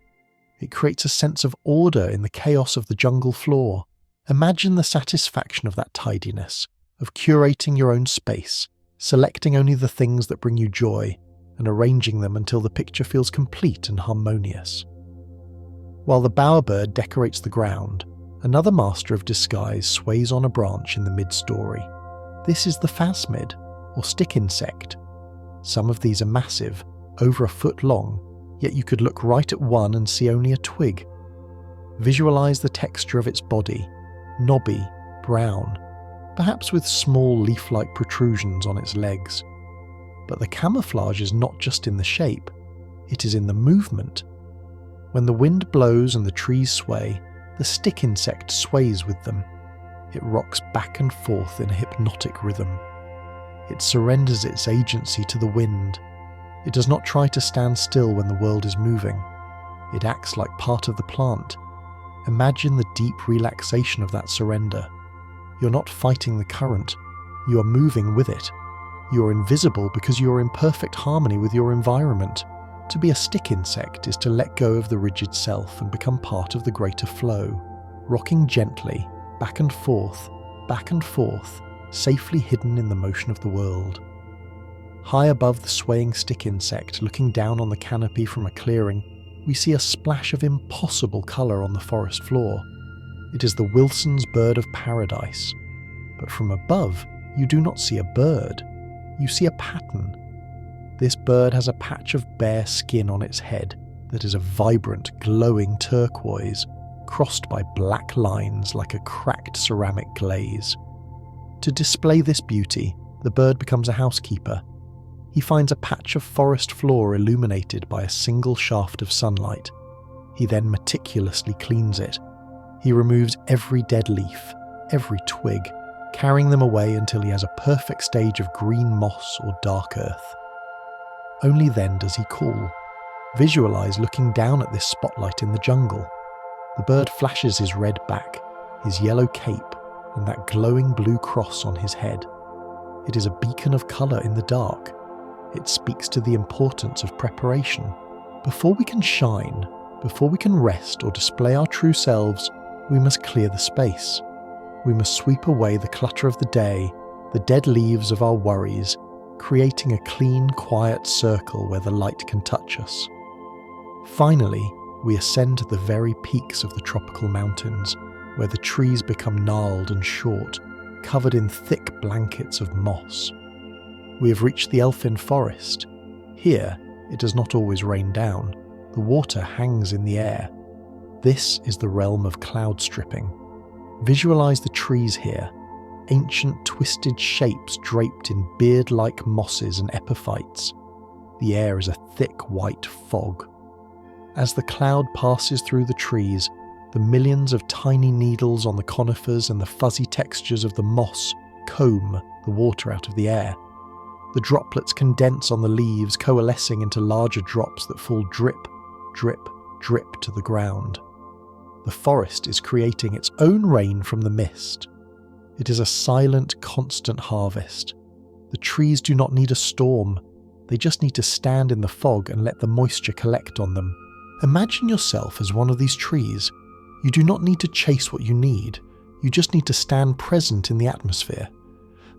It creates a sense of order in the chaos of the jungle floor. Imagine the satisfaction of that tidiness, of curating your own space, selecting only the things that bring you joy, and arranging them until the picture feels complete and harmonious. While the bowerbird decorates the ground, another master of disguise sways on a branch in the mid-story. This is the phasmid, or stick insect. Some of these are massive, over a foot long, yet you could look right at one and see only a twig. Visualize the texture of its body, knobby, brown, perhaps with small leaf-like protrusions on its legs. But the camouflage is not just in the shape, it is in the movement. When the wind blows and the trees sway, the stick insect sways with them. It rocks back and forth in a hypnotic rhythm. It surrenders its agency to the wind. It does not try to stand still when the world is moving. It acts like part of the plant. Imagine the deep relaxation of that surrender. You're not fighting the current. You are moving with it. You are invisible because you are in perfect harmony with your environment. To be a stick insect is to let go of the rigid self and become part of the greater flow, rocking gently, back and forth, safely hidden in the motion of the world. High above the swaying stick insect, looking down on the canopy from a clearing, we see a splash of impossible colour on the forest floor. It is the Wilson's bird of paradise. But from above, you do not see a bird. You see a pattern. This bird has a patch of bare skin on its head that is a vibrant, glowing turquoise, crossed by black lines like a cracked ceramic glaze. To display this beauty, the bird becomes a housekeeper. He finds a patch of forest floor illuminated by a single shaft of sunlight. He then meticulously cleans it. He removes every dead leaf, every twig, carrying them away until he has a perfect stage of green moss or dark earth. Only then does he call. Visualize looking down at this spotlight in the jungle. The bird flashes his red back, his yellow cape, and that glowing blue cross on his head. It is a beacon of colour in the dark. It speaks to the importance of preparation. Before we can shine, before we can rest or display our true selves, we must clear the space. We must sweep away the clutter of the day, the dead leaves of our worries, creating a clean, quiet circle where the light can touch us. Finally, we ascend to the very peaks of the tropical mountains, where the trees become gnarled and short, covered in thick blankets of moss. We have reached the elfin forest. Here, it does not always rain down. The water hangs in the air. This is the realm of cloud stripping. Visualize the trees here, ancient twisted shapes draped in beard-like mosses and epiphytes. The air is a thick white fog. As the cloud passes through the trees, the millions of tiny needles on the conifers and the fuzzy textures of the moss comb the water out of the air. The droplets condense on the leaves, coalescing into larger drops that fall drip, drip, drip to the ground. The forest is creating its own rain from the mist. It is a silent, constant harvest. The trees do not need a storm. They just need to stand in the fog and let the moisture collect on them. Imagine yourself as one of these trees. You do not need to chase what you need. You just need to stand present in the atmosphere.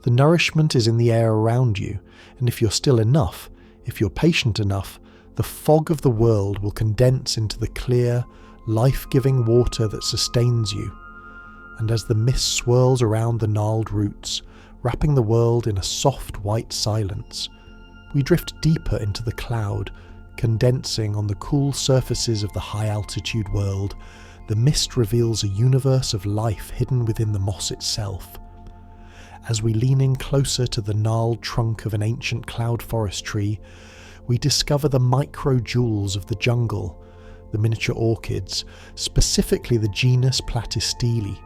The nourishment is in the air around you, and if you're still enough, if you're patient enough, the fog of the world will condense into the clear, life-giving water that sustains you. And as the mist swirls around the gnarled roots, wrapping the world in a soft white silence, we drift deeper into the cloud, condensing on the cool surfaces of the high-altitude world. The mist reveals a universe of life hidden within the moss itself. As we lean in closer to the gnarled trunk of an ancient cloud forest tree, we discover the micro-jewels of the jungle, the miniature orchids, specifically the genus Platystele.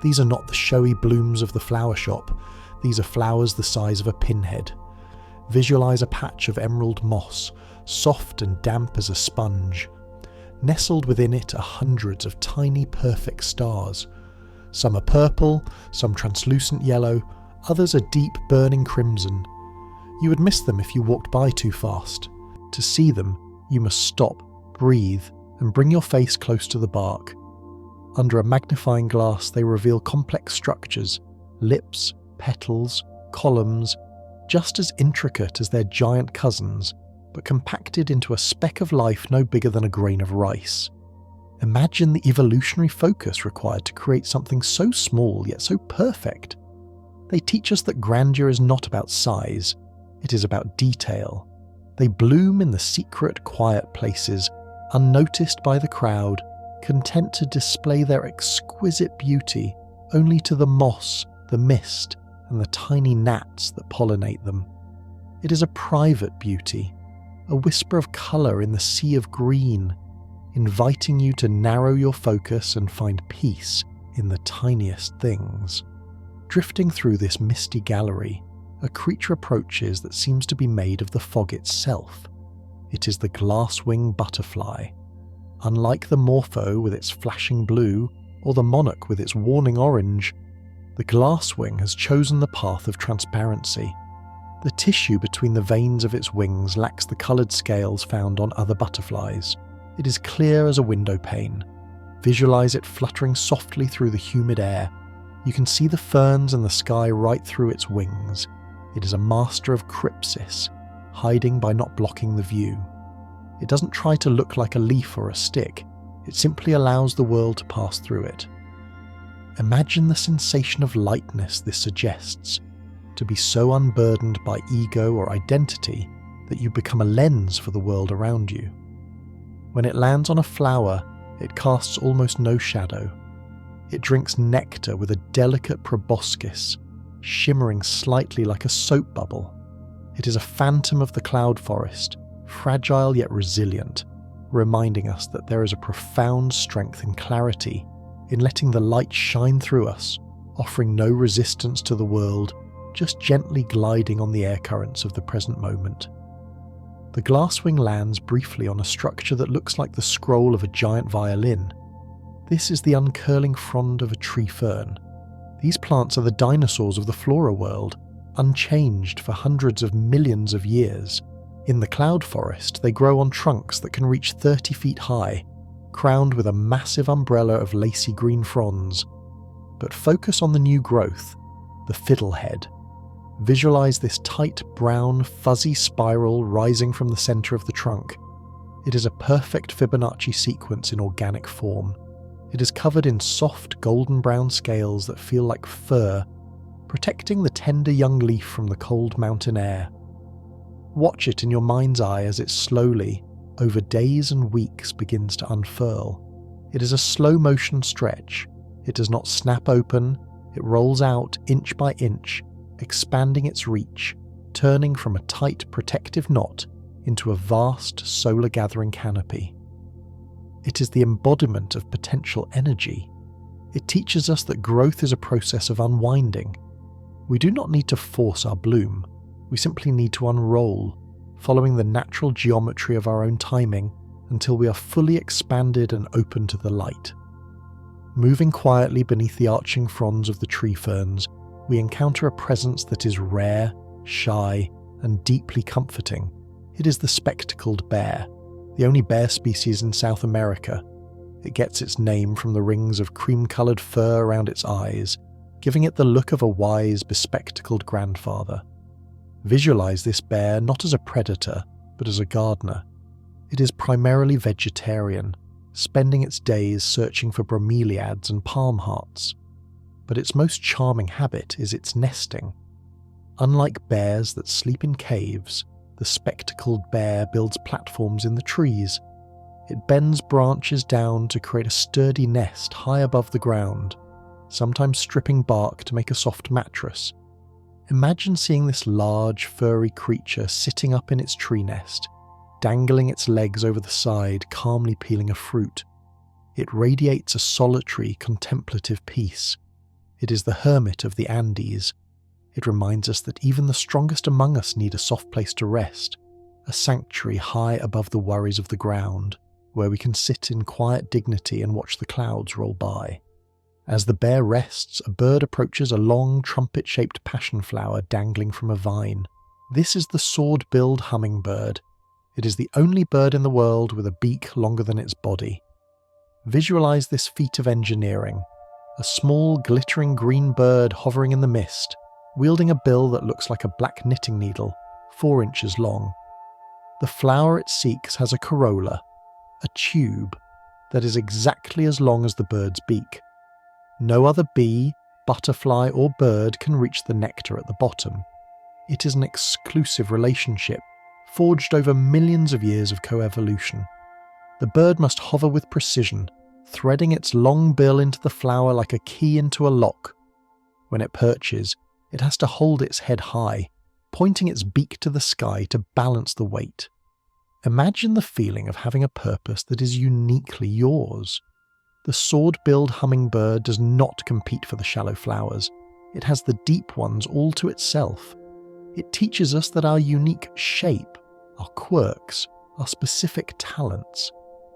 These are not the showy blooms of the flower shop. These are flowers the size of a pinhead. Visualize a patch of emerald moss, soft and damp as a sponge. Nestled within it are hundreds of tiny perfect stars. Some are purple, some translucent yellow, others are deep burning crimson. You would miss them if you walked by too fast. To see them, you must stop, breathe, and bring your face close to the bark. Under a magnifying glass, they reveal complex structures, lips, petals, columns, just as intricate as their giant cousins, but compacted into a speck of life no bigger than a grain of rice. Imagine the evolutionary focus required to create something so small yet so perfect. They teach us that grandeur is not about size, it is about detail. They bloom in the secret, quiet places, unnoticed by the crowd, content to display their exquisite beauty only to the moss, the mist, and the tiny gnats that pollinate them. It is a private beauty, a whisper of colour in the sea of green, inviting you to narrow your focus and find peace in the tiniest things. Drifting through this misty gallery, a creature approaches that seems to be made of the fog itself. It is the glass-wing butterfly. Unlike the morpho with its flashing blue, or the monarch with its warning orange, the glasswing has chosen the path of transparency. The tissue between the veins of its wings lacks the coloured scales found on other butterflies. It is clear as a window pane. Visualize it fluttering softly through the humid air. You can see the ferns and the sky right through its wings. It is a master of crypsis, hiding by not blocking the view. It doesn't try to look like a leaf or a stick. It simply allows the world to pass through it. Imagine the sensation of lightness this suggests, to be so unburdened by ego or identity that you become a lens for the world around you. When it lands on a flower, it casts almost no shadow. It drinks nectar with a delicate proboscis, shimmering slightly like a soap bubble. It is a phantom of the cloud forest, fragile yet resilient, reminding us that there is a profound strength and clarity in letting the light shine through us, offering no resistance to the world, just gently gliding on the air currents of the present moment. The glasswing lands briefly on a structure that looks like the scroll of a giant violin. This is the uncurling frond of a tree fern. These plants are the dinosaurs of the flora world, unchanged for hundreds of millions of years. In the cloud forest, they grow on trunks that can reach 30 feet high, crowned with a massive umbrella of lacy green fronds. But focus on the new growth, the fiddlehead. Visualize this tight, brown, fuzzy spiral rising from the center of the trunk. It is a perfect Fibonacci sequence in organic form. It is covered in soft, golden brown scales that feel like fur, protecting the tender young leaf from the cold mountain air. Watch it in your mind's eye as it slowly, over days and weeks, begins to unfurl. It is a slow-motion stretch. It does not snap open. It rolls out inch by inch, expanding its reach, turning from a tight protective knot into a vast solar-gathering canopy. It is the embodiment of potential energy. It teaches us that growth is a process of unwinding. We do not need to force our bloom. We simply need to unroll, following the natural geometry of our own timing until we are fully expanded and open to the light. Moving quietly beneath the arching fronds of the tree ferns, we encounter a presence that is rare, shy, and deeply comforting. It is the spectacled bear, the only bear species in South America. It gets its name from the rings of cream-coloured fur around its eyes, giving it the look of a wise, bespectacled grandfather. Visualize this bear not as a predator, but as a gardener. It is primarily vegetarian, spending its days searching for bromeliads and palm hearts. But its most charming habit is its nesting. Unlike bears that sleep in caves, the spectacled bear builds platforms in the trees. It bends branches down to create a sturdy nest high above the ground, sometimes stripping bark to make a soft mattress. Imagine seeing this large, furry creature sitting up in its tree nest, dangling its legs over the side, calmly peeling a fruit. It radiates a solitary, contemplative peace. It is the hermit of the Andes. It reminds us that even the strongest among us need a soft place to rest, a sanctuary high above the worries of the ground, where we can sit in quiet dignity and watch the clouds roll by. As the bear rests, a bird approaches a long, trumpet-shaped passion flower dangling from a vine. This is the sword-billed hummingbird. It is the only bird in the world with a beak longer than its body. Visualize this feat of engineering. A small, glittering green bird hovering in the mist, wielding a bill that looks like a black knitting needle, 4 inches long. The flower it seeks has a corolla, a tube, that is exactly as long as the bird's beak. No other bee, butterfly, or bird can reach the nectar at the bottom. It is an exclusive relationship, forged over millions of years of coevolution. The bird must hover with precision, threading its long bill into the flower like a key into a lock. When it perches, it has to hold its head high, pointing its beak to the sky to balance the weight. Imagine the feeling of having a purpose that is uniquely yours. The sword-billed hummingbird does not compete for the shallow flowers. It has the deep ones all to itself. It teaches us that our unique shape, our quirks, our specific talents,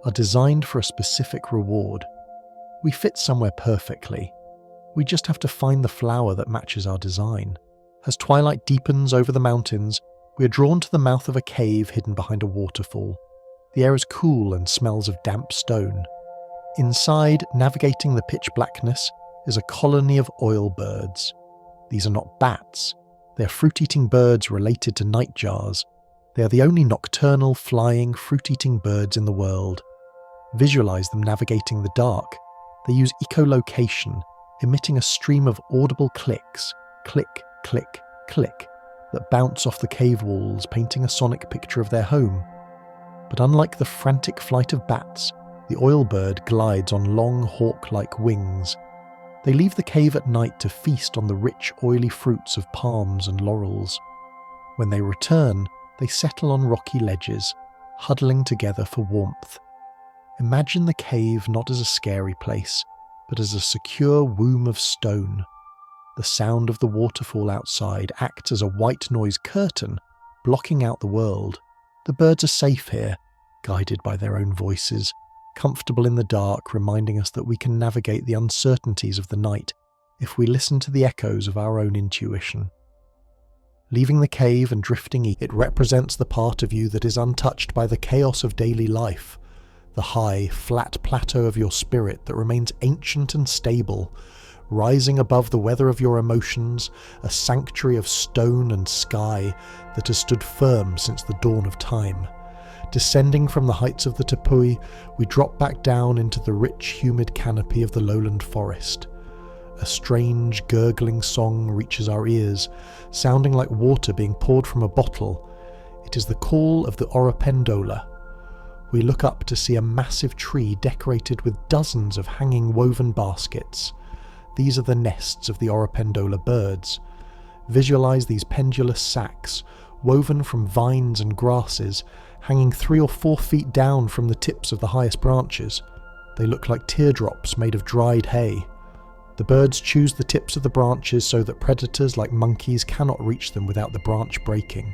are designed for a specific reward. We fit somewhere perfectly. We just have to find the flower that matches our design. As twilight deepens over the mountains, we are drawn to the mouth of a cave hidden behind a waterfall. The air is cool and smells of damp stone. Inside, navigating the pitch blackness, is a colony of oil birds. These are not bats. They are fruit-eating birds related to nightjars. They are the only nocturnal, flying, fruit-eating birds in the world. Visualize them navigating the dark. They use echolocation, emitting a stream of audible clicks, click, click, click, that bounce off the cave walls, painting a sonic picture of their home. But unlike the frantic flight of bats, the oil bird glides on long hawk-like wings. They leave the cave at night to feast on the rich, oily fruits of palms and laurels. When they return, they settle on rocky ledges, huddling together for warmth. Imagine the cave not as a scary place, but as a secure womb of stone, The sound of the waterfall outside acts as a white noise curtain, blocking out the world. The birds are safe here, guided by their own voices, comfortable in the dark, reminding us that we can navigate the uncertainties of the night if we listen to the echoes of our own intuition. Leaving the cave and drifting east, it represents the part of you that is untouched by the chaos of daily life, the high, flat plateau of your spirit that remains ancient and stable, rising above the weather of your emotions, a sanctuary of stone and sky that has stood firm since the dawn of time. Descending from the heights of the Tepui, we drop back down into the rich, humid canopy of the lowland forest. A strange, gurgling song reaches our ears, sounding like water being poured from a bottle. It is the call of the oropendola. We look up to see a massive tree decorated with dozens of hanging woven baskets. These are the nests of the oropendola birds. Visualize these pendulous sacs, woven from vines and grasses, hanging 3 or 4 feet down from the tips of the highest branches. They look like teardrops made of dried hay. The birds choose the tips of the branches so that predators like monkeys cannot reach them without the branch breaking.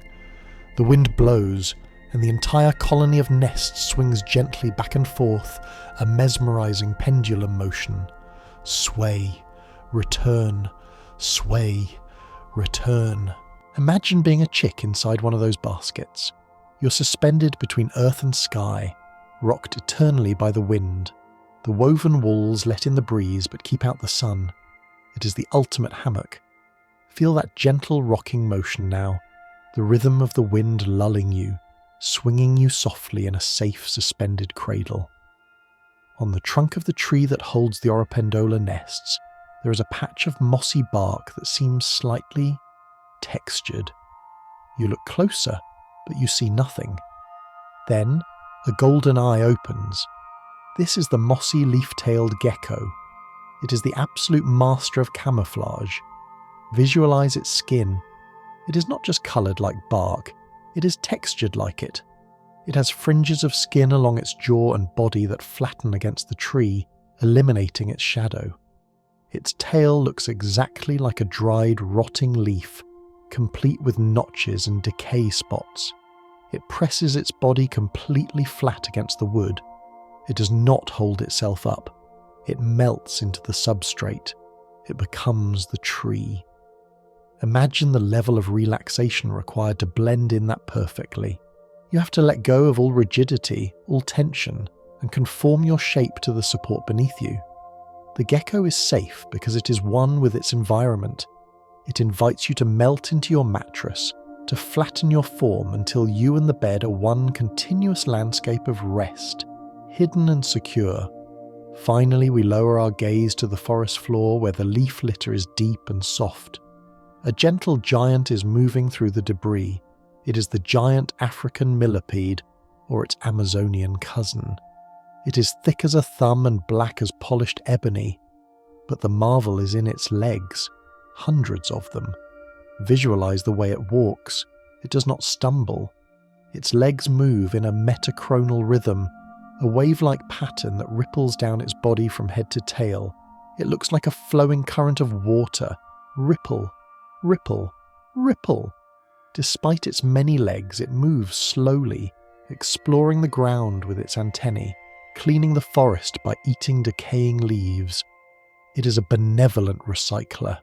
The wind blows, and the entire colony of nests swings gently back and forth, a mesmerizing pendulum motion. Sway, return, sway, return. Imagine being a chick inside one of those baskets. You're suspended between earth and sky, rocked eternally by the wind. The woven walls let in the breeze but keep out the sun. It is the ultimate hammock. Feel that gentle rocking motion now, the rhythm of the wind lulling you, swinging you softly in a safe suspended cradle. On the trunk of the tree that holds the oropendola nests, there is a patch of mossy bark that seems slightly textured. You look closer, but you see nothing. Then, a golden eye opens. This is the mossy leaf-tailed gecko. It is the absolute master of camouflage. Visualize its skin. It is not just coloured like bark, it is textured like it. It has fringes of skin along its jaw and body that flatten against the tree, eliminating its shadow. Its tail looks exactly like a dried, rotting leaf, complete with notches and decay spots. It presses its body completely flat against the wood. It does not hold itself up. It melts into the substrate. It becomes the tree. Imagine the level of relaxation required to blend in that perfectly. You have to let go of all rigidity, all tension, and conform your shape to the support beneath you. The gecko is safe because it is one with its environment. It invites you to melt into your mattress, to flatten your form until you and the bed are one continuous landscape of rest, hidden and secure. Finally, we lower our gaze to the forest floor where the leaf litter is deep and soft. A gentle giant is moving through the debris. It is the giant African millipede, or its Amazonian cousin. It is thick as a thumb and black as polished ebony, but the marvel is in its legs, hundreds of them. Visualize the way it walks. It does not stumble. Its legs move in a metachronal rhythm, a wave-like pattern that ripples down its body from head to tail. It looks like a flowing current of water. Ripple, ripple, ripple. Despite its many legs, it moves slowly, exploring the ground with its antennae, cleaning the forest by eating decaying leaves. It is a benevolent recycler.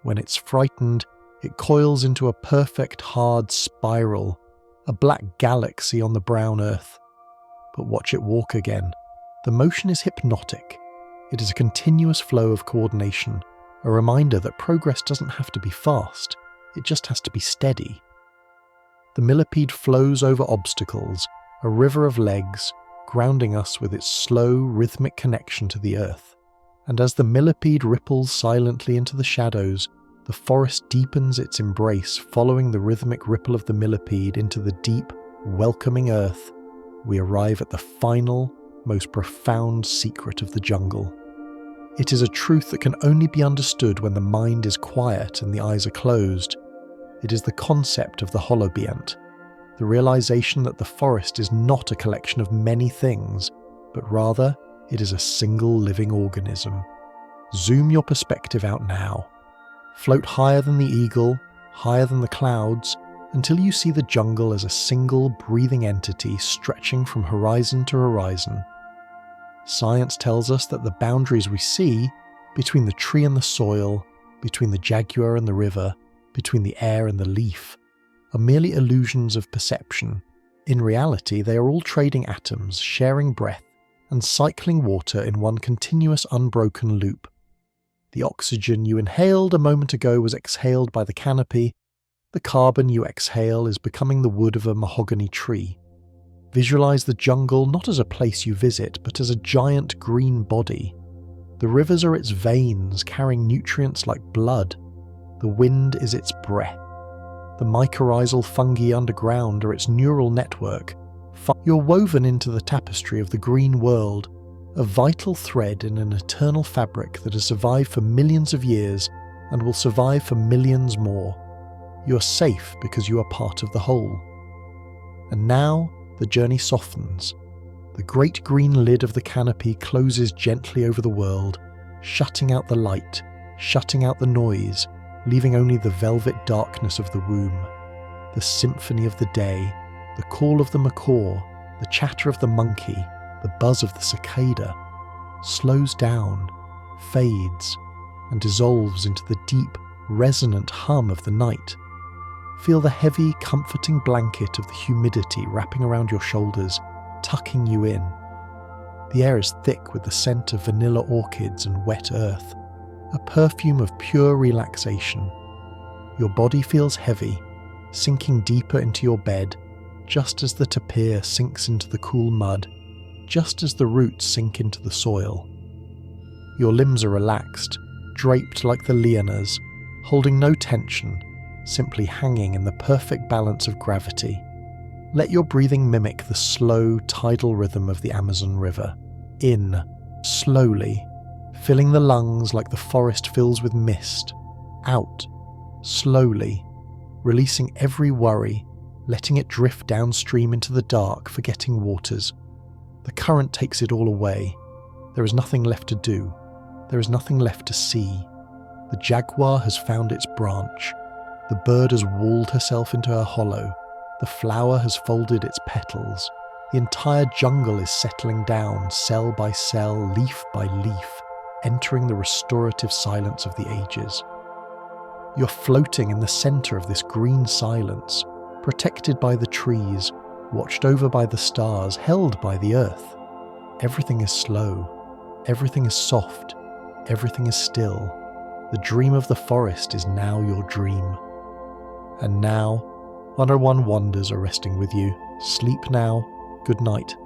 When it's frightened, it coils into a perfect hard spiral, a black galaxy on the brown earth. But watch it walk again. The motion is hypnotic. It is a continuous flow of coordination, a reminder that progress doesn't have to be fast, it just has to be steady. The millipede flows over obstacles, a river of legs, grounding us with its slow, rhythmic connection to the earth. And as the millipede ripples silently into the shadows, the forest deepens its embrace, following the rhythmic ripple of the millipede into the deep, welcoming earth. We arrive at the final, most profound secret of the jungle. It is a truth that can only be understood when the mind is quiet and the eyes are closed. It is the concept of the holobient, the realization that the forest is not a collection of many things, but rather it is a single living organism. Zoom your perspective out now. Float higher than the eagle, higher than the clouds, until you see the jungle as a single breathing entity stretching from horizon to horizon. Science tells us that the boundaries we see, between the tree and the soil, between the jaguar and the river, between the air and the leaf, are merely illusions of perception. In reality, they are all trading atoms, sharing breath, and cycling water in one continuous unbroken loop. The oxygen you inhaled a moment ago was exhaled by the canopy. The carbon you exhale is becoming the wood of a mahogany tree. Visualize the jungle not as a place you visit, but as a giant green body. The rivers are its veins, carrying nutrients like blood. The wind is its breath. The mycorrhizal fungi underground are its neural network. You're woven into the tapestry of the green world, a vital thread in an eternal fabric that has survived for millions of years and will survive for millions more. You're safe because you are part of the whole. And now the journey softens. The great green lid of the canopy closes gently over the world, shutting out the light, shutting out the noise, leaving only the velvet darkness of the womb. The symphony of the day, the call of the macaw, the chatter of the monkey, the buzz of the cicada, slows down, fades, and dissolves into the deep, resonant hum of the night. Feel the heavy, comforting blanket of the humidity wrapping around your shoulders, tucking you in. The air is thick with the scent of vanilla orchids and wet earth, a perfume of pure relaxation. Your body feels heavy, sinking deeper into your bed, just as the tapir sinks into the cool mud, just as the roots sink into the soil. Your limbs are relaxed, draped like the lianas, holding no tension, simply hanging in the perfect balance of gravity. Let your breathing mimic the slow, tidal rhythm of the Amazon River. In, slowly, filling the lungs like the forest fills with mist. Out, slowly, releasing every worry, letting it drift downstream into the dark, forgetting waters. The current takes it all away. There is nothing left to do. There is nothing left to see. The jaguar has found its branch. The bird has walled herself into her hollow. The flower has folded its petals. The entire jungle is settling down, cell by cell, leaf by leaf, entering the restorative silence of the ages. You're floating in the center of this green silence, protected by the trees, watched over by the stars, held by the earth. Everything is slow. Everything is soft. Everything is still. The dream of the forest is now your dream. And now, 101 Wonders are resting with you. Sleep now. Good night.